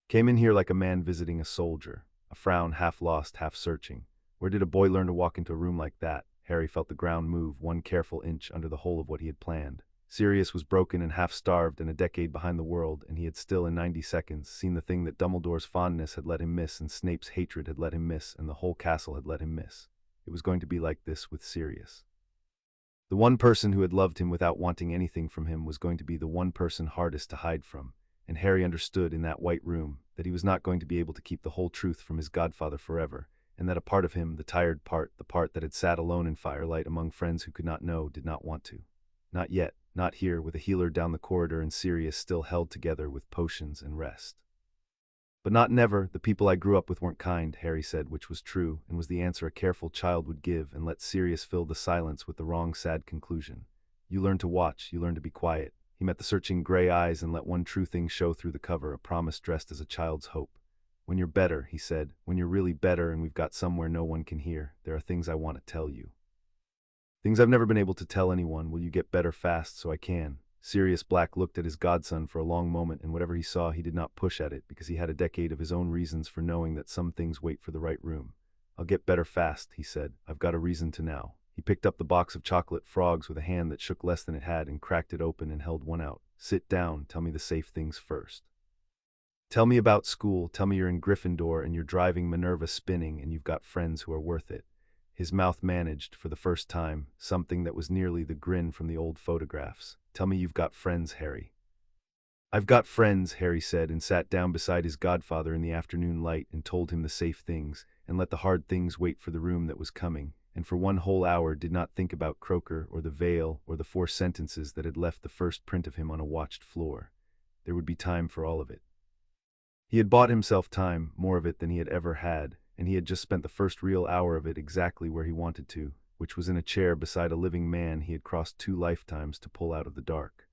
Came in here like a man visiting a soldier, a frown half lost, half searching. Where did a boy learn to walk into a room like that? Harry felt the ground move, one careful inch under the whole of what he had planned. Sirius was broken and half-starved and a decade behind the world, and he had still in 90 seconds seen the thing that Dumbledore's fondness had let him miss and Snape's hatred had let him miss and the whole castle had let him miss. It was going to be like this with Sirius. The one person who had loved him without wanting anything from him was going to be the one person hardest to hide from, and Harry understood in that white room that he was not going to be able to keep the whole truth from his godfather forever, and that a part of him, the tired part, the part that had sat alone in firelight among friends who could not know, did not want to. Not yet. Not here, with a healer down the corridor and Sirius still held together with potions and rest. But not never. The people I grew up with weren't kind, Harry said, which was true, and was the answer a careful child would give, and let Sirius fill the silence with the wrong, sad conclusion. You learn to watch, you learn to be quiet. He met the searching gray eyes and let one true thing show through the cover, a promise dressed as a child's hope. When you're better, he said, when you're really better and we've got somewhere no one can hear, there are things I want to tell you. Things I've never been able to tell anyone. Will you get better fast so I can? Sirius Black looked at his godson for a long moment, and whatever he saw he did not push at it, because he had a decade of his own reasons for knowing that some things wait for the right room. I'll get better fast, he said. I've got a reason to now. He picked up the box of chocolate frogs with a hand that shook less than it had and cracked it open and held one out. Sit down, tell me the safe things first. Tell me about school, tell me you're in Gryffindor and you're driving Minerva spinning and you've got friends who are worth it. His mouth managed, for the first time, something that was nearly the grin from the old photographs. Tell me you've got friends, Harry. I've got friends, Harry said, and sat down beside his godfather in the afternoon light and told him the safe things, and let the hard things wait for the room that was coming, and for 1 whole hour did not think about Croaker or the veil or the 4 sentences that had left the first print of him on a watched floor. There would be time for all of it. He had bought himself time, more of it than he had ever had, and he had just spent the first real hour of it exactly where he wanted to, which was in a chair beside a living man he had crossed 2 lifetimes to pull out of the dark.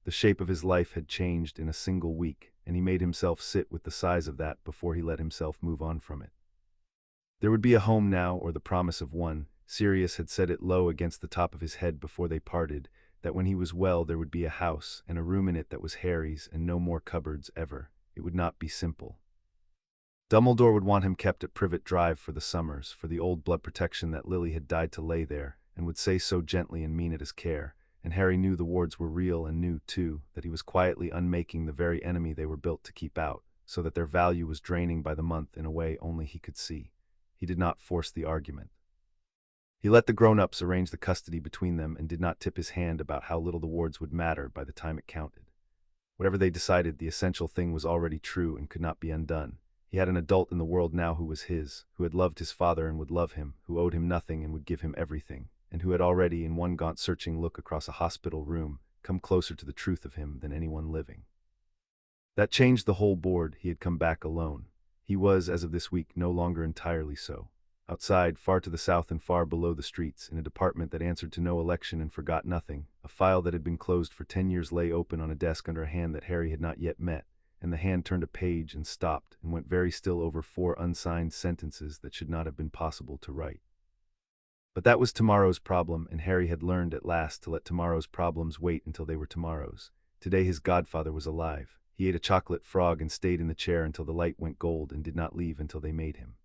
The shape of his life had changed in a single week, and he made himself sit with the size of that before he let himself move on from it. There would be a home now, or the promise of one. Sirius had said it low against the top of his head before they parted, that when he was well there would be a house, and a room in it that was Harry's, and no more cupboards ever. It would not be simple. Dumbledore would want him kept at Privet Drive for the summers, for the old blood protection that Lily had died to lay there, and would say so gently and mean it as care, and Harry knew the wards were real and knew, too, that he was quietly unmaking the very enemy they were built to keep out, so that their value was draining by the month in a way only he could see. He did not force the argument. He let the grown-ups arrange the custody between them and did not tip his hand about how little the wards would matter by the time it counted. Whatever they decided, the essential thing was already true and could not be undone. He had an adult in the world now who was his, who had loved his father and would love him, who owed him nothing and would give him everything, and who had already, in one gaunt searching look across a hospital room, come closer to the truth of him than anyone living. That changed the whole board. He had come back alone. He was, as of this week, no longer entirely so. Outside, far to the south and far below the streets, in a department that answered to no election and forgot nothing, a file that had been closed for 10 years lay open on a desk under a hand that Harry had not yet met, and the hand turned a page and stopped and went very still over 4 unsigned sentences that should not have been possible to write. But that was tomorrow's problem, and Harry had learned at last to let tomorrow's problems wait until they were tomorrow's. Today his godfather was alive. He ate a chocolate frog and stayed in the chair until the light went gold and did not leave until they made him.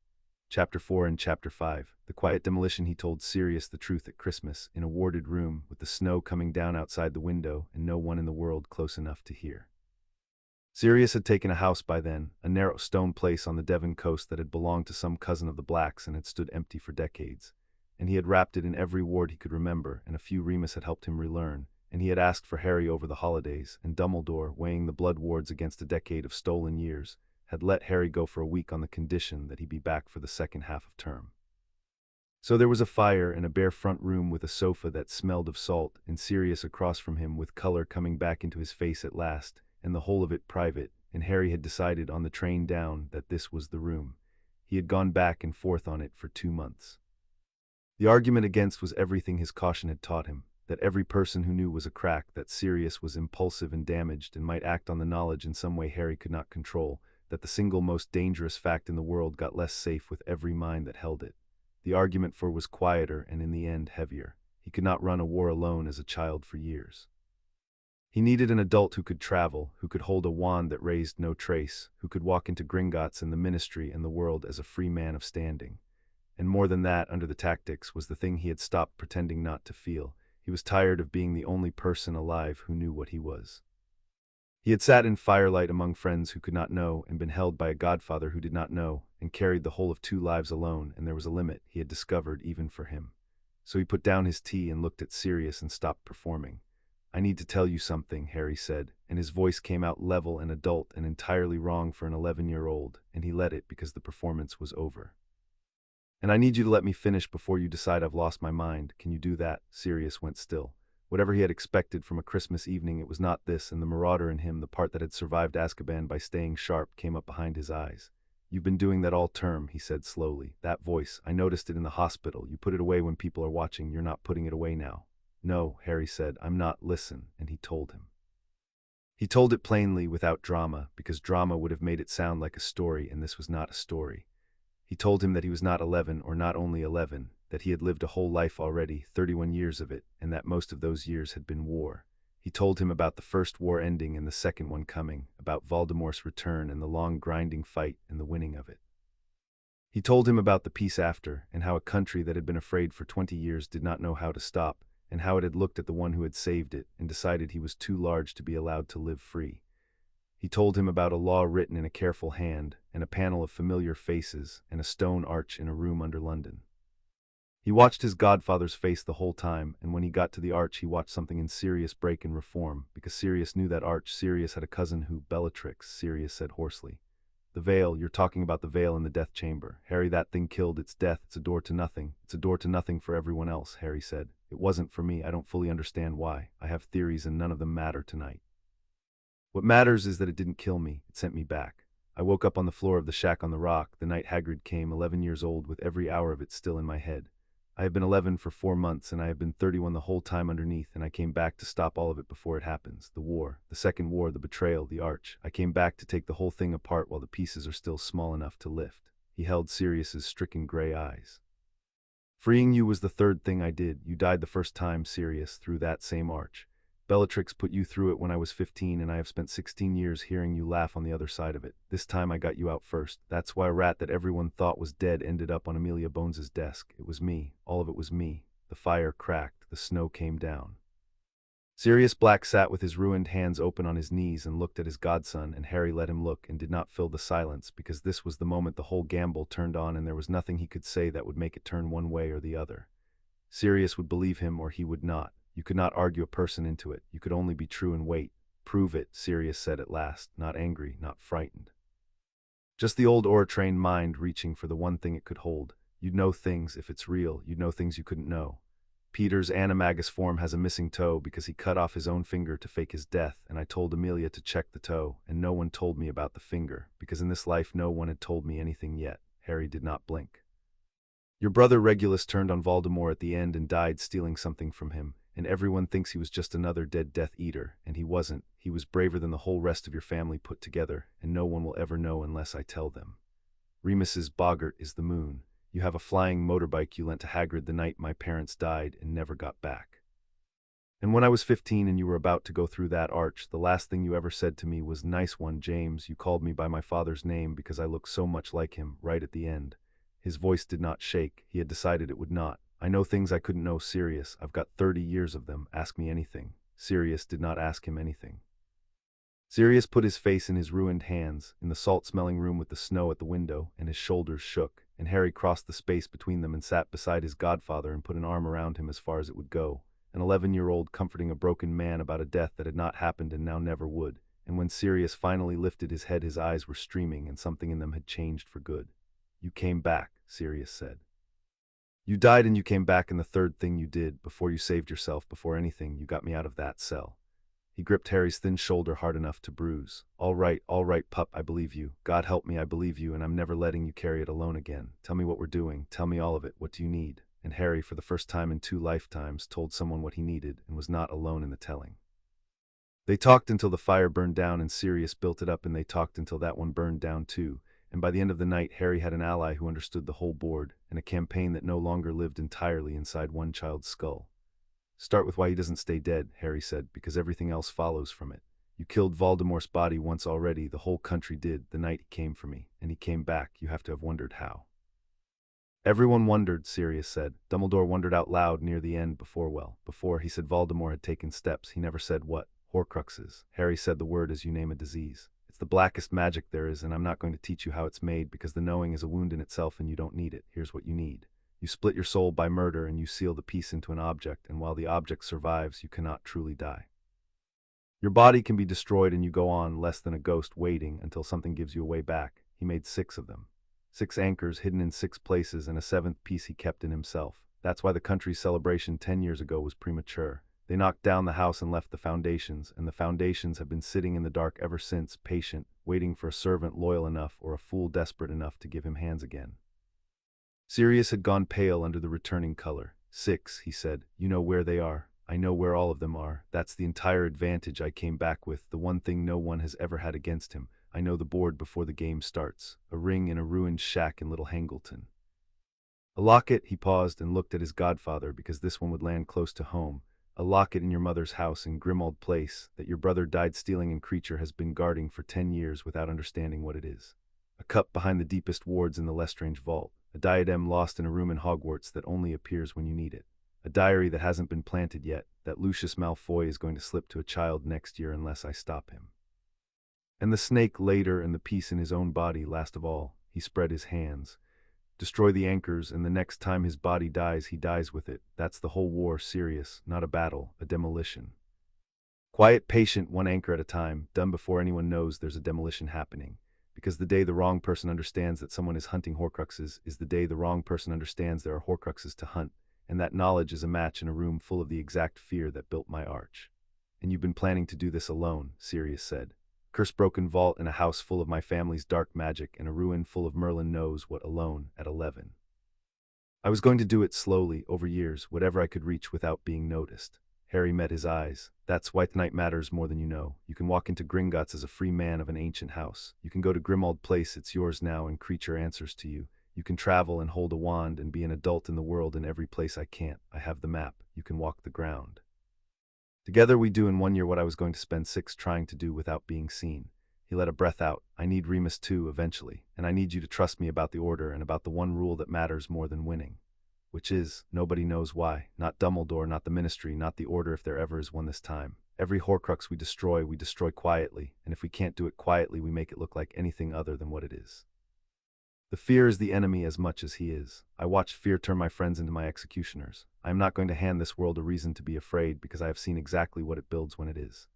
Chapter 4 and Chapter 5. The quiet demolition. He told Sirius the truth at Christmas, in a warded room, with the snow coming down outside the window and no one in the world close enough to hear. Sirius had taken a house by then, a narrow stone place on the Devon coast that had belonged to some cousin of the Blacks and had stood empty for decades. And he had wrapped it in every ward he could remember, and a few Remus had helped him relearn, and he had asked for Harry over the holidays, and Dumbledore, weighing the blood wards against a decade of stolen years, had let Harry go for a week on the condition that he be back for the second half of term. So there was a fire in a bare front room with a sofa that smelled of salt, and Sirius across from him with color coming back into his face at last, and the whole of it private, and Harry had decided on the train down that this was the room. He had gone back and forth on it for 2 months. The argument against was everything his caution had taught him, that every person who knew was a crack, that Sirius was impulsive and damaged and might act on the knowledge in some way Harry could not control, that the single most dangerous fact in the world got less safe with every mind that held it. The argument for was quieter and in the end heavier. He could not run a war alone as a child for years. He needed an adult who could travel, who could hold a wand that raised no trace, who could walk into Gringotts and the ministry and the world as a free man of standing. And more than that, under the tactics, was the thing he had stopped pretending not to feel. He was tired of being the only person alive who knew what he was. He had sat in firelight among friends who could not know, and been held by a godfather who did not know, and carried the whole of 2 lives alone, and there was a limit, he had discovered, even for him. So he put down his tea and looked at Sirius and stopped performing. "I need to tell you something," Harry said, and his voice came out level and adult and entirely wrong for an 11-year-old, and he let it because the performance was over. "And I need you to let me finish before you decide I've lost my mind. Can you do that?" Sirius went still. Whatever he had expected from a Christmas evening, it was not this, and the marauder in him, the part that had survived Azkaban by staying sharp, came up behind his eyes. "You've been doing that all term," he said slowly. "That voice, I noticed it in the hospital. You put it away when people are watching. You're not putting it away now." "No," Harry said, "I'm not. Listen." And he told him. He told it plainly, without drama, because drama would have made it sound like a story, and this was not a story. He told him that he was not 11, or not only 11, that he had lived a whole life already, 31 years of it, and that most of those years had been war. He told him about the first war ending and the second one coming, about Voldemort's return and the long grinding fight and the winning of it. He told him about the peace after, and how a country that had been afraid for 20 years did not know how to stop, and how it had looked at the one who had saved it and decided he was too large to be allowed to live free. He told him about a law written in a careful hand, and a panel of familiar faces, and a stone arch in a room under London. He watched his godfather's face the whole time, and when he got to the arch he watched something in Sirius break and reform, because Sirius knew that arch. Sirius had a cousin who, Bellatrix, Sirius said hoarsely. "The veil, you're talking about the veil in the death chamber. Harry, that thing killed. It's death. It's a door to nothing. It's a door to nothing for everyone else," Harry said. "It wasn't for me. I don't fully understand why. I have theories and none of them matter tonight. What matters is that it didn't kill me. It sent me back. I woke up on the floor of the shack on the rock the night Hagrid came, 11 years old, with every hour of it still in my head. I have been 11 for 4 months, and I have been 31 the whole time underneath, and I came back to stop all of it before it happens. The war, the second war, the betrayal, the arch. I came back to take the whole thing apart while the pieces are still small enough to lift." He held Sirius's stricken gray eyes. "Freeing you was the third thing I did. You died the first time, Sirius, through that same arch. Bellatrix put you through it when I was 15, and I have spent 16 years hearing you laugh on the other side of it. This time I got you out first. That's why a rat that everyone thought was dead ended up on Amelia Bones's desk. It was me. All of it was me." The fire cracked. The snow came down. Sirius Black sat with his ruined hands open on his knees and looked at his godson, and Harry let him look and did not fill the silence, because this was the moment the whole gamble turned on, and there was nothing he could say that would make it turn one way or the other. Sirius would believe him or he would not. You could not argue a person into it. You could only be true and wait. "Prove it," Sirius said at last, not angry, not frightened. Just the old aura-trained mind reaching for the one thing it could hold. "You'd know things, if it's real. You'd know things you couldn't know. Peter's animagus form has a missing toe because he cut off his own finger to fake his death, and I told Amelia to check the toe, and no one told me about the finger, because in this life no one had told me anything yet." Harry did not blink. "Your brother Regulus turned on Voldemort at the end and died stealing something from him, and everyone thinks he was just another dead Death Eater, and he wasn't. He was braver than the whole rest of your family put together, and no one will ever know unless I tell them. Remus's boggart is the moon. You have a flying motorbike you lent to Hagrid the night my parents died and never got back. And when I was 15 and you were about to go through that arch, the last thing you ever said to me was, 'Nice one, James.' You called me by my father's name because I looked so much like him, right at the end." His voice did not shake. He had decided it would not. "I know things I couldn't know, Sirius. I've got 30 years of them. Ask me anything." Sirius did not ask him anything. Sirius put his face in his ruined hands, in the salt-smelling room with the snow at the window, and his shoulders shook, and Harry crossed the space between them and sat beside his godfather and put an arm around him as far as it would go. An 11-year-old comforting a broken man about a death that had not happened and now never would, and when Sirius finally lifted his head his eyes were streaming and something in them had changed for good. "You came back," Sirius said. "You died and you came back, and the third thing you did, before you saved yourself, before anything, you got me out of that cell." He gripped Harry's thin shoulder hard enough to bruise. All right, pup, I believe you. God help me, I believe you, and I'm never letting you carry it alone again. Tell me what we're doing. Tell me all of it. What do you need?" And Harry, for the first time in 2 lifetimes, told someone what he needed and was not alone in the telling. They talked until the fire burned down and Sirius built it up, and they talked until that one burned down too. And by the end of the night, Harry had an ally who understood the whole board, and a campaign that no longer lived entirely inside one child's skull. "Start with why he doesn't stay dead," Harry said, "because everything else follows from it. You killed Voldemort's body once already, the whole country did, the night he came for me, and he came back. You have to have wondered how." "Everyone wondered," Sirius said. "Dumbledore wondered out loud near the end before he said Voldemort had taken steps. He never said what. Horcruxes. Harry said the word as you name a disease. It's the blackest magic there is, and I'm not going to teach you how it's made, because the knowing is a wound in itself and you don't need it. Here's what you need. You split your soul by murder and you seal the piece into an object, and while the object survives, you cannot truly die. Your body can be destroyed and you go on less than a ghost, waiting until something gives you a way back. He made 6 of them. 6 anchors hidden in 6 places, and a 7th piece he kept in himself. That's why the country's celebration 10 years ago was premature. They knocked down the house and left the foundations, and the foundations have been sitting in the dark ever since, patient, waiting for a servant loyal enough or a fool desperate enough to give him hands again. Sirius had gone pale under the returning color. 6, he said. You know where they are. I know where all of them are. That's the entire advantage I came back with, the one thing no one has ever had against him. I know the board before the game starts. A ring in a ruined shack in Little Hangleton. A locket, he paused and looked at his godfather because this one would land close to home. A locket in your mother's house in Grimmauld Place that your brother died stealing and Creature has been guarding for 10 years without understanding what it is. A cup behind the deepest wards in the Lestrange vault. A diadem lost in a room in Hogwarts that only appears when you need it. A diary that hasn't been planted yet, that Lucius Malfoy is going to slip to a child next year unless I stop him. And the snake later and the piece in his own body last of all. He spread his hands. Destroy the anchors, and the next time his body dies, he dies with it. That's the whole war, Sirius, not a battle, a demolition. Quiet, patient, one anchor at a time, done before anyone knows there's a demolition happening. Because the day the wrong person understands that someone is hunting Horcruxes is the day the wrong person understands there are Horcruxes to hunt, and that knowledge is a match in a room full of the exact fear that built my arch. And you've been planning to do this alone, Sirius said. Curse-broken vault in a house full of my family's dark magic and a ruin full of Merlin knows what alone at 11. I was going to do it slowly, over years, whatever I could reach without being noticed. Harry met his eyes. That's why tonight matters more than you know. You can walk into Gringotts as a free man of an ancient house. You can go to Grimmauld Place, it's yours now, and Creature answers to you. You can travel and hold a wand and be an adult in the world in every place I can't. I have the map. You can walk the ground. Together we do in 1 year what I was going to spend 6 trying to do without being seen. He let a breath out. I need Remus too, eventually, and I need you to trust me about the Order and about the one rule that matters more than winning. Which is, nobody knows why. Not Dumbledore, not the Ministry, not the Order if there ever is one this time. Every Horcrux we destroy quietly, and if we can't do it quietly we make it look like anything other than what it is. The fear is the enemy as much as he is. I watched fear turn my friends into my executioners. I am not going to hand this world a reason to be afraid because I have seen exactly what it builds when it is.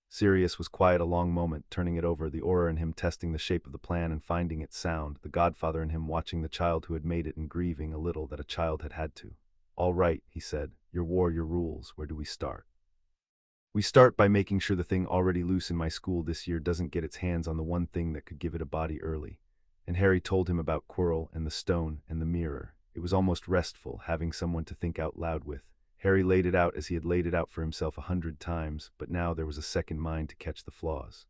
Sirius was quiet a long moment, turning it over, the Auror in him testing the shape of the plan and finding it sound, the godfather in him watching the child who had made it and grieving a little that a child had had to. All right, he said, your war, your rules, where do we start? We start by making sure the thing already loose in my school this year doesn't get its hands on the one thing that could give it a body early. And Harry told him about Quirrell and the stone and the mirror. It was almost restful, having someone to think out loud with. Harry laid it out as he had laid it out for himself 100 times, but now there was a second mind to catch the flaws.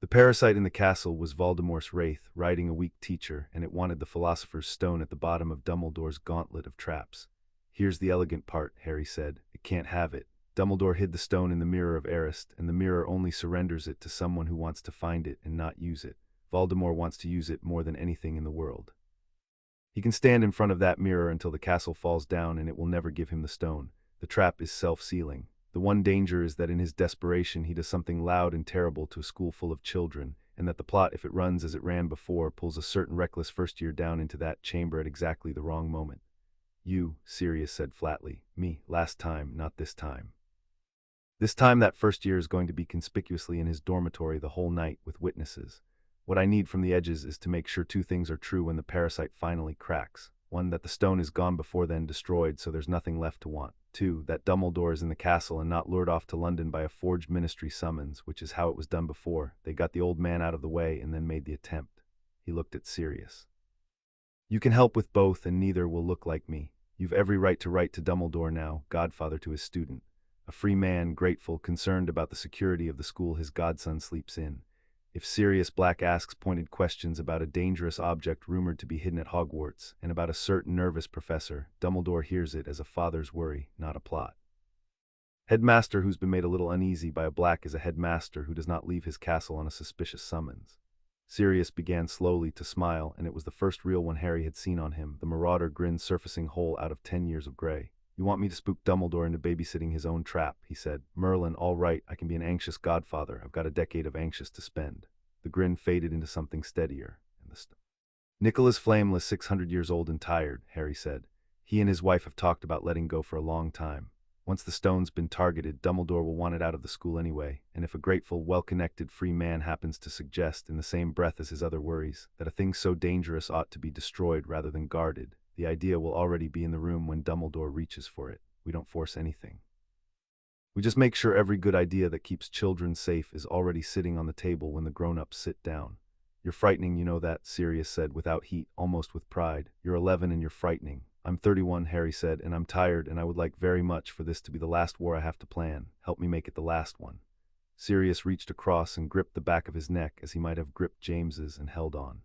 The parasite in the castle was Voldemort's wraith, riding a weak teacher, and it wanted the Philosopher's Stone at the bottom of Dumbledore's gauntlet of traps. Here's the elegant part, Harry said. It can't have it. Dumbledore hid the stone in the Mirror of Erised, and the mirror only surrenders it to someone who wants to find it and not use it. Voldemort wants to use it more than anything in the world. He can stand in front of that mirror until the castle falls down and it will never give him the stone. The trap is self-sealing. The one danger is that in his desperation he does something loud and terrible to a school full of children, and that the plot, if it runs as it ran before, pulls a certain reckless first year down into that chamber at exactly the wrong moment. You, Sirius said flatly. Me, last time, not this time. This time that first year is going to be conspicuously in his dormitory the whole night with witnesses. What I need from the edges is to make sure 2 things are true when the parasite finally cracks. 1, that the stone is gone before then, destroyed, so there's nothing left to want. 2, that Dumbledore is in the castle and not lured off to London by a forged ministry summons, which is how it was done before. They got the old man out of the way and then made the attempt. He looked at Sirius. You can help with both and neither will look like me. You've every right to write to Dumbledore now, godfather to his student. A free man, grateful, concerned about the security of the school his godson sleeps in. If Sirius Black asks pointed questions about a dangerous object rumored to be hidden at Hogwarts, and about a certain nervous professor, Dumbledore hears it as a father's worry, not a plot. Headmaster who's been made a little uneasy by a Black is a headmaster who does not leave his castle on a suspicious summons. Sirius began slowly to smile, and it was the first real one Harry had seen on him, the marauder grin surfacing whole out of 10 years of gray. You want me to spook Dumbledore into babysitting his own trap, he said. Merlin, all right, I can be an anxious godfather. I've got a decade of anxious to spend. The grin faded into something steadier. Nicholas Flamel is 600 years old and tired, Harry said. He and his wife have talked about letting go for a long time. Once the stone's been targeted, Dumbledore will want it out of the school anyway, and if a grateful, well-connected free man happens to suggest, in the same breath as his other worries, that a thing so dangerous ought to be destroyed rather than guarded, the idea will already be in the room when Dumbledore reaches for it. We don't force anything. We just make sure every good idea that keeps children safe is already sitting on the table when the grown-ups sit down. You're frightening, you know that, Sirius said without heat, almost with pride. You're 11 and you're frightening. I'm 31, Harry said, and I'm tired, and I would like very much for this to be the last war I have to plan. Help me make it the last one. Sirius reached across and gripped the back of his neck as he might have gripped James's and held on.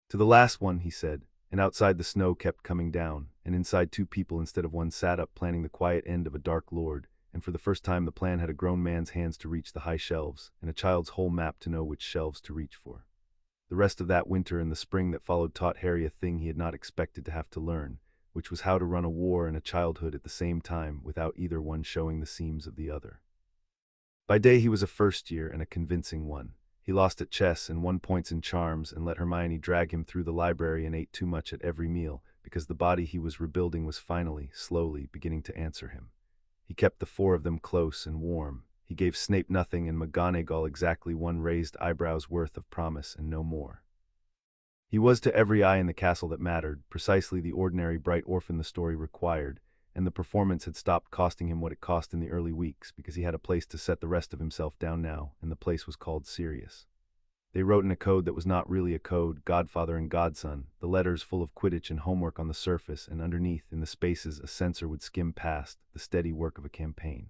To the last one, he said, and outside the snow kept coming down, and inside two people instead of one sat up planning the quiet end of a dark lord, and for the first time the plan had a grown man's hands to reach the high shelves, and a child's whole map to know which shelves to reach for. The rest of that winter and the spring that followed taught Harry a thing he had not expected to have to learn, which was how to run a war and a childhood at the same time without either one showing the seams of the other. By day he was a first year and a convincing one. He lost at chess and won points in charms and let Hermione drag him through the library and ate too much at every meal because the body he was rebuilding was finally, slowly, beginning to answer him. He kept the four of them close and warm. He gave Snape nothing and McGonagall exactly one raised eyebrow's worth of promise and no more. He was to every eye in the castle that mattered, precisely the ordinary bright orphan the story required, and the performance had stopped costing him what it cost in the early weeks because he had a place to set the rest of himself down now, and the place was called Sirius. They wrote in a code that was not really a code, Godfather and Godson, the letters full of Quidditch and homework on the surface, and underneath, in the spaces a censor would skim past, the steady work of a campaign.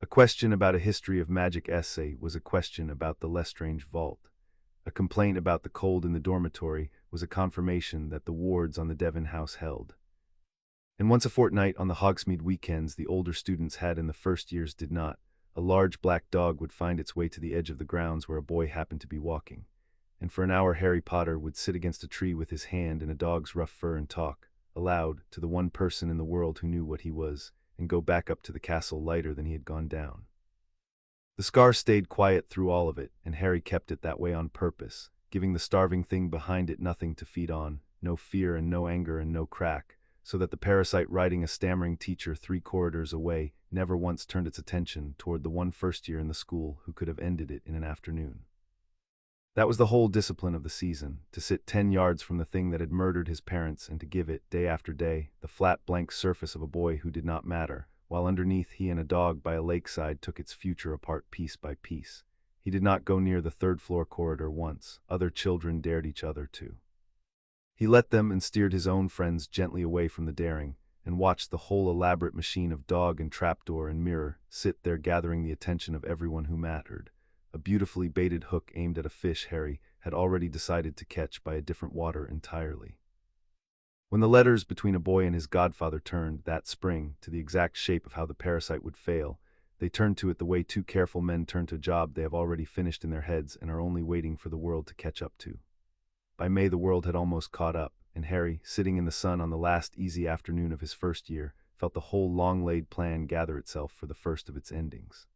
A question about a history of magic essay was a question about the Lestrange vault. A complaint about the cold in the dormitory was a confirmation that the wards on the Devon house held. And once a fortnight on the Hogsmeade weekends the older students had and the first years did not, a large black dog would find its way to the edge of the grounds where a boy happened to be walking. And for an hour Harry Potter would sit against a tree with his hand in a dog's rough fur and talk, aloud, to the one person in the world who knew what he was, and go back up to the castle lighter than he had gone down. The scar stayed quiet through all of it, and Harry kept it that way on purpose, giving the starving thing behind it nothing to feed on, no fear and no anger and no crack, so that the parasite riding a stammering teacher 3 corridors away never once turned its attention toward the one first year in the school who could have ended it in an afternoon. That was the whole discipline of the season, to sit 10 yards from the thing that had murdered his parents and to give it, day after day, the flat blank surface of a boy who did not matter, while underneath he and a dog by a lakeside took its future apart piece by piece. He did not go near the 3rd-floor corridor once. Other children dared each other to. He let them and steered his own friends gently away from the daring, and watched the whole elaborate machine of dog and trapdoor and mirror sit there gathering the attention of everyone who mattered. A beautifully baited hook aimed at a fish Harry had already decided to catch by a different water entirely. When the letters between a boy and his godfather turned, that spring, to the exact shape of how the parasite would fail, they turned to it the way 2 careful men turn to a job they have already finished in their heads and are only waiting for the world to catch up to. By May the world had almost caught up, and Harry, sitting in the sun on the last easy afternoon of his first year, felt the whole long-laid plan gather itself for the first of its endings.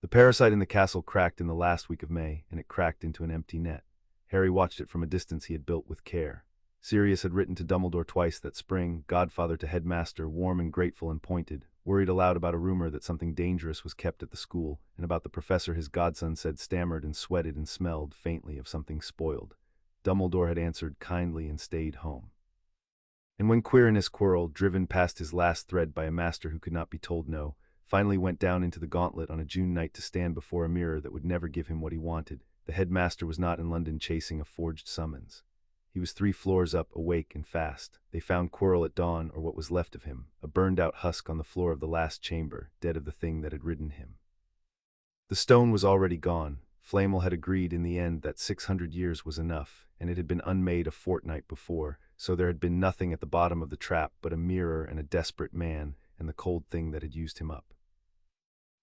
The parasite in the castle cracked in the last week of May, and it cracked into an empty net. Harry watched it from a distance he had built with care. Sirius had written to Dumbledore twice that spring, godfather to headmaster, warm and grateful and pointed, worried aloud about a rumor that something dangerous was kept at the school, and about the professor his godson said stammered and sweated and smelled faintly of something spoiled. Dumbledore had answered kindly and stayed home. And when Quirinus Quirrell, driven past his last thread by a master who could not be told no, finally went down into the gauntlet on a June night to stand before a mirror that would never give him what he wanted, the headmaster was not in London chasing a forged summons. He was 3 floors up, awake and fast. They found Quirrell at dawn, or what was left of him, a burned-out husk on the floor of the last chamber, dead of the thing that had ridden him. The stone was already gone. Flamel had agreed in the end that 600 years was enough, and it had been unmade a fortnight before, so there had been nothing at the bottom of the trap but a mirror and a desperate man and the cold thing that had used him up.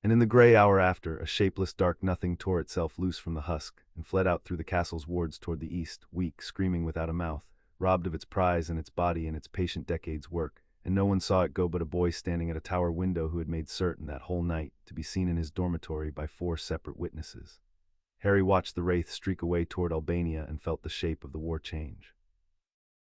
And in the grey hour after, a shapeless dark nothing tore itself loose from the husk and fled out through the castle's wards toward the east, weak, screaming without a mouth, robbed of its prize and its body and its patient decades' work, and no one saw it go but a boy standing at a tower window who had made certain that whole night to be seen in his dormitory by 4 separate witnesses. Harry watched the wraith streak away toward Albania and felt the shape of the war change.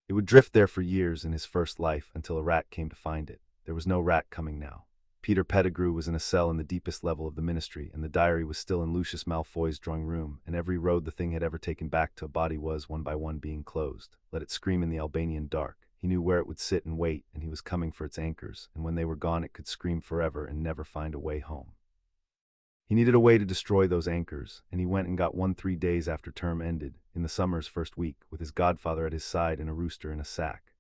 It would drift there for years in his first life until a rat came to find it. There was no rat coming now. Peter Pettigrew was in a cell in the deepest level of the ministry, and the diary was still in Lucius Malfoy's drawing room, and every road the thing had ever taken back to a body was, one by one, being closed. Let it scream in the Albanian dark. He knew where it would sit and wait, and he was coming for its anchors, and when they were gone it could scream forever and never find a way home. He needed a way to destroy those anchors, and he went and got one 3 days after term ended, in the summer's first week, with his godfather at his side and a rooster in a sack.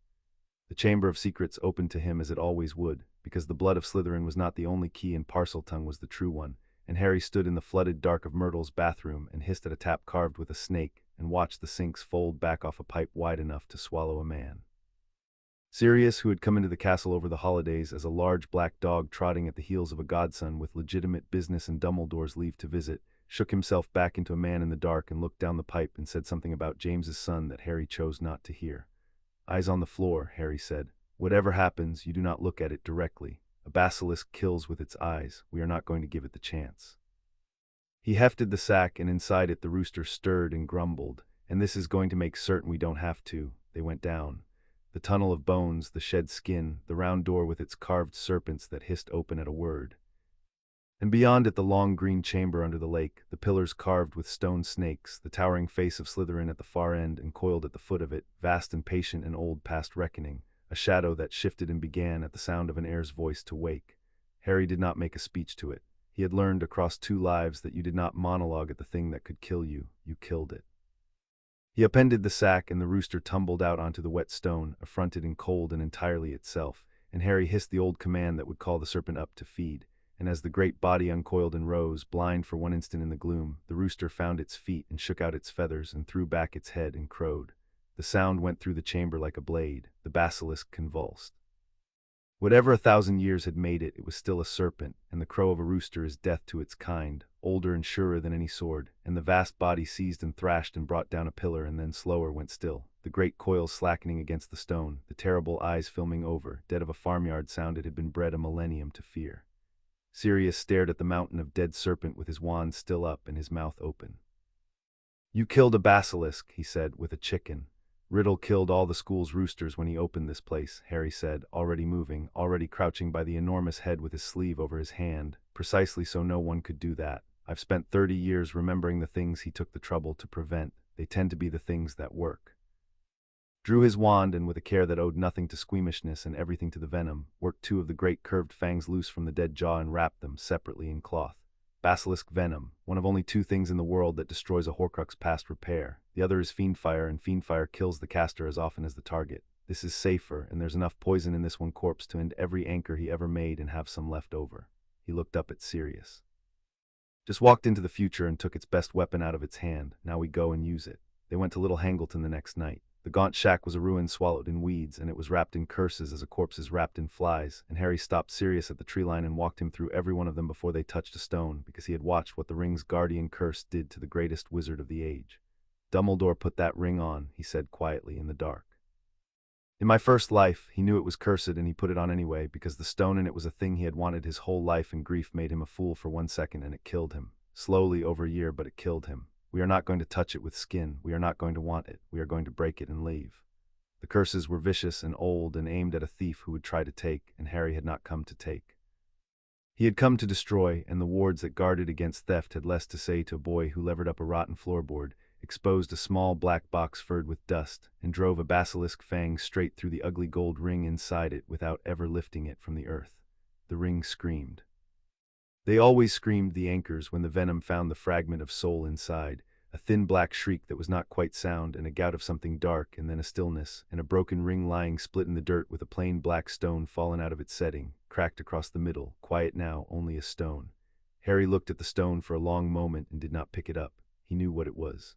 The Chamber of Secrets opened to him as it always would, because the blood of Slytherin was not the only key and Parseltongue was the true one, and Harry stood in the flooded dark of Myrtle's bathroom and hissed at a tap carved with a snake, and watched the sinks fold back off a pipe wide enough to swallow a man. Sirius, who had come into the castle over the holidays as a large black dog trotting at the heels of a godson with legitimate business and Dumbledore's leave to visit, shook himself back into a man in the dark and looked down the pipe and said something about James's son that Harry chose not to hear. "Eyes on the floor," Harry said. "Whatever happens, you do not look at it directly. A basilisk kills with its eyes. We are not going to give it the chance." He hefted the sack, and inside it the rooster stirred and grumbled. "And this is going to make certain we don't have to." They went down. The tunnel of bones, the shed skin, the round door with its carved serpents that hissed open at a word. And beyond it the long green chamber under the lake, the pillars carved with stone snakes, the towering face of Slytherin at the far end and coiled at the foot of it, vast and patient and old past reckoning, a shadow that shifted and began at the sound of an heir's voice to wake. Harry did not make a speech to it. He had learned across 2 lives that you did not monologue at the thing that could kill you, you killed it. He appended the sack, and the rooster tumbled out onto the wet stone, affronted and cold and entirely itself, and Harry hissed the old command that would call the serpent up to feed, and as the great body uncoiled and rose, blind for one instant in the gloom, the rooster found its feet and shook out its feathers and threw back its head and crowed. The sound went through the chamber like a blade. The basilisk convulsed. Whatever 1,000 years had made it, it was still a serpent, and the crow of a rooster is death to its kind, older and surer than any sword, and the vast body seized and thrashed and brought down a pillar and then slower went still, the great coils slackening against the stone, the terrible eyes filming over, dead of a farmyard sound it had been bred a millennium to fear. Sirius stared at the mountain of dead serpent with his wand still up and his mouth open. "You killed a basilisk," he said, "with a chicken." "Riddle killed all the school's roosters when he opened this place," Harry said, already moving, already crouching by the enormous head with his sleeve over his hand, precisely so no one could do that. "I've spent 30 years remembering the things he took the trouble to prevent. They tend to be the things that work." Drew his wand, and with a care that owed nothing to squeamishness and everything to the venom, worked 2 of the great curved fangs loose from the dead jaw and wrapped them separately in cloth. Basilisk venom, one of only 2 things in the world that destroys a Horcrux past repair. The other is fiendfire, and fiendfire kills the caster as often as the target. This is safer, and there's enough poison in this one corpse to end every anchor he ever made and have some left over. He looked up at Sirius. "Just walked into the future and took its best weapon out of its hand. Now we go and use it." They went to Little Hangleton the next night. The gaunt shack was a ruin swallowed in weeds, and it was wrapped in curses as a corpse is wrapped in flies, and Harry stopped Sirius at the tree line and walked him through every one of them before they touched a stone, because he had watched what the ring's guardian curse did to the greatest wizard of the age. "Dumbledore put that ring on," he said quietly in the dark. "In my first life, he knew it was cursed and he put it on anyway, because the stone in it was a thing he had wanted his whole life, and grief made him a fool for 1 second and it killed him. Slowly over a year, but it killed him. We are not going to touch it with skin. We are not going to want it. We are going to break it and leave." The curses were vicious and old and aimed at a thief who would try to take, and Harry had not come to take. He had come to destroy, and the wards that guarded against theft had less to say to a boy who levered up a rotten floorboard, exposed a small black box furred with dust, and drove a basilisk fang straight through the ugly gold ring inside it without ever lifting it from the earth. The ring screamed. They always screamed, the anchors, when the venom found the fragment of soul inside. A thin black shriek that was not quite sound, and a gout of something dark, and then a stillness, and a broken ring lying split in the dirt with a plain black stone fallen out of its setting, cracked across the middle, quiet now, only a stone. Harry looked at the stone for a long moment and did not pick it up. He knew what it was.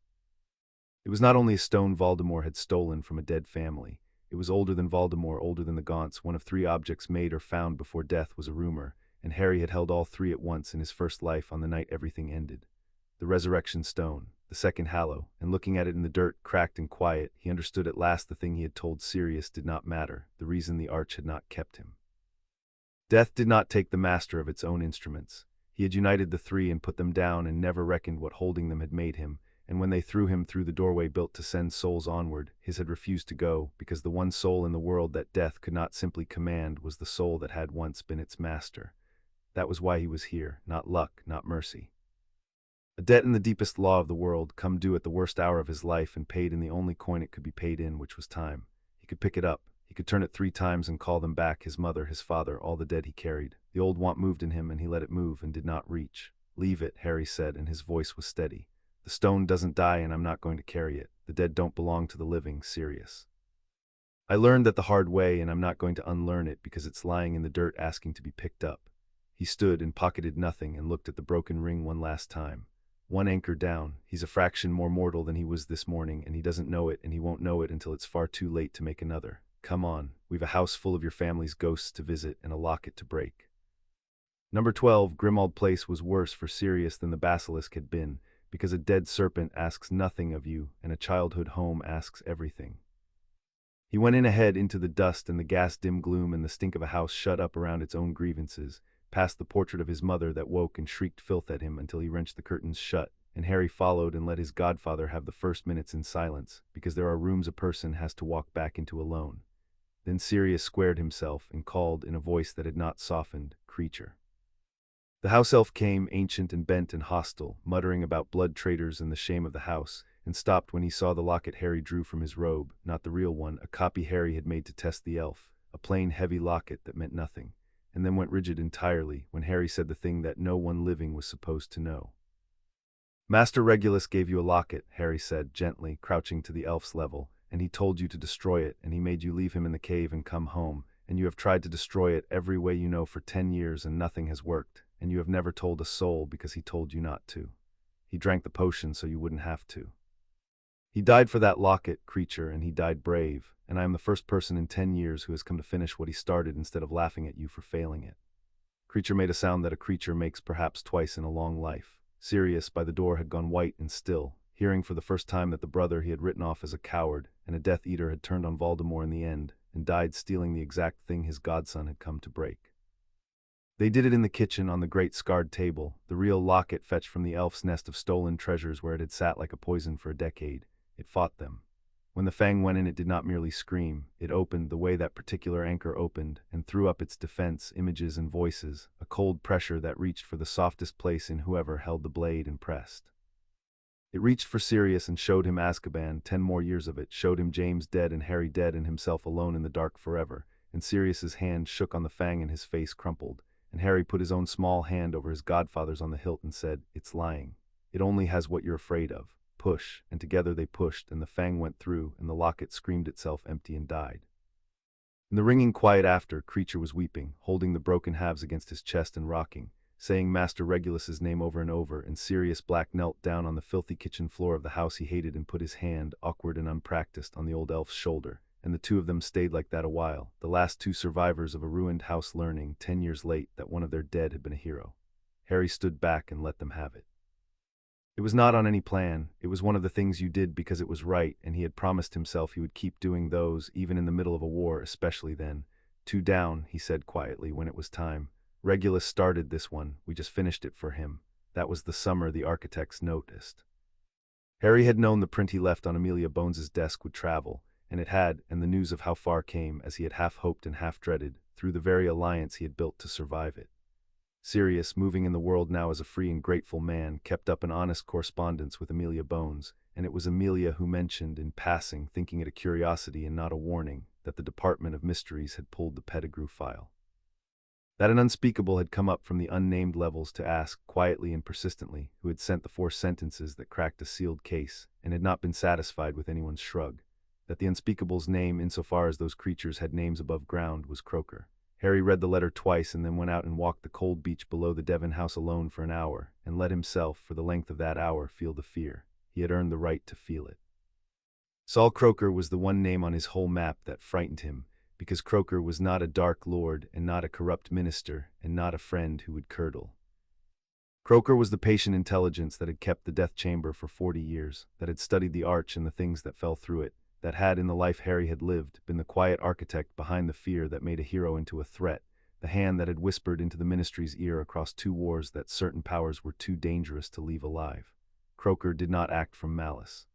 It was not only a stone Voldemort had stolen from a dead family. It was older than Voldemort, older than the Gaunts. One of 3 objects made or found before death was a rumor, and Harry had held all 3 at once in his first life on the night everything ended. The Resurrection Stone, the second Hallow, and looking at it in the dirt, cracked and quiet, he understood at last the thing he had told Sirius did not matter, the reason the Arch had not kept him. Death did not take the master of its own instruments. He had united the 3 and put them down, and never reckoned what holding them had made him, and when they threw him through the doorway built to send souls onward, his had refused to go, because the one soul in the world that death could not simply command was the soul that had once been its master. That was why he was here, not luck, not mercy. A debt in the deepest law of the world, come due at the worst hour of his life and paid in the only coin it could be paid in, which was time. He could pick it up, he could turn it 3 times and call them back, his mother, his father, all the dead he carried. The old want moved in him, and he let it move and did not reach. "Leave it," Harry said, and his voice was steady. "The stone doesn't die, and I'm not going to carry it. The dead don't belong to the living, Sirius. I learned that the hard way, and I'm not going to unlearn it because it's lying in the dirt asking to be picked up." He stood and pocketed nothing and looked at the broken ring one last time. "One anchor down. He's a fraction more mortal than he was this morning, and he doesn't know it, and he won't know it until it's far too late to make another. Come on, we've a house full of your family's ghosts to visit and a locket to break." Number 12, Grimmauld Place, was worse for Sirius than the basilisk had been, because a dead serpent asks nothing of you, and a childhood home asks everything. He went in ahead into the dust and the gas-dim gloom and the stink of a house shut up around its own grievances, past the portrait of his mother that woke and shrieked filth at him until he wrenched the curtains shut, and Harry followed and let his godfather have the first minutes in silence, because there are rooms a person has to walk back into alone. Then Sirius squared himself and called in a voice that had not softened, "Creature." The house elf came, ancient and bent and hostile, muttering about blood traitors and the shame of the house, and stopped when he saw the locket Harry drew from his robe, not the real one, a copy Harry had made to test the elf, a plain, heavy locket that meant nothing, and then went rigid entirely when Harry said the thing that no one living was supposed to know. "Master Regulus gave you a locket," Harry said, gently, crouching to the elf's level, "and he told you to destroy it, and he made you leave him in the cave and come home, and you have tried to destroy it every way you know for 10 years, and nothing has worked, and you have never told a soul because he told you not to. He drank the potion so you wouldn't have to. He died for that locket, creature, and he died brave, and I am the first person in 10 years who has come to finish what he started instead of laughing at you for failing it." Creature made a sound that a creature makes perhaps twice in a long life. Sirius, by the door, had gone white and still, hearing for the first time that the brother he had written off as a coward and a Death Eater had turned on Voldemort in the end, and died stealing the exact thing his godson had come to break. They did it in the kitchen on the great scarred table, the real locket fetched from the elf's nest of stolen treasures where it had sat like a poison for a decade. It fought them. When the fang went in, it did not merely scream, it opened the way that particular anchor opened, and threw up its defense, images and voices, a cold pressure that reached for the softest place in whoever held the blade and pressed. It reached for Sirius and showed him Azkaban, 10 more years of it, showed him James dead and Harry dead and himself alone in the dark forever, and Sirius's hand shook on the fang and his face crumpled, and Harry put his own small hand over his godfather's on the hilt and said, "It's lying. It only has what you're afraid of. Push," and together they pushed, and the fang went through, and the locket screamed itself empty and died. In the ringing quiet after, Creature was weeping, holding the broken halves against his chest and rocking, saying Master Regulus's name over and over, and Sirius Black knelt down on the filthy kitchen floor of the house he hated and put his hand, awkward and unpracticed, on the old elf's shoulder, and the two of them stayed like that a while, the last two survivors of a ruined house learning, 10 years late, that one of their dead had been a hero. Harry stood back and let them have it. It was not on any plan, it was one of the things you did because it was right, and he had promised himself he would keep doing those, even in the middle of a war, especially then. "Two down," he said quietly when it was time. "Regulus started this one, we just finished it for him. That was the summer the architects noticed." Harry had known the print he left on Amelia Bones's desk would travel, and it had, and the news of how far came, as he had half hoped and half dreaded, through the very alliance he had built to survive it. Sirius, moving in the world now as a free and grateful man, kept up an honest correspondence with Amelia Bones, and it was Amelia who mentioned, in passing, thinking it a curiosity and not a warning, that the Department of Mysteries had pulled the Pettigrew file. That an unspeakable had come up from the unnamed levels to ask, quietly and persistently, who had sent the 4 sentences that cracked a sealed case, and had not been satisfied with anyone's shrug. That the unspeakable's name, insofar as those creatures had names above ground, was Croaker. Harry read the letter twice and then went out and walked the cold beach below the Devon house alone for an hour, and let himself, for the length of that hour, feel the fear. He had earned the right to feel it. Saul Croaker was the one name on his whole map that frightened him, because Croaker was not a dark lord, and not a corrupt minister, and not a friend who would curdle. Croaker was the patient intelligence that had kept the death chamber for 40 years, that had studied the arch and the things that fell through it, that had, in the life Harry had lived, been the quiet architect behind the fear that made a hero into a threat, the hand that had whispered into the ministry's ear across 2 wars that certain powers were too dangerous to leave alive. Croaker did not act from malice.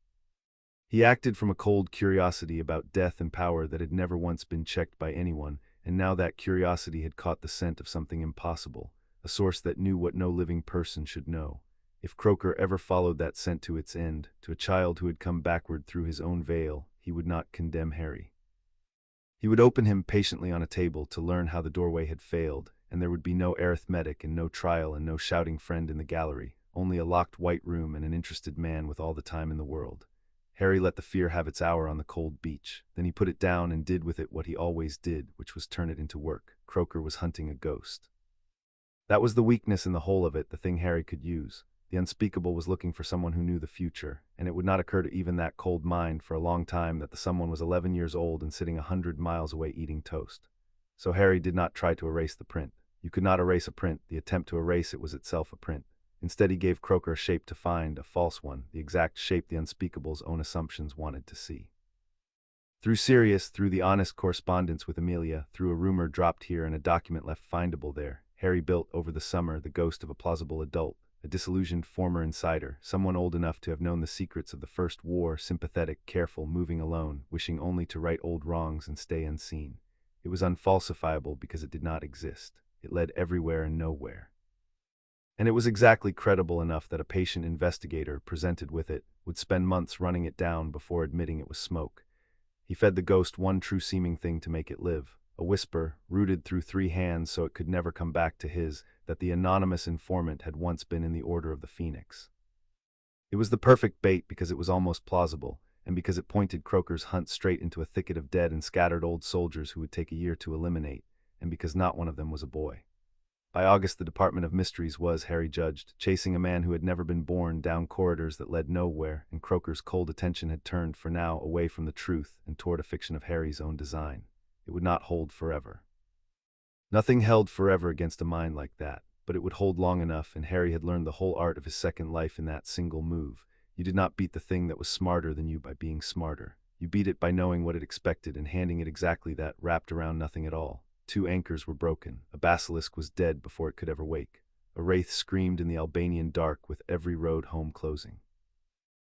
He acted from a cold curiosity about death and power that had never once been checked by anyone, and now that curiosity had caught the scent of something impossible, a source that knew what no living person should know. If Croaker ever followed that scent to its end, to a child who had come backward through his own veil, he would not condemn Harry. He would open him patiently on a table to learn how the doorway had failed, and there would be no arithmetic and no trial and no shouting friend in the gallery, only a locked white room and an interested man with all the time in the world. Harry let the fear have its hour on the cold beach. Then he put it down and did with it what he always did, which was turn it into work. Croaker was hunting a ghost. That was the weakness in the whole of it, the thing Harry could use. The unspeakable was looking for someone who knew the future, and it would not occur to even that cold mind for a long time that the someone was 11 years old and sitting 100 miles away eating toast. So Harry did not try to erase the print. You could not erase a print. The attempt to erase it was itself a print. Instead, he gave Croaker a shape to find, a false one, the exact shape the unspeakable's own assumptions wanted to see. Through Sirius, through the honest correspondence with Amelia, through a rumor dropped here and a document left findable there, Harry built over the summer the ghost of a plausible adult, a disillusioned former insider, someone old enough to have known the secrets of the First War, sympathetic, careful, moving alone, wishing only to right old wrongs and stay unseen. It was unfalsifiable because it did not exist. It led everywhere and nowhere. And it was exactly credible enough that a patient investigator, presented with it, would spend months running it down before admitting it was smoke. He fed the ghost one true-seeming thing to make it live, a whisper, rooted through 3 hands so it could never come back to his, that the anonymous informant had once been in the Order of the Phoenix. It was the perfect bait because it was almost plausible, and because it pointed Croaker's hunt straight into a thicket of dead and scattered old soldiers who would take a year to eliminate, and because not one of them was a boy. By August, the Department of Mysteries was, Harry judged, chasing a man who had never been born down corridors that led nowhere, and Croaker's cold attention had turned for now away from the truth and toward a fiction of Harry's own design. It would not hold forever. Nothing held forever against a mind like that, but it would hold long enough, and Harry had learned the whole art of his second life in that single move. You did not beat the thing that was smarter than you by being smarter. You beat it by knowing what it expected and handing it exactly that, wrapped around nothing at all. 2 anchors were broken. A basilisk was dead before it could ever wake. A wraith screamed in the Albanian dark with every road home closing.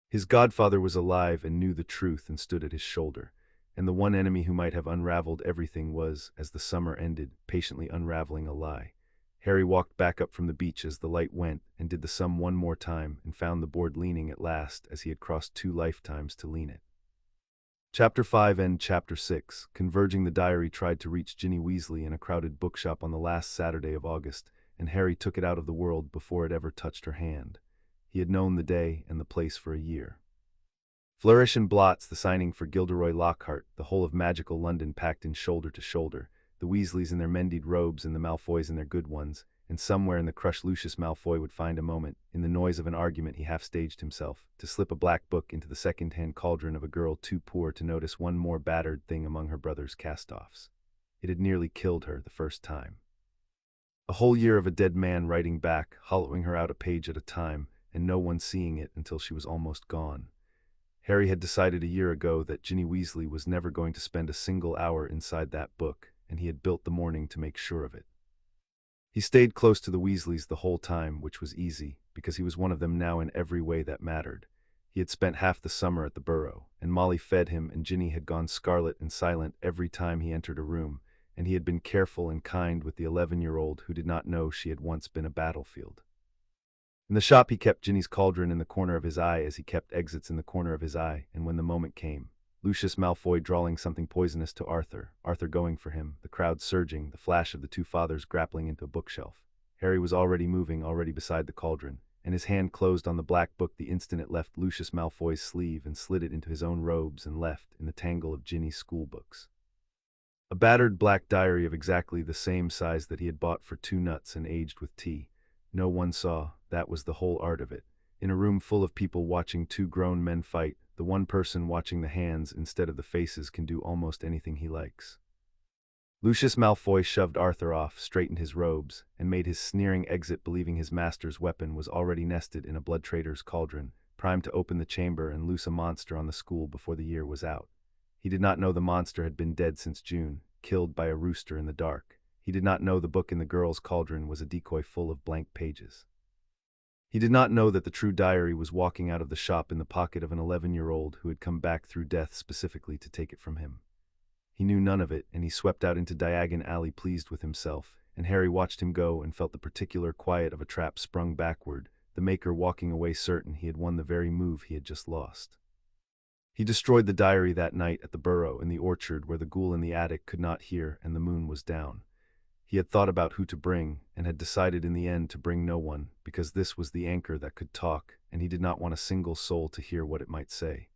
His godfather was alive and knew the truth and stood at his shoulder. And the one enemy who might have unraveled everything was, as the summer ended, patiently unraveling a lie. Harry walked back up from the beach as the light went and did the sum one more time and found the board leaning at last as he had crossed 2 lifetimes to lean it. Chapter 5 and Chapter 6. Converging, the diary tried to reach Ginny Weasley in a crowded bookshop on the last Saturday of August, and Harry took it out of the world before it ever touched her hand. He had known the day and the place for a year. Flourish and blots, the signing for Gilderoy Lockhart, the whole of magical London packed in shoulder to shoulder, the Weasleys in their mended robes and the Malfoys in their good ones, and somewhere in the crush Lucius Malfoy would find a moment, in the noise of an argument he half-staged himself, to slip a black book into the second-hand cauldron of a girl too poor to notice one more battered thing among her brother's cast-offs. It had nearly killed her the first time. A whole year of a dead man writing back, hollowing her out a page at a time, and no one seeing it until she was almost gone. Harry had decided a year ago that Ginny Weasley was never going to spend a single hour inside that book, and he had built the morning to make sure of it. He stayed close to the Weasleys the whole time, which was easy, because he was one of them now in every way that mattered. He had spent half the summer at the Burrow, and Molly fed him, and Ginny had gone scarlet and silent every time he entered a room, and he had been careful and kind with the 11-year-old who did not know she had once been a battlefield. In the shop he kept Ginny's cauldron in the corner of his eye as he kept exits in the corner of his eye, and when the moment came, Lucius Malfoy drawling something poisonous to Arthur, Arthur going for him, the crowd surging, the flash of the 2 fathers grappling into a bookshelf. Harry was already moving, already beside the cauldron, and his hand closed on the black book the instant it left Lucius Malfoy's sleeve and slid it into his own robes and left in the tangle of Ginny's schoolbooks. A battered black diary of exactly the same size that he had bought for 2 nuts and aged with tea. No one saw, that was the whole art of it. In a room full of people watching 2 grown men fight, the one person watching the hands instead of the faces can do almost anything he likes. Lucius Malfoy shoved Arthur off, straightened his robes, and made his sneering exit, believing his master's weapon was already nested in a blood trader's cauldron, primed to open the chamber and loose a monster on the school before the year was out. He did not know the monster had been dead since June, killed by a rooster in the dark. He did not know the book in the girl's cauldron was a decoy full of blank pages. He did not know that the true diary was walking out of the shop in the pocket of an 11-year-old who had come back through death specifically to take it from him. He knew none of it, and he swept out into Diagon Alley pleased with himself, and Harry watched him go and felt the particular quiet of a trap sprung backward, the maker walking away certain he had won the very move he had just lost. He destroyed the diary that night at the burrow in the orchard where the ghoul in the attic could not hear and the moon was down. He had thought about who to bring, and had decided in the end to bring no one, because this was the anchor that could talk, and he did not want a single soul to hear what it might say.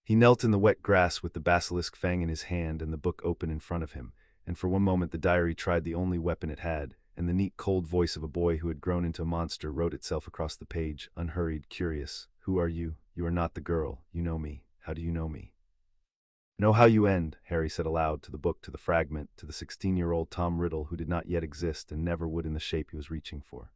He knelt in the wet grass with the basilisk fang in his hand and the book open in front of him, and for one moment the diary tried the only weapon it had, and the neat cold voice of a boy who had grown into a monster wrote itself across the page, unhurried, curious. Who are you? You are not the girl. You know me. How do you know me? Know how you end, Harry said aloud to the book, to the fragment, to the 16-year-old Tom Riddle who did not yet exist and never would in the shape he was reaching for.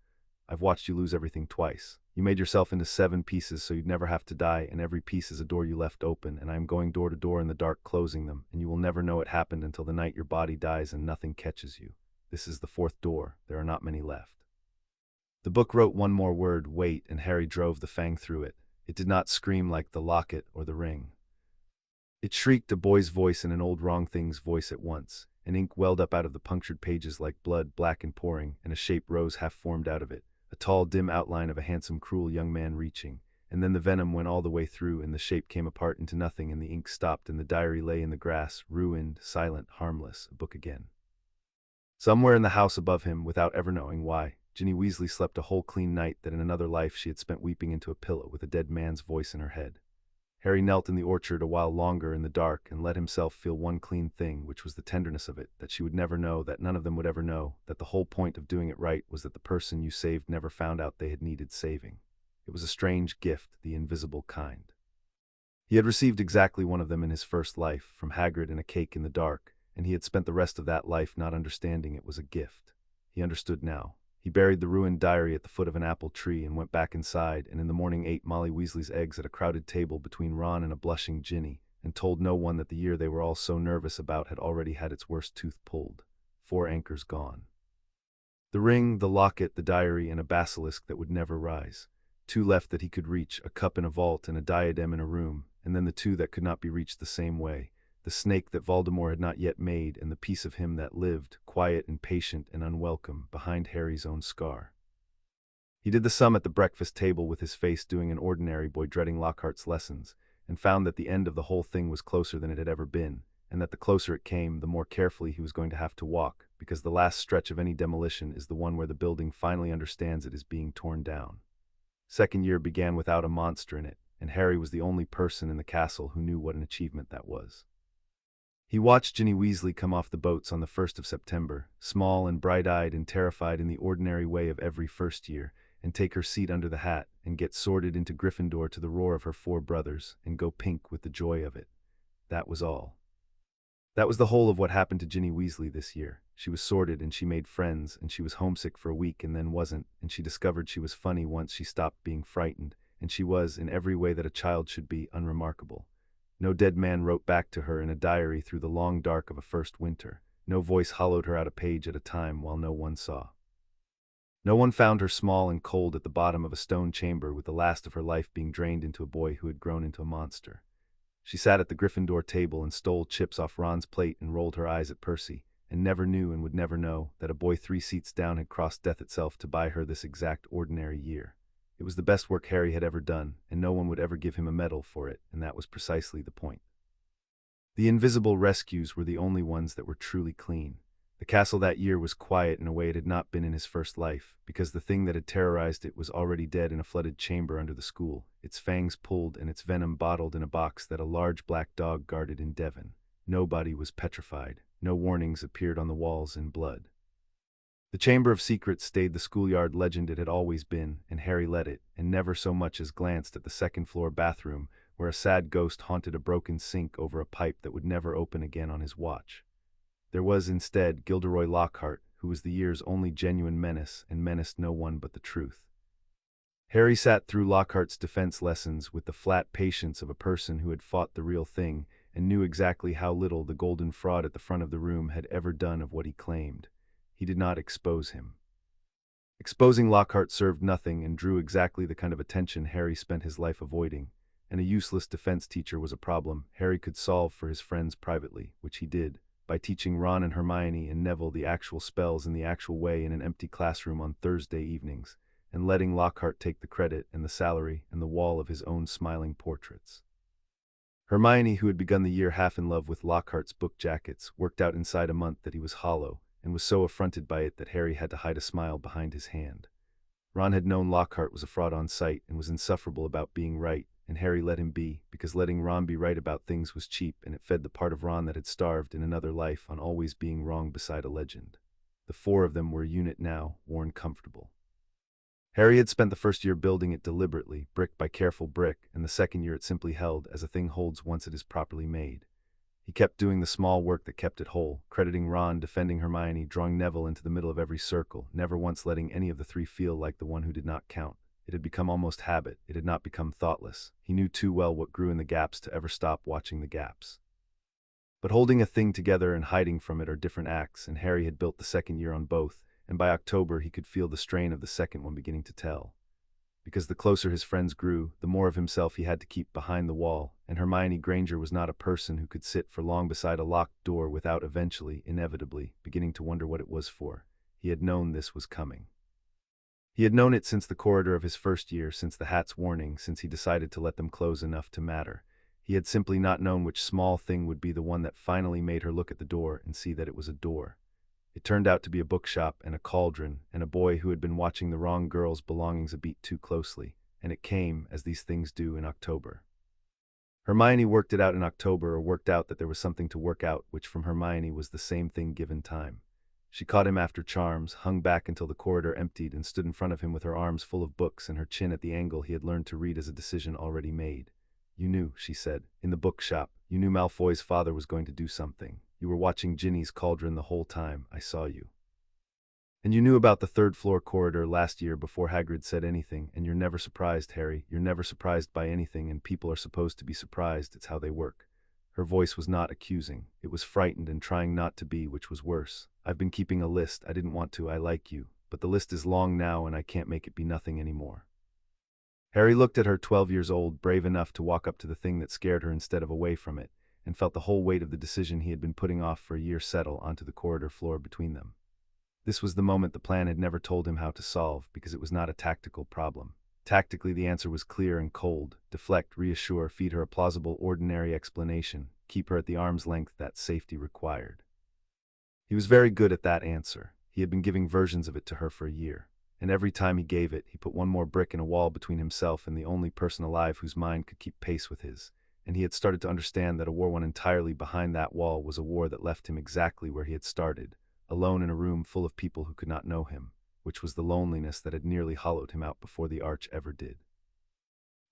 I've watched you lose everything twice. You made yourself into 7 pieces so you'd never have to die, and every piece is a door you left open, and I am going door to door in the dark closing them, and you will never know it happened until the night your body dies and nothing catches you. This is the 4th door. There are not many left. The book wrote one more word, wait, and Harry drove the fang through it. It did not scream like the locket or the ring. It shrieked, a boy's voice and an old wrong thing's voice at once, and ink welled up out of the punctured pages like blood, black and pouring, and a shape rose half-formed out of it, a tall, dim outline of a handsome, cruel young man reaching, and then the venom went all the way through, and the shape came apart into nothing, and the ink stopped, and the diary lay in the grass, ruined, silent, harmless, a book again. Somewhere in the house above him, without ever knowing why, Ginny Weasley slept a whole clean night that in another life she had spent weeping into a pillow with a dead man's voice in her head. Harry knelt in the orchard a while longer in the dark and let himself feel one clean thing, which was the tenderness of it, that she would never know, that none of them would ever know, that the whole point of doing it right was that the person you saved never found out they had needed saving. It was a strange gift, the invisible kind. He had received exactly one of them in his first life, from Hagrid in a cake in the dark, and he had spent the rest of that life not understanding it was a gift. He understood now. He buried the ruined diary at the foot of an apple tree and went back inside, and in the morning ate Molly Weasley's eggs at a crowded table between Ron and a blushing Ginny, and told no one that the year they were all so nervous about had already had its worst tooth pulled. 4 anchors gone. The ring, the locket, the diary, and a basilisk that would never rise. 2 left that he could reach, a cup in a vault and a diadem in a room, and then the 2 that could not be reached the same way. The snake that Voldemort had not yet made, and the piece of him that lived, quiet and patient and unwelcome, behind Harry's own scar. He did the sum at the breakfast table with his face doing an ordinary boy dreading Lockhart's lessons, and found that the end of the whole thing was closer than it had ever been, and that the closer it came, the more carefully he was going to have to walk, because the last stretch of any demolition is the one where the building finally understands it is being torn down. 2nd year began without a monster in it, and Harry was the only person in the castle who knew what an achievement that was. He watched Ginny Weasley come off the boats on the 1st of September, small and bright-eyed and terrified in the ordinary way of every first year, and take her seat under the hat, and get sorted into Gryffindor to the roar of her 4 brothers, and go pink with the joy of it. That was all. That was the whole of what happened to Ginny Weasley this year. She was sorted, and she made friends, and she was homesick for a week and then wasn't, and she discovered she was funny once she stopped being frightened, and she was, in every way that a child should be, unremarkable. No dead man wrote back to her in a diary through the long dark of a first winter. No voice hollowed her out a page at a time while no one saw. No one found her small and cold at the bottom of a stone chamber with the last of her life being drained into a boy who had grown into a monster. She sat at the Gryffindor table and stole chips off Ron's plate and rolled her eyes at Percy, and never knew and would never know that a boy 3 seats down had crossed death itself to buy her this exact ordinary year. It was the best work Harry had ever done, and no one would ever give him a medal for it, and that was precisely the point. The invisible rescues were the only ones that were truly clean. The castle that year was quiet in a way it had not been in his first life, because the thing that had terrorized it was already dead in a flooded chamber under the school, its fangs pulled and its venom bottled in a box that a large black dog guarded in Devon. Nobody was petrified. No warnings appeared on the walls in blood. The Chamber of Secrets stayed the schoolyard legend it had always been, and Harry let it, and never so much as glanced at the 2nd-floor bathroom, where a sad ghost haunted a broken sink over a pipe that would never open again on his watch. There was, instead, Gilderoy Lockhart, who was the year's only genuine menace, and menaced no one but the truth. Harry sat through Lockhart's defense lessons with the flat patience of a person who had fought the real thing, and knew exactly how little the golden fraud at the front of the room had ever done of what he claimed. He did not expose him. Exposing Lockhart served nothing and drew exactly the kind of attention Harry spent his life avoiding, and a useless defense teacher was a problem Harry could solve for his friends privately, which he did, by teaching Ron and Hermione and Neville the actual spells in the actual way in an empty classroom on Thursday evenings, and letting Lockhart take the credit and the salary and the wall of his own smiling portraits. Hermione, who had begun the year half in love with Lockhart's book jackets, worked out inside a month that he was hollow, and was so affronted by it that Harry had to hide a smile behind his hand. Ron had known Lockhart was a fraud on sight and was insufferable about being right, and Harry let him be, because letting Ron be right about things was cheap and it fed the part of Ron that had starved in another life on always being wrong beside a legend. The four of them were a unit now, worn comfortable. Harry had spent the first year building it deliberately, brick by careful brick, and the second year it simply held as a thing holds once it is properly made. He kept doing the small work that kept it whole, crediting Ron, defending Hermione, drawing Neville into the middle of every circle, never once letting any of the three feel like the one who did not count. It had become almost habit, it had not become thoughtless. He knew too well what grew in the gaps to ever stop watching the gaps. But holding a thing together and hiding from it are different acts, and Harry had built the second year on both, and by October he could feel the strain of the second one beginning to tell. Because the closer his friends grew, the more of himself he had to keep behind the wall, and Hermione Granger was not a person who could sit for long beside a locked door without eventually, inevitably, beginning to wonder what it was for. He had known this was coming. He had known it since the corridor of his first year, since the hat's warning, since he decided to let them close enough to matter. He had simply not known which small thing would be the one that finally made her look at the door and see that it was a door. It turned out to be a bookshop and a cauldron and a boy who had been watching the wrong girl's belongings a beat too closely, and it came, as these things do, in October. Hermione worked it out in October, or worked out that there was something to work out, which from Hermione was the same thing given time. She caught him after charms, hung back until the corridor emptied, and stood in front of him with her arms full of books and her chin at the angle he had learned to read as a decision already made. "You knew," she said, "in the bookshop. You knew Malfoy's father was going to do something. You were watching Ginny's cauldron the whole time. I saw you. And you knew about the third-floor corridor last year before Hagrid said anything, and you're never surprised, Harry. You're never surprised by anything, and people are supposed to be surprised. It's how they work." Her voice was not accusing. It was frightened and trying not to be, which was worse. "I've been keeping a list. I didn't want to. I like you. But the list is long now, and I can't make it be nothing anymore." Harry looked at her, 12 years old, brave enough to walk up to the thing that scared her instead of away from it, and felt the whole weight of the decision he had been putting off for a year settle onto the corridor floor between them. This was the moment the plan had never told him how to solve, because it was not a tactical problem. Tactically, the answer was clear and cold: deflect, reassure, feed her a plausible, ordinary explanation, keep her at the arm's length that safety required. He was very good at that answer. He had been giving versions of it to her for a year, and every time he gave it, he put one more brick in a wall between himself and the only person alive whose mind could keep pace with his. And he had started to understand that a war won entirely behind that wall was a war that left him exactly where he had started, alone in a room full of people who could not know him, which was the loneliness that had nearly hollowed him out before the arch ever did.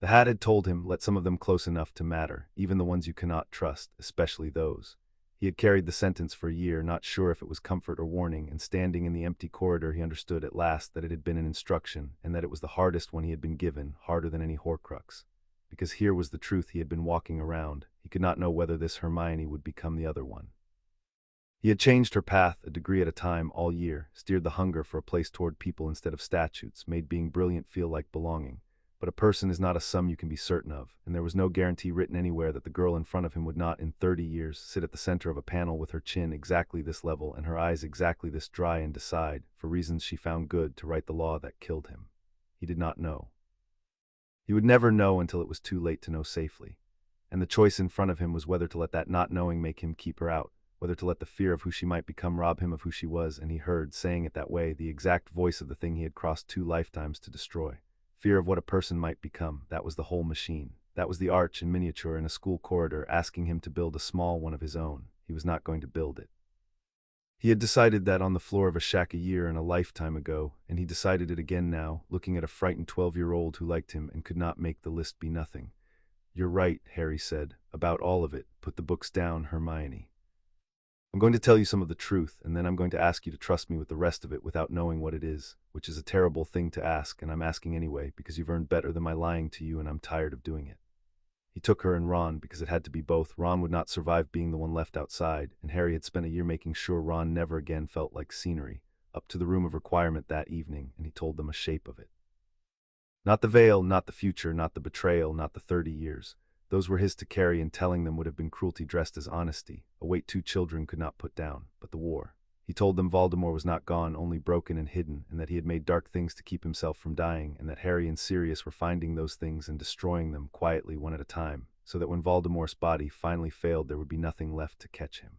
The hat had told him, let some of them close enough to matter, even the ones you cannot trust, especially those. He had carried the sentence for a year, not sure if it was comfort or warning, and standing in the empty corridor he understood at last that it had been an instruction, and that it was the hardest one he had been given, harder than any Horcrux. Because here was the truth he had been walking around. He could not know whether this Hermione would become the other one. He had changed her path a degree at a time all year, steered the hunger for a place toward people instead of statutes, made being brilliant feel like belonging. But a person is not a sum you can be certain of, and there was no guarantee written anywhere that the girl in front of him would not, in 30 years, sit at the center of a panel with her chin exactly this level and her eyes exactly this dry and decide, for reasons she found good, to write the law that killed him. He did not know. He would never know until it was too late to know safely. And the choice in front of him was whether to let that not knowing make him keep her out, whether to let the fear of who she might become rob him of who she was, and he heard, saying it that way, the exact voice of the thing he had crossed 2 lifetimes to destroy. Fear of what a person might become, that was the whole machine. That was the arch in miniature in a school corridor, asking him to build a small one of his own. He was not going to build it. He had decided that on the floor of a shack a year and a lifetime ago, and he decided it again now, looking at a frightened 12-year-old who liked him and could not make the list be nothing. "You're right," Harry said, "about all of it. Put the books down, Hermione. I'm going to tell you some of the truth, and then I'm going to ask you to trust me with the rest of it without knowing what it is, which is a terrible thing to ask, and I'm asking anyway, because you've earned better than my lying to you, and I'm tired of doing it." He took her and Ron, because it had to be both. Ron would not survive being the one left outside, and Harry had spent a year making sure Ron never again felt like scenery, up to the room of requirement that evening, and he told them a shape of it. Not the veil, not the future, not the betrayal, not the 30 years. Those were his to carry, and telling them would have been cruelty dressed as honesty, a weight 2 children could not put down. But the war. He told them Voldemort was not gone, only broken and hidden, and that he had made dark things to keep himself from dying, and that Harry and Sirius were finding those things and destroying them quietly one at a time, so that when Voldemort's body finally failed there would be nothing left to catch him.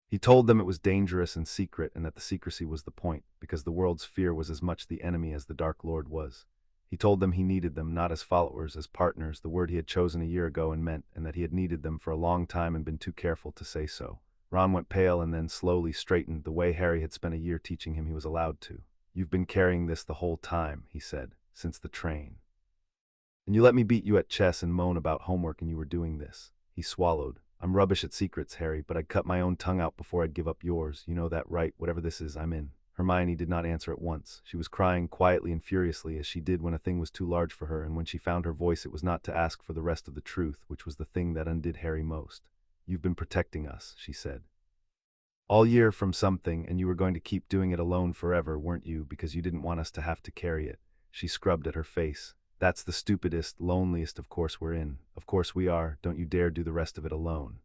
He told them it was dangerous and secret, and that the secrecy was the point, because the world's fear was as much the enemy as the Dark Lord was. He told them he needed them not as followers, as partners, the word he had chosen a year ago and meant, and that he had needed them for a long time and been too careful to say so. Ron went pale and then slowly straightened, the way Harry had spent a year teaching him he was allowed to. "You've been carrying this the whole time," he said, "since the train. And you let me beat you at chess and moan about homework and you were doing this." He swallowed. "I'm rubbish at secrets, Harry, but I'd cut my own tongue out before I'd give up yours. You know that, right? Whatever this is, I'm in." Hermione did not answer at once. She was crying quietly and furiously, as she did when a thing was too large for her, and when she found her voice it was not to ask for the rest of the truth, which was the thing that undid Harry most. "You've been protecting us," she said, "all year from something, and you were going to keep doing it alone forever, weren't you, because you didn't want us to have to carry it." She scrubbed at her face. "That's the stupidest, loneliest of course we're in. Of course we are. Don't you dare do the rest of it alone."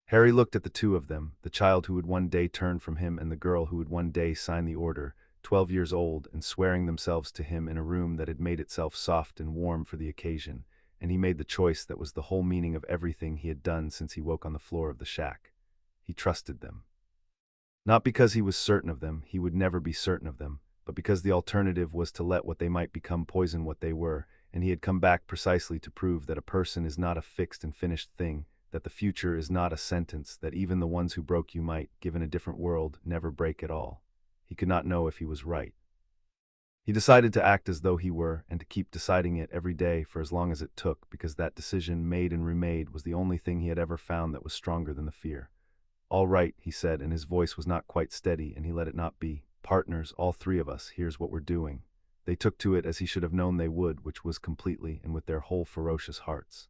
Harry looked at the two of them, the child who would one day turn from him and the girl who would one day sign the order, 12 years old and swearing themselves to him in a room that had made itself soft and warm for the occasion, and he made the choice that was the whole meaning of everything he had done since he woke on the floor of the shack. He trusted them. Not because he was certain of them, he would never be certain of them, but because the alternative was to let what they might become poison what they were, and he had come back precisely to prove that a person is not a fixed and finished thing, that the future is not a sentence, that even the ones who broke you might, given a different world, never break at all. He could not know if he was right. He decided to act as though he were, and to keep deciding it every day for as long as it took, because that decision, made and remade, was the only thing he had ever found that was stronger than the fear. "All right," he said, and his voice was not quite steady, and he let it not be. "Partners, all three of us, here's what we're doing." They took to it as he should have known they would, which was completely and with their whole ferocious hearts.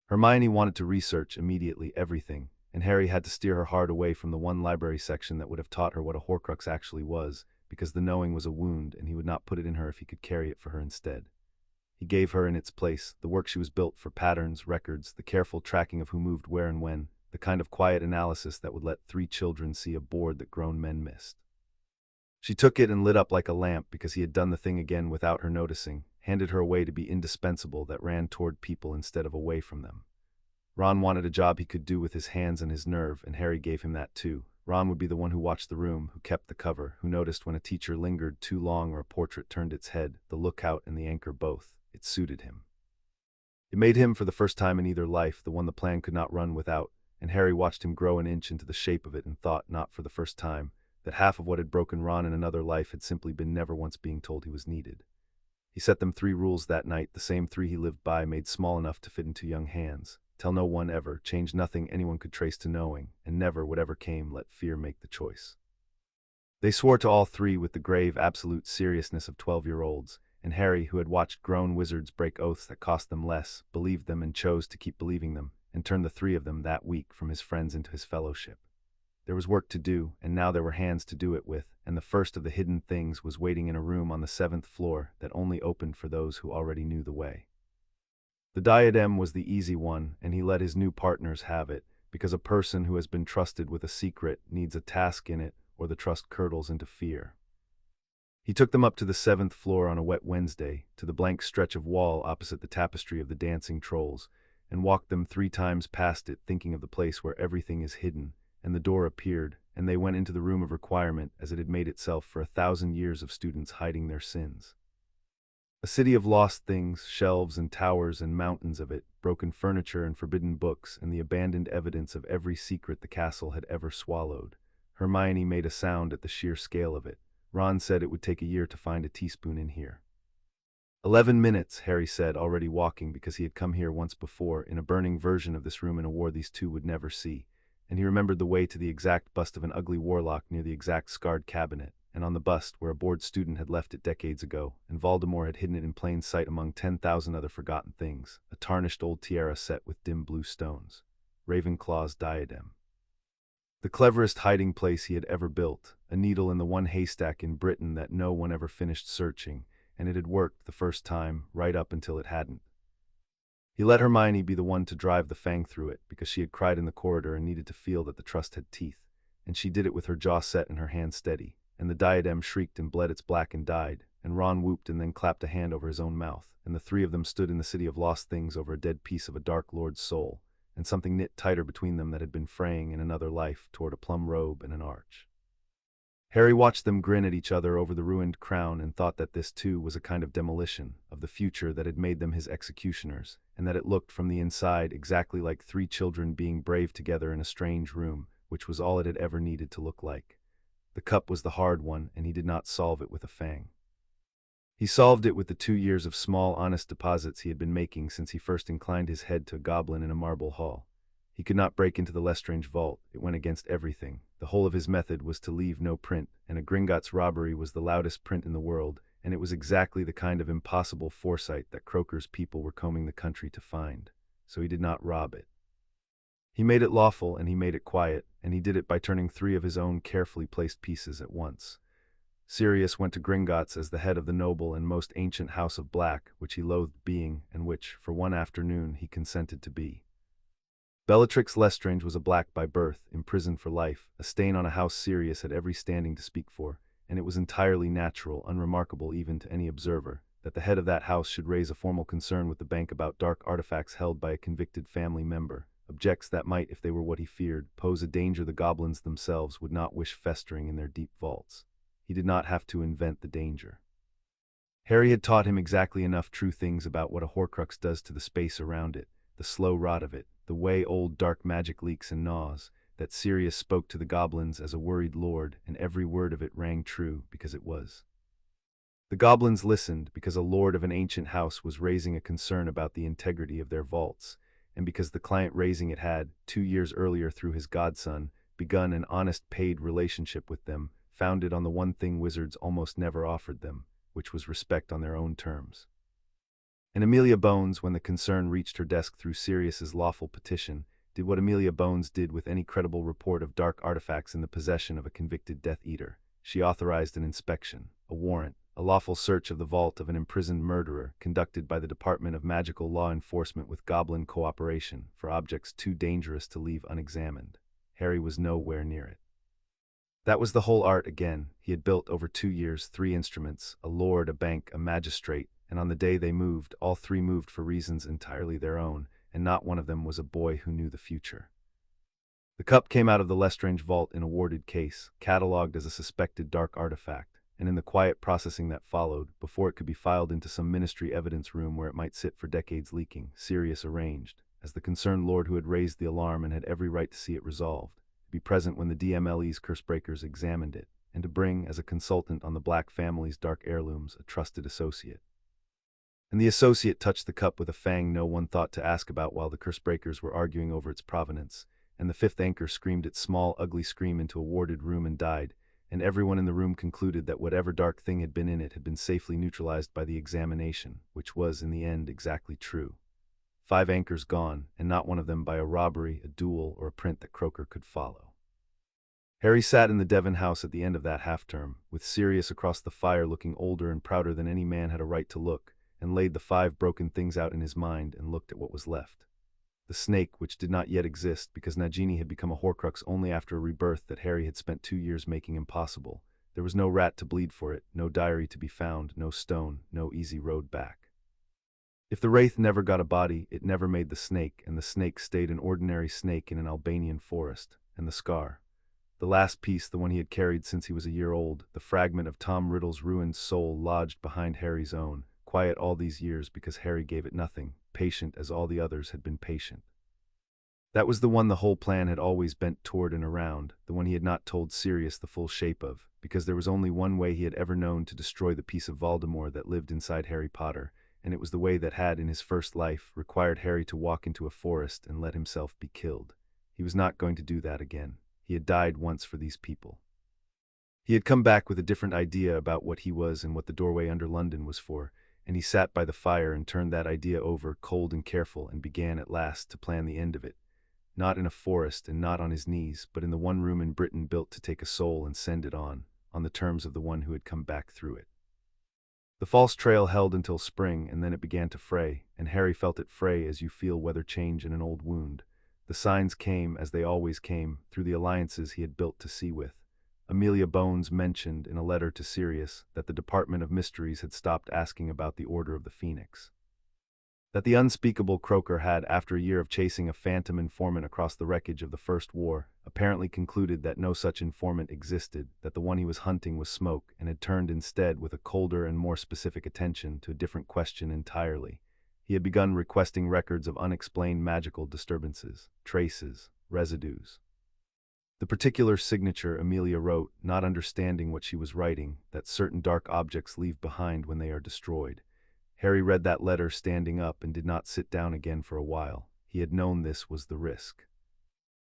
Hermione wanted to research immediately everything, and Harry had to steer her heart away from the one library section that would have taught her what a Horcrux actually was, because the knowing was a wound and he would not put it in her if he could carry it for her instead. He gave her in its place the work she was built for: patterns, records, the careful tracking of who moved where and when, the kind of quiet analysis that would let 3 children see a board that grown men missed. She took it and lit up like a lamp because he had done the thing again without her noticing, handed her away to be indispensable, that ran toward people instead of away from them. Ron wanted a job he could do with his hands and his nerve, and Harry gave him that too. Ron would be the one who watched the room, who kept the cover, who noticed when a teacher lingered too long or a portrait turned its head, the lookout and the anchor both. It suited him. It made him, for the first time in either life, the one the plan could not run without, and Harry watched him grow an inch into the shape of it and thought, not for the first time, that half of what had broken Ron in another life had simply been never once being told he was needed. He set them 3 rules that night, the same 3 he lived by, made small enough to fit into young hands. Tell no one ever, change nothing anyone could trace to knowing, and never, whatever came, let fear make the choice. They swore to all 3 with the grave, absolute seriousness of 12-year-olds, and Harry, who had watched grown wizards break oaths that cost them less, believed them and chose to keep believing them, and turned the 3 of them that week from his friends into his fellowship. There was work to do, and now there were hands to do it with, and the first of the hidden things was waiting in a room on the 7th floor that only opened for those who already knew the way. The diadem was the easy one, and he let his new partners have it, because a person who has been trusted with a secret needs a task in it, or the trust curdles into fear. He took them up to the 7th floor on a wet Wednesday, to the blank stretch of wall opposite the tapestry of the dancing trolls, and walked them 3 times past it, thinking of the place where everything is hidden, and the door appeared, and they went into the room of requirement as it had made itself for 1,000 years of students hiding their sins. A city of lost things, shelves and towers and mountains of it, broken furniture and forbidden books, and the abandoned evidence of every secret the castle had ever swallowed. Hermione made a sound at the sheer scale of it. Ron said it would take a year to find a teaspoon in here. 11 minutes, Harry said, already walking, because he had come here once before, in a burning version of this room in a war these two would never see, and he remembered the way to the exact bust of an ugly warlock near the exact scarred cabinet, and on the bust where a bored student had left it decades ago, and Voldemort had hidden it in plain sight among 10,000 other forgotten things, a tarnished old tiara set with dim blue stones. Ravenclaw's diadem. The cleverest hiding place he had ever built, a needle in the one haystack in Britain that no one ever finished searching, and it had worked the first time, right up until it hadn't. He let Hermione be the one to drive the fang through it, because she had cried in the corridor and needed to feel that the trust had teeth, and she did it with her jaw set and her hand steady, and the diadem shrieked and bled its black and died, and Ron whooped and then clapped a hand over his own mouth. and the three of them stood in the city of lost things over a dead piece of a dark lord's soul, and something knit tighter between them that had been fraying in another life toward a plum robe and an arch. Harry watched them grin at each other over the ruined crown and thought that this too was a kind of demolition of the future that had made them his executioners, and that it looked from the inside exactly like three children being brave together in a strange room, which was all it had ever needed to look like. The cup was the hard one, and he did not solve it with a fang. He solved it with the 2 years of small, honest deposits he had been making since he first inclined his head to a goblin in a marble hall. He could not break into the Lestrange vault. It went against everything. The whole of his method was to leave no print, and a Gringotts robbery was the loudest print in the world, and it was exactly the kind of impossible foresight that Croaker's people were combing the country to find. So he did not rob it. He made it lawful, and he made it quiet, and he did it by turning 3 of his own carefully placed pieces at once. Sirius went to Gringotts as the head of the noble and most ancient house of Black, which he loathed being, and which, for one afternoon, he consented to be. Bellatrix Lestrange was a Black by birth, imprisoned for life, a stain on a house Sirius had every standing to speak for, and it was entirely natural, unremarkable even to any observer, that the head of that house should raise a formal concern with the bank about dark artifacts held by a convicted family member, objects that might, if they were what he feared, pose a danger the goblins themselves would not wish festering in their deep vaults. He did not have to invent the danger. Harry had taught him exactly enough true things about what a Horcrux does to the space around it, the slow rot of it, the way old dark magic leaks and gnaws, that Sirius spoke to the goblins as a worried lord, and every word of it rang true because it was. The goblins listened because a lord of an ancient house was raising a concern about the integrity of their vaults, and because the client raising it had, 2 years earlier through his godson, begun an honest paid relationship with them, founded on the one thing wizards almost never offered them, which was respect on their own terms. And Amelia Bones, when the concern reached her desk through Sirius's lawful petition, did what Amelia Bones did with any credible report of dark artifacts in the possession of a convicted Death Eater. She authorized an inspection, a warrant, a lawful search of the vault of an imprisoned murderer, conducted by the Department of Magical Law Enforcement with goblin cooperation, for objects too dangerous to leave unexamined. Harry was nowhere near it. That was the whole art again. He had built over 2 years 3 instruments, a lord, a bank, a magistrate, and on the day they moved, all 3 moved for reasons entirely their own, and not one of them was a boy who knew the future. The cup came out of the Lestrange vault in a warded case, catalogued as a suspected dark artifact, and in the quiet processing that followed, before it could be filed into some ministry evidence room where it might sit for decades leaking, Sirius arranged, as the concerned lord who had raised the alarm and had every right to see it resolved, to be present when the DMLE's cursebreakers examined it, and to bring, as a consultant on the Black family's dark heirlooms, a trusted associate. And the associate touched the cup with a fang no one thought to ask about while the cursebreakers were arguing over its provenance, and the 5th anchor screamed its small, ugly scream into a warded room and died, and everyone in the room concluded that whatever dark thing had been in it had been safely neutralized by the examination, which was, in the end, exactly true. 5 anchors gone, and not one of them by a robbery, a duel, or a print that Croaker could follow. Harry sat in the Devon house at the end of that half-term, with Sirius across the fire looking older and prouder than any man had a right to look, and laid the 5 broken things out in his mind and looked at what was left. The snake, which did not yet exist because Nagini had become a Horcrux only after a rebirth that Harry had spent 2 years making impossible. There was no rat to bleed for it, no diary to be found, no stone, no easy road back. If the wraith never got a body, it never made the snake, and the snake stayed an ordinary snake in an Albanian forest. And the scar. The last piece, the one he had carried since he was a year old, the fragment of Tom Riddle's ruined soul lodged behind Harry's own, quiet all these years because Harry gave it nothing, patient as all the others had been patient. That was the one the whole plan had always bent toward and around, the one he had not told Sirius the full shape of, because there was only one way he had ever known to destroy the piece of Voldemort that lived inside Harry Potter, and it was the way that had, in his first life, required Harry to walk into a forest and let himself be killed. He was not going to do that again. He had died once for these people. He had come back with a different idea about what he was and what the doorway under London was for, and he sat by the fire and turned that idea over, cold and careful, and began at last to plan the end of it. Not in a forest and not on his knees, but in the one room in Britain built to take a soul and send it on the terms of the one who had come back through it. The false trail held until spring, and then it began to fray, and Harry felt it fray as you feel weather change in an old wound. The signs came, as they always came, through the alliances he had built to sea with. Amelia Bones mentioned, in a letter to Sirius, that the Department of Mysteries had stopped asking about the Order of the Phoenix. That the unspeakable Croker had, after a year of chasing a phantom informant across the wreckage of the First War, apparently concluded that no such informant existed, that the one he was hunting was Smoke, and had turned instead with a colder and more specific attention to a different question entirely. He had begun requesting records of unexplained magical disturbances, traces, residues. The particular signature Amelia wrote, not understanding what she was writing, that certain dark objects leave behind when they are destroyed. Harry read that letter standing up and did not sit down again for a while. He had known this was the risk.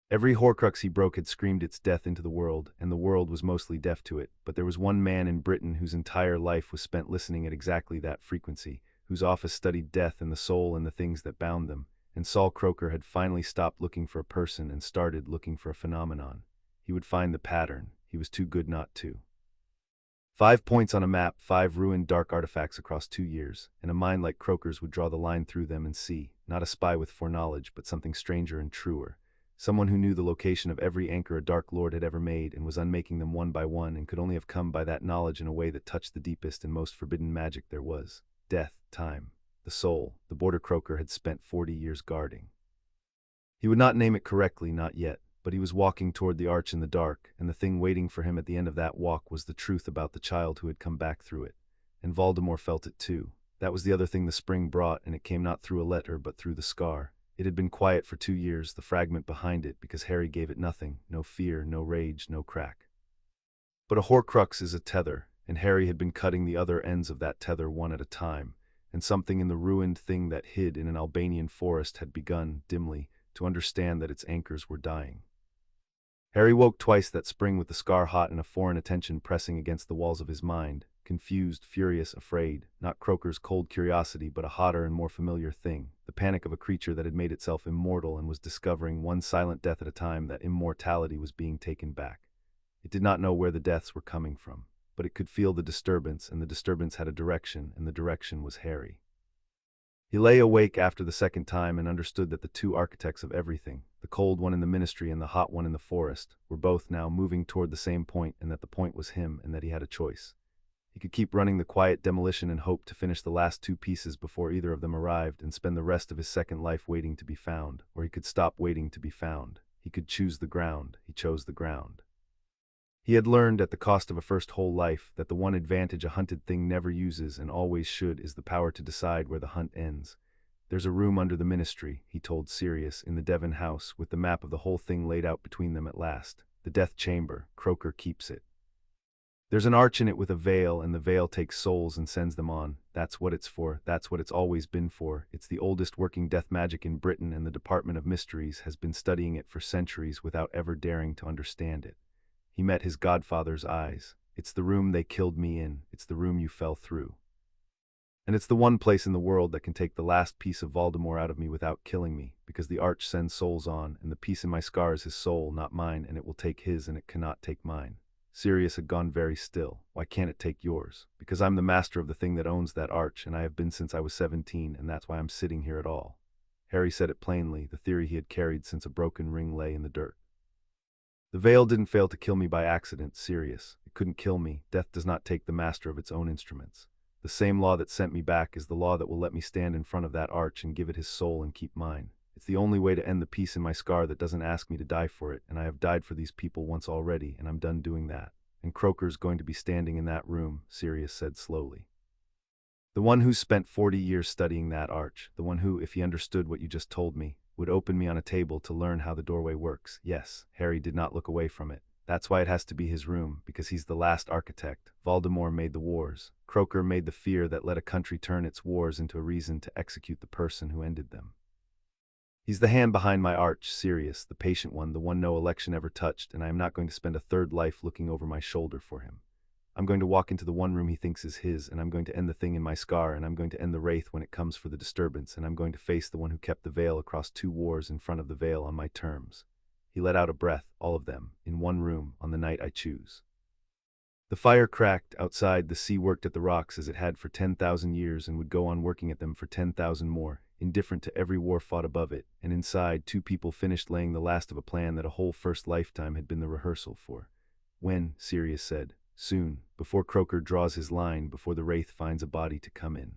Every Horcrux he broke had screamed its death into the world, and the world was mostly deaf to it, but there was one man in Britain whose entire life was spent listening at exactly that frequency, whose office studied death and the soul and the things that bound them, and Saul Croker had finally stopped looking for a person and started looking for a phenomenon. He would find the pattern. He was too good not to. 5 points on a map, 5 ruined dark artifacts across 2 years, and a mind like Croker's would draw the line through them and see, not a spy with foreknowledge, but something stranger and truer. Someone who knew the location of every anchor a Dark Lord had ever made and was unmaking them one by one, and could only have come by that knowledge in a way that touched the deepest and most forbidden magic there was. Death, time, the soul, the border Croker had spent 40 years guarding. He would not name it correctly, not yet, but he was walking toward the arch in the dark, and the thing waiting for him at the end of that walk was the truth about the child who had come back through it. And Voldemort felt it too. That was the other thing the spring brought, and it came not through a letter but through the scar. It had been quiet for 2 years, the fragment behind it, because Harry gave it nothing, no fear, no rage, no crack. But a Horcrux is a tether, and Harry had been cutting the other ends of that tether one at a time, and something in the ruined thing that hid in an Albanian forest had begun, dimly, to understand that its anchors were dying. Harry woke twice that spring with the scar hot and a foreign attention pressing against the walls of his mind, confused, furious, afraid, not Croker's cold curiosity but a hotter and more familiar thing, the panic of a creature that had made itself immortal and was discovering, one silent death at a time, that immortality was being taken back. It did not know where the deaths were coming from, but it could feel the disturbance, and the disturbance had a direction, and the direction was Harry. He lay awake after the second time and understood that the 2 architects of everything, the cold one in the ministry and the hot one in the forest, were both now moving toward the same point, and that the point was him, and that he had a choice. He could keep running the quiet demolition and hope to finish the last 2 pieces before either of them arrived and spend the rest of his second life waiting to be found, or he could stop waiting to be found. He could choose the ground. He chose the ground. He had learned at the cost of a first whole life that the one advantage a hunted thing never uses and always should is the power to decide where the hunt ends. There's a room under the ministry, he told Sirius, in the Devon house, with the map of the whole thing laid out between them at last. The death chamber. Croker keeps it. There's an arch in it with a veil, and the veil takes souls and sends them on. That's what it's for. That's what it's always been for. It's the oldest working death magic in Britain, and the Department of Mysteries has been studying it for centuries without ever daring to understand it. He met his godfather's eyes. It's the room they killed me in. It's the room you fell through. And it's the one place in the world that can take the last piece of Voldemort out of me without killing me, because the arch sends souls on, and the piece in my scar is his soul, not mine, and it will take his and it cannot take mine. Sirius had gone very still. Why can't it take yours? Because I'm the master of the thing that owns that arch, and I have been since I was 17, and that's why I'm sitting here at all. Harry said it plainly, the theory he had carried since a broken ring lay in the dirt. The veil didn't fail to kill me by accident, Sirius. It couldn't kill me. Death does not take the master of its own instruments. The same law that sent me back is the law that will let me stand in front of that arch and give it his soul and keep mine. It's the only way to end the piece in my scar that doesn't ask me to die for it, and I have died for these people once already, and I'm done doing that. And Croker's going to be standing in that room, Sirius said slowly. The one who spent 40 years studying that arch, the one who, if he understood what you just told me, would open me on a table to learn how the doorway works. Yes, Harry did not look away from it. That's why it has to be his room, because he's the last architect. Voldemort made the wars. Croker made the fear that let a country turn its wars into a reason to execute the person who ended them. He's the hand behind my arch, Sirius, the patient one, the one no election ever touched, and I am not going to spend a third life looking over my shoulder for him. I'm going to walk into the one room he thinks is his, and I'm going to end the thing in my scar, and I'm going to end the wraith when it comes for the disturbance, and I'm going to face the one who kept the veil across 2 wars in front of the veil on my terms. He let out a breath, all of them, in one room, on the night I choose. The fire cracked. Outside, the sea worked at the rocks as it had for 10,000 years and would go on working at them for 10,000 more, indifferent to every war fought above it, and inside, 2 people finished laying the last of a plan that a whole first lifetime had been the rehearsal for. When, Sirius said, soon, before Croker draws his line, before the wraith finds a body to come in.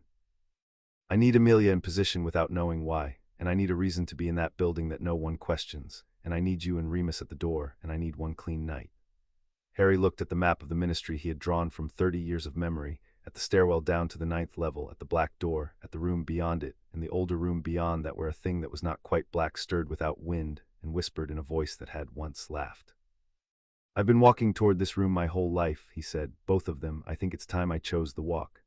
I need Amelia in position without knowing why, and I need a reason to be in that building that no one questions, and I need you and Remus at the door, and I need one clean night. Harry looked at the map of the ministry he had drawn from 30 years of memory, at the stairwell down to the 9th level, at the black door, at the room beyond it, and the older room beyond that where a thing that was not quite black stirred without wind, and whispered in a voice that had once laughed. I've been walking toward this room my whole life, he said, both of them. I think it's time I chose the walk.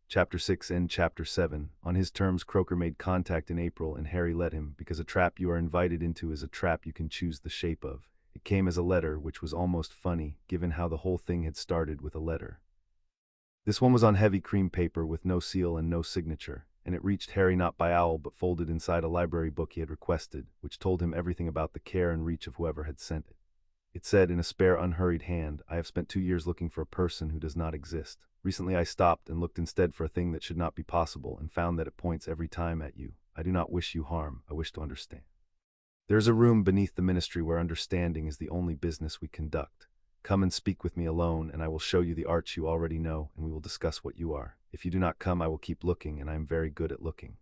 Chapter 6 and Chapter 7. On his terms, Croaker made contact in April, and Harry let him, because a trap you are invited into is a trap you can choose the shape of. It came as a letter, which was almost funny, given how the whole thing had started with a letter. This one was on heavy cream paper with no seal and no signature, and it reached Harry not by owl but folded inside a library book he had requested, which told him everything about the care and reach of whoever had sent it. It said in a spare, unhurried hand, I have spent 2 years looking for a person who does not exist. Recently I stopped and looked instead for a thing that should not be possible, and found that it points every time at you. I do not wish you harm, I wish to understand. There is a room beneath the ministry where understanding is the only business we conduct. Come and speak with me alone, and I will show you the arch you already know, and we will discuss what you are. If you do not come, I will keep looking, and I am very good at looking.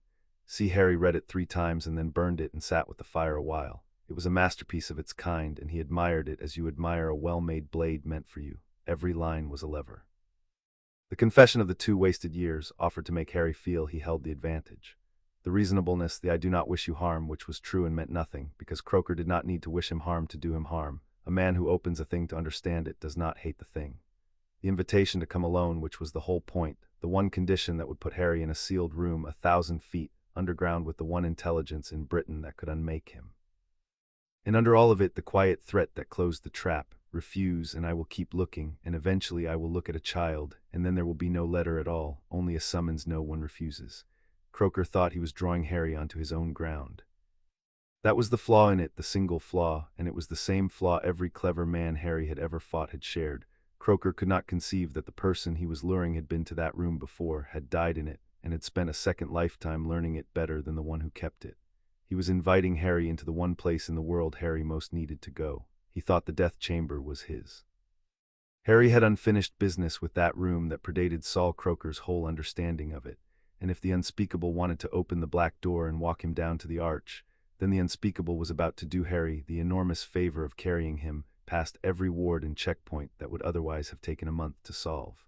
See, Harry read it 3 times and then burned it and sat with the fire a while. It was a masterpiece of its kind, and he admired it as you admire a well-made blade meant for you. Every line was a lever. The confession of the 2 wasted years offered to make Harry feel he held the advantage. The reasonableness, the I do not wish you harm, which was true and meant nothing, because Croaker did not need to wish him harm to do him harm. A man who opens a thing to understand it does not hate the thing. The invitation to come alone, which was the whole point, the one condition that would put Harry in a sealed room 1,000 feet underground with the one intelligence in Britain that could unmake him. And under all of it, the quiet threat that closed the trap, refuse and I will keep looking, and eventually I will look at a child, and then there will be no letter at all, only a summons no one refuses. Croaker thought he was drawing Harry onto his own ground. That was the flaw in it, the single flaw, and it was the same flaw every clever man Harry had ever fought had shared. Croaker could not conceive that the person he was luring had been to that room before, had died in it, and had spent a second lifetime learning it better than the one who kept it. He was inviting Harry into the one place in the world Harry most needed to go. He thought the death chamber was his. Harry had unfinished business with that room that predated Saul Croaker's whole understanding of it, and if the unspeakable wanted to open the black door and walk him down to the arch, then the unspeakable was about to do Harry the enormous favor of carrying him past every ward and checkpoint that would otherwise have taken a month to solve.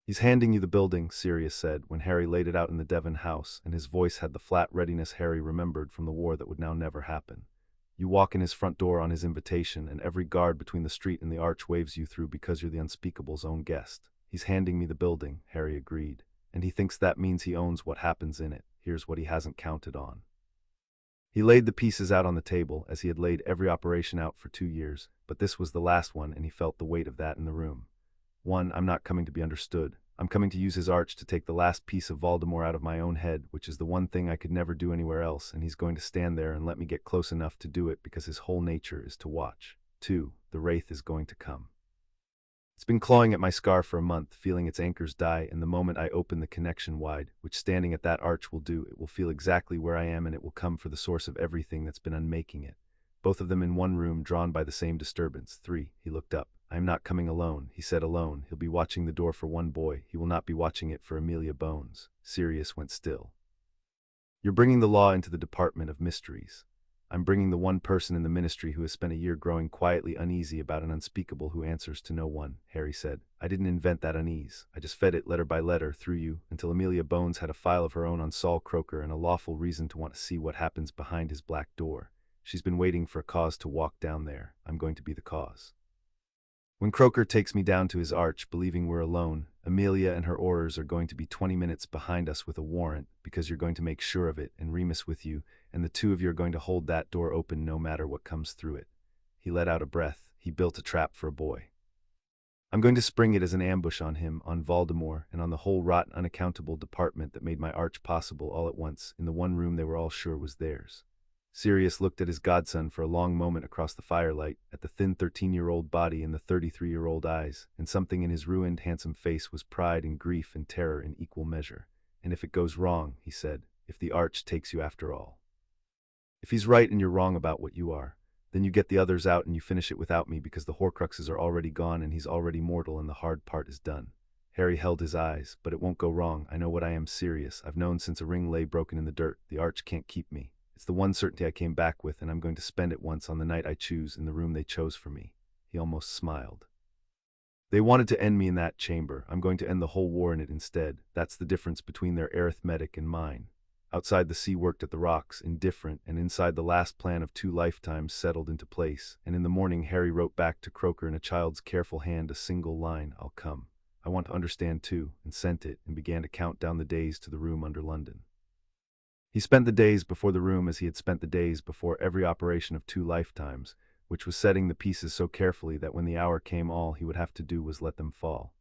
He's handing you the building, Sirius said, when Harry laid it out in the Devon house, and his voice had the flat readiness Harry remembered from the war that would now never happen. You walk in his front door on his invitation, and every guard between the street and the arch waves you through because you're the unspeakable's own guest. He's handing me the building, Harry agreed, and he thinks that means he owns what happens in it. Here's what he hasn't counted on. He laid the pieces out on the table, as he had laid every operation out for 2 years, but this was the last one, and he felt the weight of that in the room. 1. I'm not coming to be understood. I'm coming to use his arch to take the last piece of Voldemort out of my own head, which is the one thing I could never do anywhere else, and he's going to stand there and let me get close enough to do it because his whole nature is to watch. 2. The Wraith is going to come. It's been clawing at my scar for a month, feeling its anchors die, and the moment I open the connection wide, which standing at that arch will do, it will feel exactly where I am, and it will come for the source of everything that's been unmaking it. Both of them in one room, drawn by the same disturbance. 3. He looked up. I am not coming alone, he said alone. He'll be watching the door for one boy. He will not be watching it for Amelia Bones. Sirius went still. You're bringing the law into the Department of Mysteries. I'm bringing the one person in the ministry who has spent a year growing quietly uneasy about an unspeakable who answers to no one, Harry said. I didn't invent that unease. I just fed it letter by letter through you until Amelia Bones had a file of her own on Saul Croaker and a lawful reason to want to see what happens behind his black door. She's been waiting for a cause to walk down there. I'm going to be the cause. When Croaker takes me down to his arch, believing we're alone, Amelia and her Aurors are going to be 20 minutes behind us with a warrant, because you're going to make sure of it, and Remus with you, and the 2 of you are going to hold that door open no matter what comes through it. He let out a breath. He built a trap for a boy. I'm going to spring it as an ambush on him, on Voldemort, and on the whole rotten, unaccountable department that made my arch possible all at once, in the one room they were all sure was theirs. Sirius looked at his godson for a long moment across the firelight, at the thin 13-year-old body and the 33-year-old eyes, and something in his ruined, handsome face was pride and grief and terror in equal measure. And if it goes wrong, he said, if the arch takes you after all. If he's right and you're wrong about what you are, then you get the others out and you finish it without me because the Horcruxes are already gone and he's already mortal and the hard part is done. Harry held his eyes. But it won't go wrong. I know what I am, serious. I've known since a ring lay broken in the dirt. The arch can't keep me. It's the one certainty I came back with, and I'm going to spend it once on the night I choose in the room they chose for me. He almost smiled. They wanted to end me in that chamber. I'm going to end the whole war in it instead. That's the difference between their arithmetic and mine. Outside, the sea worked at the rocks, indifferent, and inside, the last plan of 2 lifetimes settled into place. And in the morning, Harry wrote back to Croker in a child's careful hand a single line: I'll come. I want to understand too, and sent it, and began to count down the days to the room under London. He spent the days before the room as he had spent the days before every operation of 2 lifetimes, which was setting the pieces so carefully that when the hour came all he would have to do was let them fall.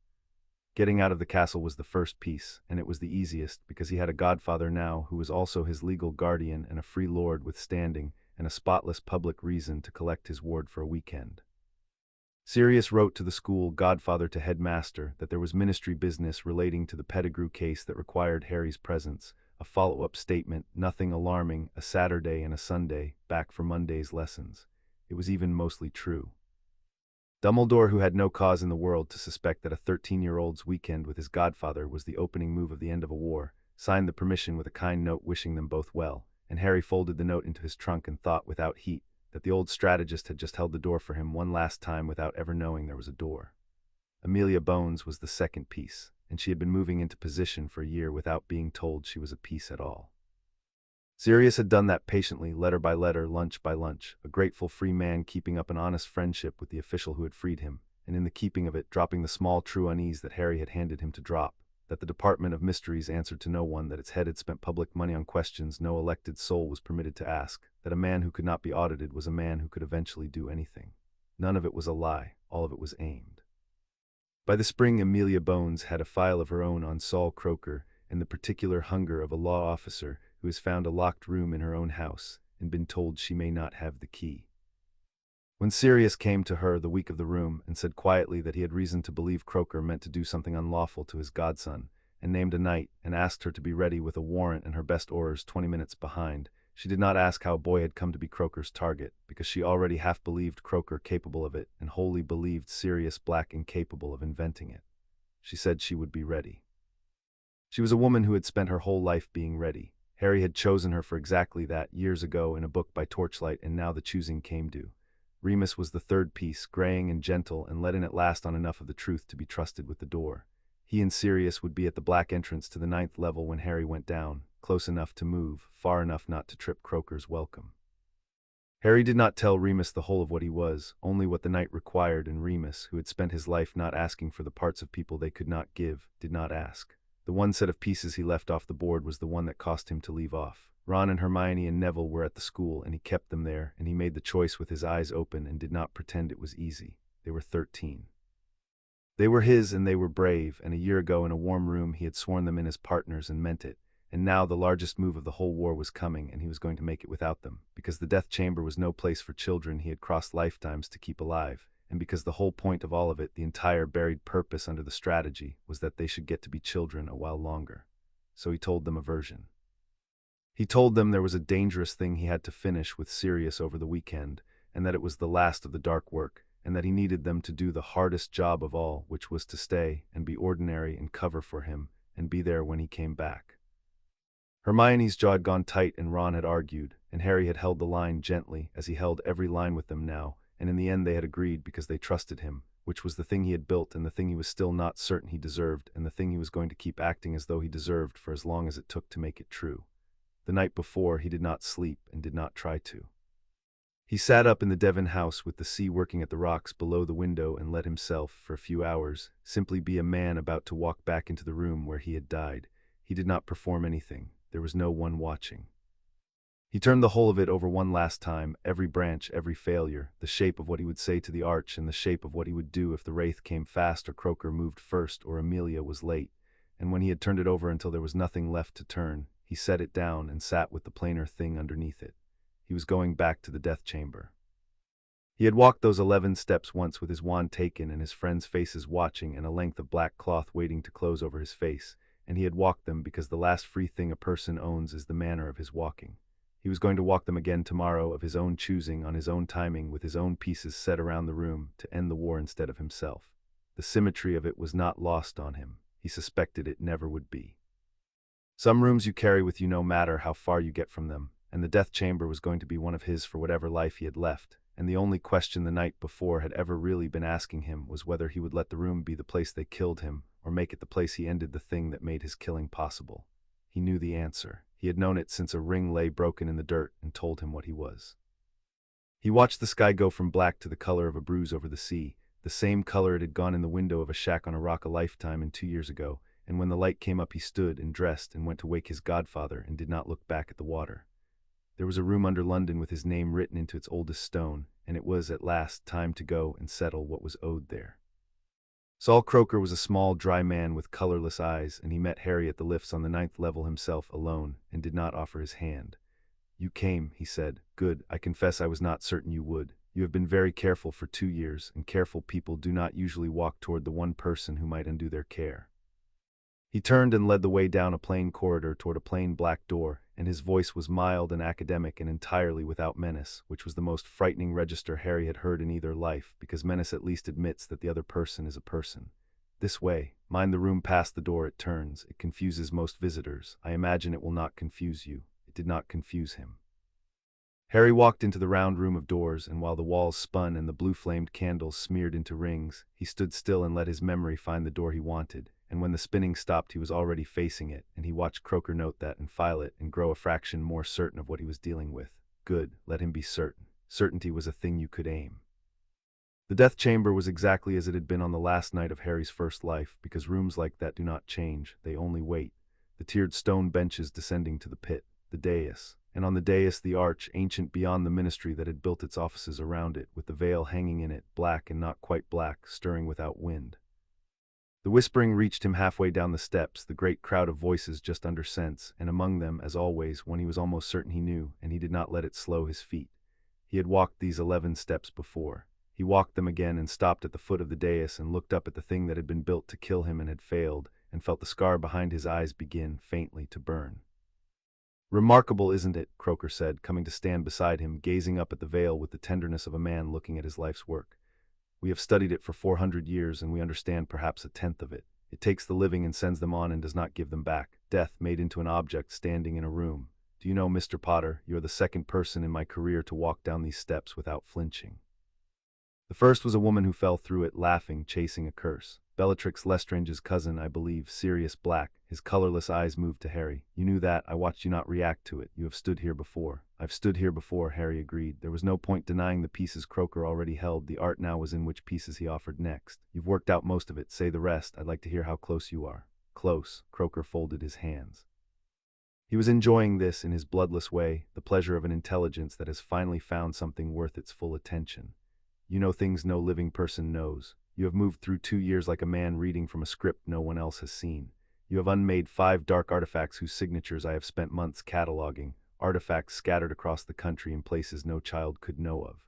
Getting out of the castle was the first piece, and it was the easiest, because he had a godfather now who was also his legal guardian and a free lord with standing and a spotless public reason to collect his ward for a weekend. Sirius wrote to the school godfather to headmaster that there was ministry business relating to the Pettigrew case that required Harry's presence, a follow-up statement, nothing alarming, a Saturday and a Sunday, back for Monday's lessons. It was even mostly true. Dumbledore, who had no cause in the world to suspect that a 13-year-old's weekend with his godfather was the opening move of the end of a war, signed the permission with a kind note wishing them both well, and Harry folded the note into his trunk and thought without heat that the old strategist had just held the door for him one last time without ever knowing there was a door. Amelia Bones was the second piece, and she had been moving into position for a year without being told she was a piece at all. Sirius had done that patiently, letter by letter, lunch by lunch, a grateful free man keeping up an honest friendship with the official who had freed him, and in the keeping of it dropping the small true unease that Harry had handed him to drop, that the Department of Mysteries answered to no one, that its head had spent public money on questions no elected soul was permitted to ask, that a man who could not be audited was a man who could eventually do anything. None of it was a lie, all of it was aimed. By the spring, Amelia Bones had a file of her own on Saul Croker, and the particular hunger of a law officer who has found a locked room in her own house and been told she may not have the key. When Sirius came to her the week of the room and said quietly that he had reason to believe Croker meant to do something unlawful to his godson, and named a night and asked her to be ready with a warrant and her best orders 20 minutes behind, she did not ask how a boy had come to be Croker's target, because she already half believed Croker capable of it and wholly believed Sirius Black incapable of inventing it. She said she would be ready. She was a woman who had spent her whole life being ready. Harry had chosen her for exactly that years ago in a book by Torchlight, and now the choosing came due. Remus was the third piece, graying and gentle, and let in at last on enough of the truth to be trusted with the door. He and Sirius would be at the black entrance to the 9th level when Harry went down, close enough to move, far enough not to trip Croker's welcome. Harry did not tell Remus the whole of what he was, only what the night required, and Remus, who had spent his life not asking for the parts of people they could not give, did not ask. The one set of pieces he left off the board was the one that cost him to leave off. Ron and Hermione and Neville were at the school, and he kept them there, and he made the choice with his eyes open and did not pretend it was easy. They were 13. They were his, and they were brave, and a year ago in a warm room he had sworn them in as partners and meant it. And now the largest move of the whole war was coming, and he was going to make it without them, because the death chamber was no place for children he had crossed lifetimes to keep alive, and because the whole point of all of it, the entire buried purpose under the strategy, was that they should get to be children a while longer. So he told them a version. He told them there was a dangerous thing he had to finish with Sirius over the weekend, and that it was the last of the dark work, and that he needed them to do the hardest job of all, which was to stay and be ordinary and cover for him, and be there when he came back. Hermione's jaw had gone tight and Ron had argued, and Harry had held the line gently, as he held every line with them now, and in the end they had agreed because they trusted him, which was the thing he had built and the thing he was still not certain he deserved, and the thing he was going to keep acting as though he deserved for as long as it took to make it true. The night before he did not sleep and did not try to. He sat up in the Devon house with the sea working at the rocks below the window and let himself, for a few hours, simply be a man about to walk back into the room where he had died. He did not perform anything. There was no one watching. He turned the whole of it over one last time, every branch, every failure, the shape of what he would say to the arch and the shape of what he would do if the wraith came fast or Croker moved first or Amelia was late, and when he had turned it over until there was nothing left to turn, he set it down and sat with the plainer thing underneath it. He was going back to the death chamber. He had walked those 11 steps once with his wand taken and his friends' faces watching and a length of black cloth waiting to close over his face, and he had walked them because the last free thing a person owns is the manner of his walking. He was going to walk them again tomorrow of his own choosing, on his own timing, with his own pieces set around the room, to end the war instead of himself. The symmetry of it was not lost on him. He suspected it never would be. Some rooms you carry with you no matter how far you get from them, and the death chamber was going to be one of his for whatever life he had left, and the only question the night before had ever really been asking him was whether he would let the room be the place they killed him, or make it the place he ended the thing that made his killing possible. He knew the answer. He had known it since a ring lay broken in the dirt and told him what he was. He watched the sky go from black to the color of a bruise over the sea, the same color it had gone in the window of a shack on a rock a lifetime and 2 years ago, and when the light came up he stood and dressed and went to wake his godfather and did not look back at the water. There was a room under London with his name written into its oldest stone, and it was at last time to go and settle what was owed there. Saul Croker was a small, dry man with colorless eyes, and he met Harry at the lifts on the 9th level himself alone, and did not offer his hand. "You came," he said. "Good. I confess I was not certain you would. You have been very careful for 2 years, and careful people do not usually walk toward the one person who might undo their care." He turned and led the way down a plain corridor toward a plain black door, and his voice was mild and academic and entirely without menace, which was the most frightening register Harry had heard in either life, because menace at least admits that the other person is a person. "This way. Mind the room past the door it turns. It confuses most visitors. I imagine it will not confuse you." It did not confuse him. Harry walked into the round room of doors, and while the walls spun and the blue-flamed candles smeared into rings, he stood still and let his memory find the door he wanted, and when the spinning stopped he was already facing it, and he watched Croker note that and file it and grow a fraction more certain of what he was dealing with. Good, let him be certain. Certainty was a thing you could aim. The death chamber was exactly as it had been on the last night of Harry's first life, because rooms like that do not change, they only wait. The tiered stone benches descending to the pit, the dais, and on the dais the arch, ancient beyond the ministry that had built its offices around it, with the veil hanging in it, black and not quite black, stirring without wind. The whispering reached him halfway down the steps, the great crowd of voices just under sense, and among them, as always, one he was almost certain he knew, and he did not let it slow his feet. He had walked these 11 steps before. He walked them again and stopped at the foot of the dais and looked up at the thing that had been built to kill him and had failed, and felt the scar behind his eyes begin, faintly, to burn. "Remarkable, isn't it?" Croker said, coming to stand beside him, gazing up at the veil with the tenderness of a man looking at his life's work. "We have studied it for 400 years, and we understand perhaps 1/10 of it. It takes the living and sends them on and does not give them back. Death made into an object standing in a room. Do you know, Mr. Potter, you are the second person in my career to walk down these steps without flinching. The first was a woman who fell through it, laughing, chasing a curse. Bellatrix Lestrange's cousin, I believe, Sirius Black." His colorless eyes moved to Harry. "You knew that. I watched you not react to it. You have stood here before." "I've stood here before," Harry agreed. There was no point denying the pieces Croker already held. The art now was in which pieces he offered next. "You've worked out most of it. Say the rest. I'd like to hear how close you are." "Close." Croker folded his hands. He was enjoying this in his bloodless way, the pleasure of an intelligence that has finally found something worth its full attention. "You know things no living person knows. You have moved through 2 years like a man reading from a script no one else has seen. You have unmade 5 dark artifacts whose signatures I have spent months cataloging, artifacts scattered across the country in places no child could know of.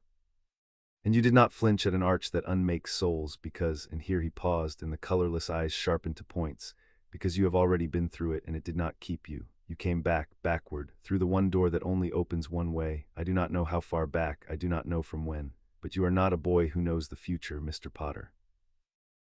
And you did not flinch at an arch that unmakes souls because," and here he paused and the colorless eyes sharpened to points, "because you have already been through it and it did not keep you. You came back, backward, through the one door that only opens one way. I do not know how far back, I do not know from when, but you are not a boy who knows the future, Mr. Potter.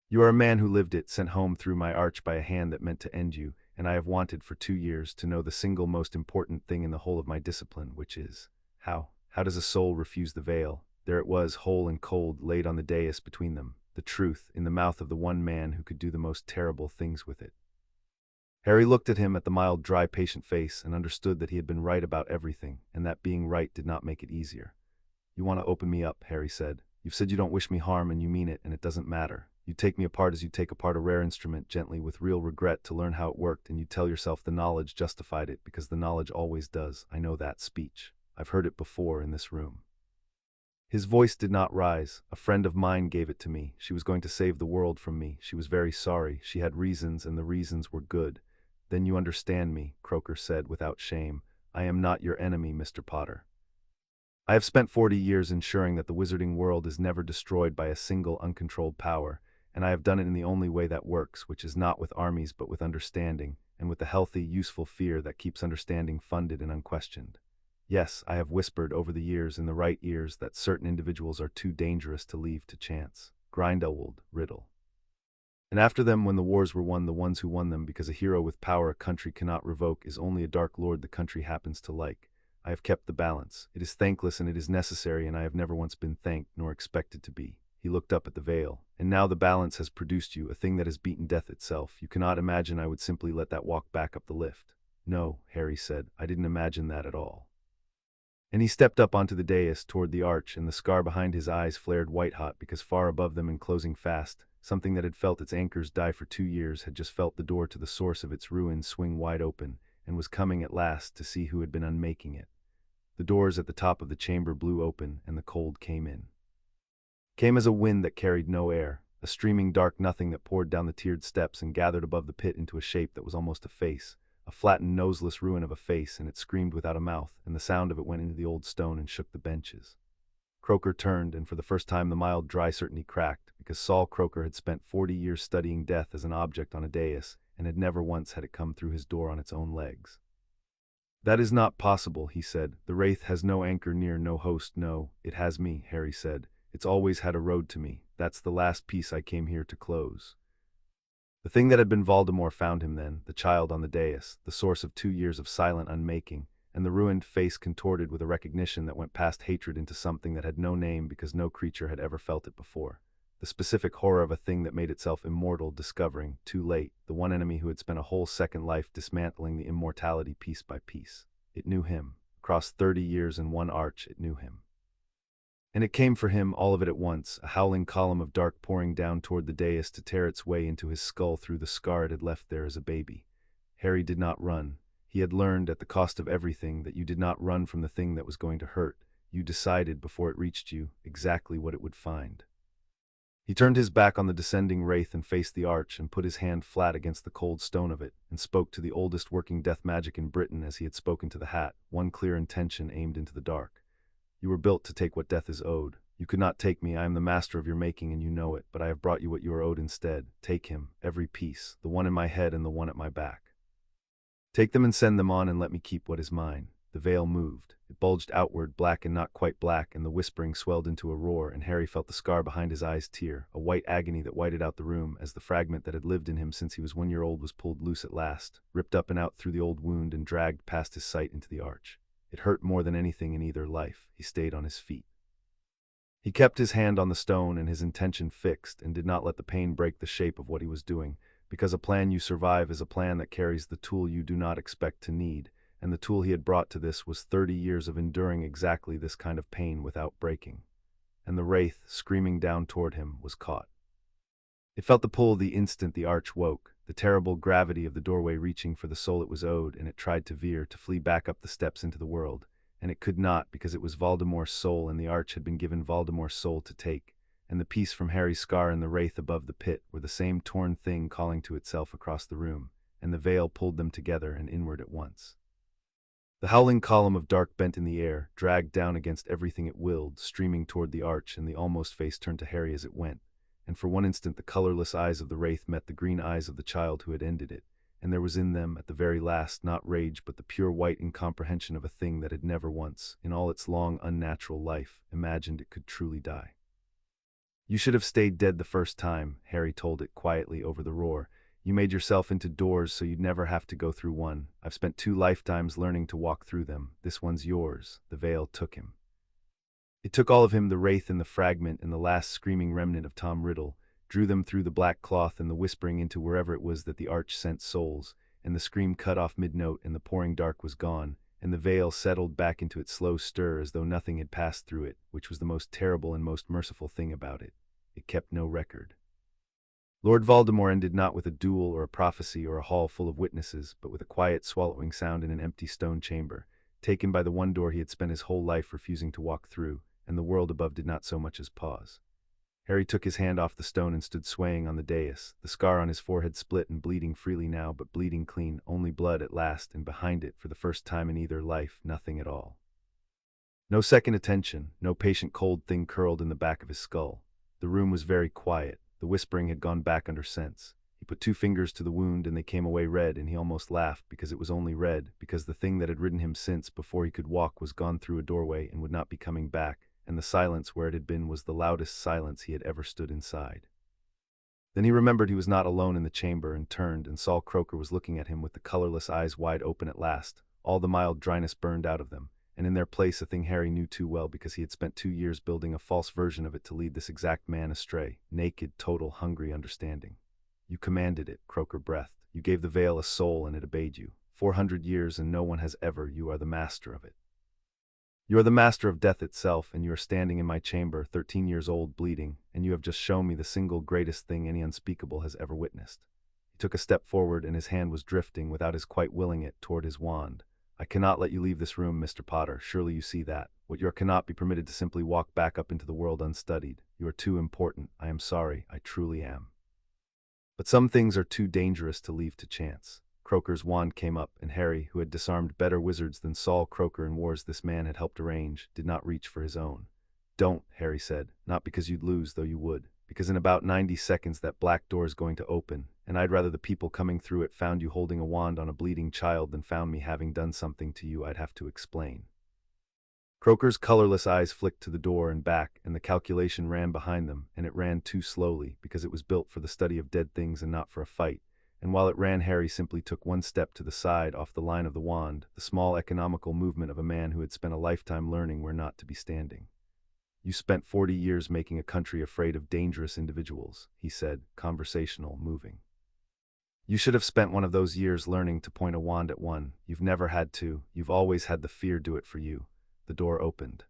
You are a man who lived it, sent home through my arch by a hand that meant to end you, and I have wanted for 2 years to know the single most important thing in the whole of my discipline, which is, how does a soul refuse the veil? There it was, whole and cold, laid on the dais between them, the truth, in the mouth of the one man who could do the most terrible things with it." Harry looked at him, at the mild, dry, patient face, and understood that he had been right about everything, and that being right did not make it easier. "You want to open me up," Harry said. "You've said you don't wish me harm, and you mean it, and it doesn't matter. You take me apart as you take apart a rare instrument, gently, with real regret, to learn how it worked, and you tell yourself the knowledge justified it, because the knowledge always does. I know that speech. I've heard it before in this room." His voice did not rise. "A friend of mine gave it to me. She was going to save the world from me. She was very sorry. She had reasons, and the reasons were good." "Then you understand me," Croker said without shame. "I am not your enemy, Mr. Potter. I have spent 40 years ensuring that the wizarding world is never destroyed by a single uncontrolled power, and I have done it in the only way that works, which is not with armies but with understanding, and with the healthy, useful fear that keeps understanding funded and unquestioned. Yes, I have whispered over the years in the right ears that certain individuals are too dangerous to leave to chance. Grindelwald, Riddle. And after them, when the wars were won, the ones who won them, because a hero with power a country cannot revoke is only a dark lord the country happens to like. I have kept the balance. It is thankless and it is necessary, and I have never once been thanked nor expected to be. He looked up at the veil. And now the balance has produced you, a thing that has beaten death itself. You cannot imagine I would simply let that walk back up the lift. No, Harry said, I didn't imagine that at all. And he stepped up onto the dais toward the arch, and the scar behind his eyes flared white-hot because far above them and closing fast, something that had felt its anchors die for 2 years had just felt the door to the source of its ruin swing wide open, and was coming at last to see who had been unmaking it. The doors at the top of the chamber blew open, and the cold came in. Came as a wind that carried no air, a streaming dark nothing that poured down the tiered steps and gathered above the pit into a shape that was almost a face, a flattened noseless ruin of a face, and it screamed without a mouth, and the sound of it went into the old stone and shook the benches. Croker turned, and for the first time the mild dry certainty cracked, because Saul Croker had spent 40 years studying death as an object on a dais, and had never once had it come through his door on its own legs. That is not possible, he said. The wraith has no anchor near, no host. No, it has me, Harry said. It's always had a road to me. That's the last piece I came here to close. The thing that had been Voldemort found him then, the child on the dais, the source of 2 years of silent unmaking, and the ruined face contorted with a recognition that went past hatred into something that had no name because no creature had ever felt it before. The specific horror of a thing that made itself immortal, discovering, too late, the one enemy who had spent a whole second life dismantling the immortality piece by piece. It knew him. Across 30 years and one arch, it knew him. And it came for him, all of it at once, a howling column of dark pouring down toward the dais to tear its way into his skull through the scar it had left there as a baby. Harry did not run. He had learned, at the cost of everything, that you did not run from the thing that was going to hurt. You decided, before it reached you, exactly what it would find. He turned his back on the descending wraith and faced the arch, and put his hand flat against the cold stone of it, and spoke to the oldest working death magic in Britain as he had spoken to the hat, one clear intention aimed into the dark. You were built to take what death is owed. You could not take me. I am the master of your making, and you know it, but I have brought you what you are owed instead. Take him, every piece, the one in my head and the one at my back. Take them and send them on, and let me keep what is mine. The veil moved. It bulged outward, black and not quite black, and the whispering swelled into a roar, and Harry felt the scar behind his eyes tear, a white agony that whited out the room as the fragment that had lived in him since he was 1 year old was pulled loose at last, ripped up and out through the old wound and dragged past his sight into the arch. It hurt more than anything in either life. He stayed on his feet. He kept his hand on the stone and his intention fixed, and did not let the pain break the shape of what he was doing, because a plan you survive is a plan that carries the tool you do not expect to need, and the tool he had brought to this was 30 years of enduring exactly this kind of pain without breaking. And the wraith, screaming down toward him, was caught. It felt the pull the instant the arch woke, the terrible gravity of the doorway reaching for the soul it was owed, and it tried to veer, to flee back up the steps into the world, and it could not because it was Voldemort's soul, and the arch had been given Voldemort's soul to take, and the piece from Harry's scar and the wraith above the pit were the same torn thing calling to itself across the room, and the veil pulled them together and inward at once. The howling column of dark bent in the air, dragged down against everything it willed, streaming toward the arch, and the almost face turned to Harry as it went, and for one instant the colorless eyes of the wraith met the green eyes of the child who had ended it, and there was in them, at the very last, not rage but the pure white incomprehension of a thing that had never once, in all its long unnatural life, imagined it could truly die. You should have stayed dead the first time, Harry told it quietly over the roar. You made yourself into doors so you'd never have to go through one. I've spent 2 lifetimes learning to walk through them. This one's yours. The veil took him. It took all of him, the wraith and the fragment and the last screaming remnant of Tom Riddle, drew them through the black cloth and the whispering into wherever it was that the arch sent souls, and the scream cut off mid-note and the pouring dark was gone, and the veil settled back into its slow stir as though nothing had passed through it, which was the most terrible and most merciful thing about it. It kept no record. Lord Voldemort ended not with a duel or a prophecy or a hall full of witnesses, but with a quiet swallowing sound in an empty stone chamber, taken by the one door he had spent his whole life refusing to walk through, and the world above did not so much as pause. Harry took his hand off the stone and stood swaying on the dais, the scar on his forehead split and bleeding freely now, but bleeding clean, only blood at last, and behind it, for the first time in either life, nothing at all. No second attention, no patient cold thing curled in the back of his skull. The room was very quiet. The whispering had gone back under sense. He put 2 fingers to the wound and they came away red, and he almost laughed because it was only red, because the thing that had ridden him since before he could walk was gone through a doorway and would not be coming back, and the silence where it had been was the loudest silence he had ever stood inside. Then he remembered he was not alone in the chamber and turned and saw Croaker was looking at him with the colorless eyes wide open at last, all the mild dryness burned out of them, and in their place a thing Harry knew too well because he had spent 2 years building a false version of it to lead this exact man astray, naked, total, hungry understanding. You commanded it, Croaker breathed. You gave the veil a soul and it obeyed you. 400 years and no one has ever, you are the master of it. You are the master of death itself, and you are standing in my chamber, 13 years old, bleeding, and you have just shown me the single greatest thing any unspeakable has ever witnessed. He took a step forward, and his hand was drifting, without his quite willing it, toward his wand. I cannot let you leave this room, Mr. Potter. Surely you see that. What you cannot be permitted to simply walk back up into the world unstudied. You are too important. I am sorry. I truly am. But some things are too dangerous to leave to chance. Croaker's wand came up, and Harry, who had disarmed better wizards than Saul Croaker in wars this man had helped arrange, did not reach for his own. Don't, Harry said, not because you'd lose, though you would, because in about 90 seconds that black door is going to open, and I'd rather the people coming through it found you holding a wand on a bleeding child than found me having done something to you I'd have to explain. Croaker's colorless eyes flicked to the door and back, and the calculation ran behind them, and it ran too slowly, because it was built for the study of dead things and not for a fight. And while it ran, Harry simply took one step to the side off the line of the wand, the small economical movement of a man who had spent a lifetime learning where not to be standing. You spent 40 years making a country afraid of dangerous individuals, he said, conversational, moving. You should have spent one of those years learning to point a wand at one. You've never had to. You've always had the fear do it for you. The door opened.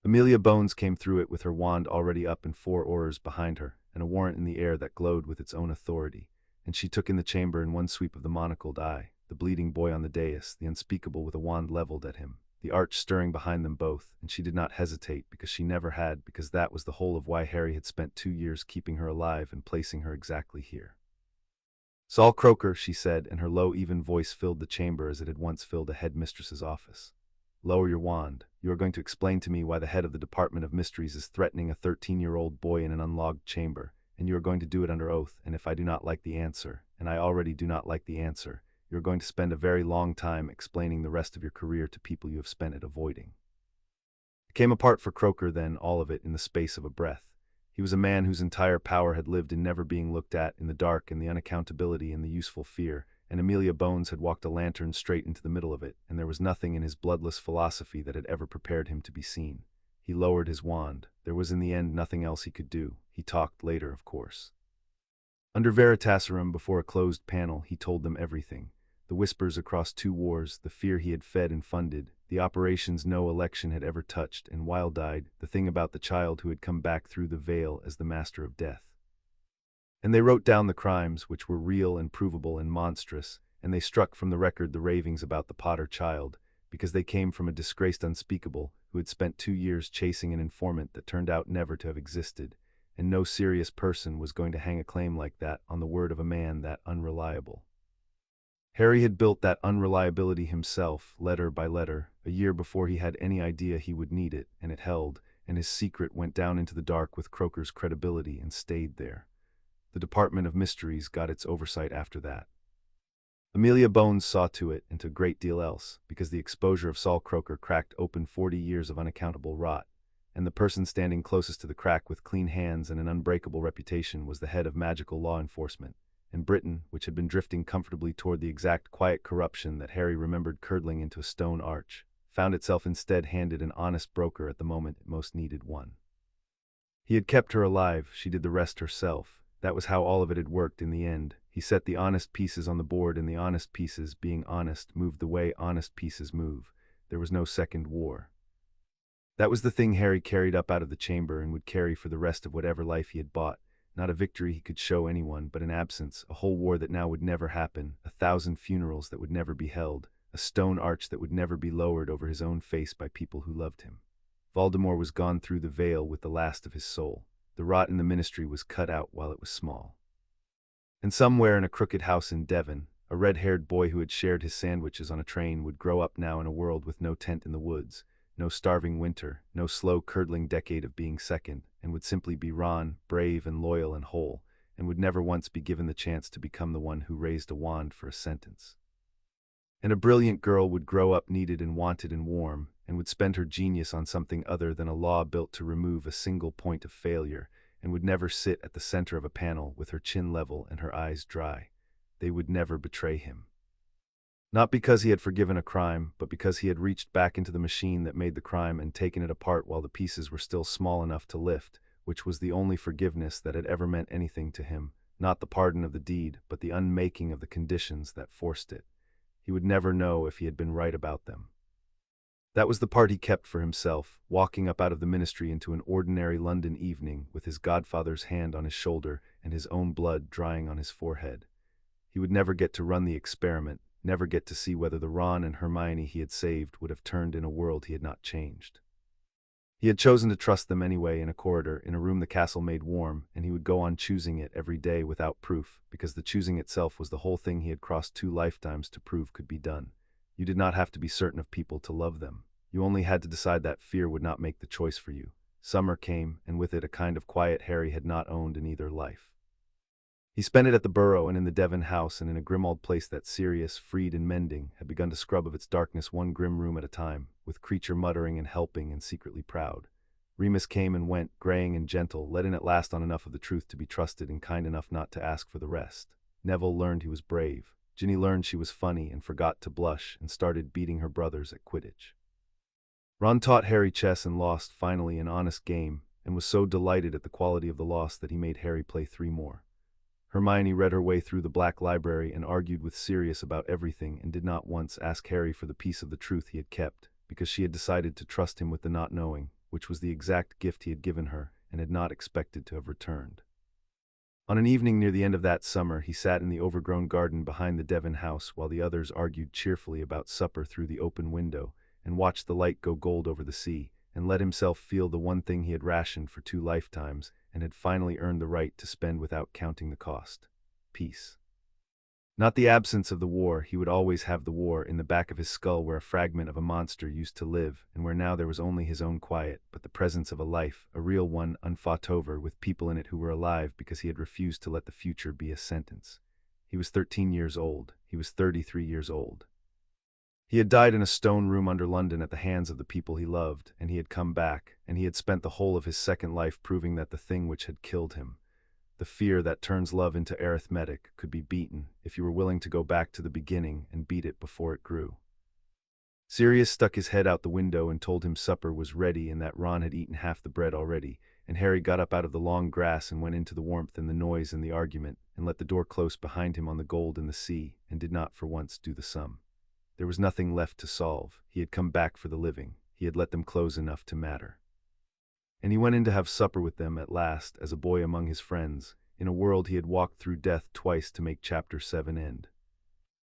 Amelia Bones came through it with her wand already up and 4 oars behind her, and a warrant in the air that glowed with its own authority. And she took in the chamber in one sweep of the monocled eye, the bleeding boy on the dais, the unspeakable with a wand leveled at him, the arch stirring behind them both, and she did not hesitate, because she never had, because that was the whole of why Harry had spent 2 years keeping her alive and placing her exactly here. Saul Croaker, she said, and her low, even voice filled the chamber as it had once filled a headmistress's office. Lower your wand. You are going to explain to me why the head of the Department of Mysteries is threatening a 13-year-old boy in an unlogged chamber, and you are going to do it under oath, and if I do not like the answer, and I already do not like the answer, you are going to spend a very long time explaining the rest of your career to people you have spent it avoiding. It came apart for Croaker then, all of it, in the space of a breath. He was a man whose entire power had lived in never being looked at, in the dark and the unaccountability and the useful fear, and Amelia Bones had walked a lantern straight into the middle of it, and there was nothing in his bloodless philosophy that had ever prepared him to be seen. He lowered his wand. There was in the end nothing else he could do. He talked later, of course. Under Veritaserum, before a closed panel, he told them everything. The whispers across 2 wars, the fear he had fed and funded, the operations no election had ever touched, and wild-eyed, the thing about the child who had come back through the veil as the master of death. And they wrote down the crimes, which were real and provable and monstrous, and they struck from the record the ravings about the Potter child, because they came from a disgraced unspeakable who had spent 2 years chasing an informant that turned out never to have existed, and no serious person was going to hang a claim like that on the word of a man that unreliable. Harry had built that unreliability himself, letter by letter, a year before he had any idea he would need it, and it held, and his secret went down into the dark with Croaker's credibility and stayed there. The Department of Mysteries got its oversight after that. Amelia Bones saw to it, and to a great deal else, because the exposure of Saul Croaker cracked open 40 years of unaccountable rot, and the person standing closest to the crack with clean hands and an unbreakable reputation was the head of magical law enforcement, and Britain, which had been drifting comfortably toward the exact quiet corruption that Harry remembered curdling into a stone arch, found itself instead handed an honest broker at the moment it most needed one. He had kept her alive, she did the rest herself. That was how all of it had worked in the end. He set the honest pieces on the board, and the honest pieces, being honest, moved the way honest pieces move. There was no second war. That was the thing Harry carried up out of the chamber and would carry for the rest of whatever life he had bought. Not a victory he could show anyone, but an absence, a whole war that now would never happen, 1,000 funerals that would never be held, a stone arch that would never be lowered over his own face by people who loved him. Voldemort was gone through the veil with the last of his soul. The rot in the ministry was cut out while it was small. And somewhere in a crooked house in Devon, a red-haired boy who had shared his sandwiches on a train would grow up now in a world with no tent in the woods, no starving winter, no slow curdling decade of being second, and would simply be Ron, brave and loyal and whole, and would never once be given the chance to become the one who raised a wand for a sentence. And a brilliant girl would grow up needed and wanted and warm, and would spend her genius on something other than a law built to remove a single point of failure, and would never sit at the center of a panel with her chin level and her eyes dry. They would never betray him. Not because he had forgiven a crime, but because he had reached back into the machine that made the crime and taken it apart while the pieces were still small enough to lift, which was the only forgiveness that had ever meant anything to him, not the pardon of the deed, but the unmaking of the conditions that forced it. He would never know if he had been right about them. That was the part he kept for himself, walking up out of the ministry into an ordinary London evening with his godfather's hand on his shoulder and his own blood drying on his forehead. He would never get to run the experiment, never get to see whether the Ron and Hermione he had saved would have turned in a world he had not changed. He had chosen to trust them anyway in a corridor, in a room the castle made warm, and he would go on choosing it every day without proof, because the choosing itself was the whole thing he had crossed 2 lifetimes to prove could be done. You did not have to be certain of people to love them. You only had to decide that fear would not make the choice for you. Summer came, and with it a kind of quiet Harry had not owned in either life. He spent it at the Burrow and in the Devon house, and in a grim old place that Sirius, freed and mending, had begun to scrub of its darkness one grim room at a time, with Creature muttering and helping and secretly proud. Remus came and went, graying and gentle, let in at last on enough of the truth to be trusted and kind enough not to ask for the rest. Neville learned he was brave. Ginny learned she was funny and forgot to blush and started beating her brothers at Quidditch. Ron taught Harry chess and lost, finally, an honest game, and was so delighted at the quality of the loss that he made Harry play 3 more. Hermione read her way through the Black Library and argued with Sirius about everything and did not once ask Harry for the piece of the truth he had kept, because she had decided to trust him with the not knowing, which was the exact gift he had given her and had not expected to have returned. On an evening near the end of that summer, he sat in the overgrown garden behind the Devon house while the others argued cheerfully about supper through the open window, and watched the light go gold over the sea, and let himself feel the one thing he had rationed for 2 lifetimes and had finally earned the right to spend without counting the cost: peace. Not the absence of the war. He would always have the war in the back of his skull, where a fragment of a monster used to live, and where now there was only his own quiet, but the presence of a life, a real one, unfought over, with people in it who were alive because he had refused to let the future be a sentence. He was 13 years old. He was 33 years old. He had died in a stone room under London at the hands of the people he loved, and he had come back, and he had spent the whole of his second life proving that the thing which had killed him, the fear that turns love into arithmetic, could be beaten if you were willing to go back to the beginning and beat it before it grew. Sirius stuck his head out the window and told him supper was ready and that Ron had eaten half the bread already, and Harry got up out of the long grass and went into the warmth and the noise and the argument, and let the door close behind him on the gold and the sea, and did not for once do the sum. There was nothing left to solve. He had come back for the living. He had let them close enough to matter. And he went in to have supper with them at last, as a boy among his friends, in a world he had walked through death twice to make Chapter 7 end.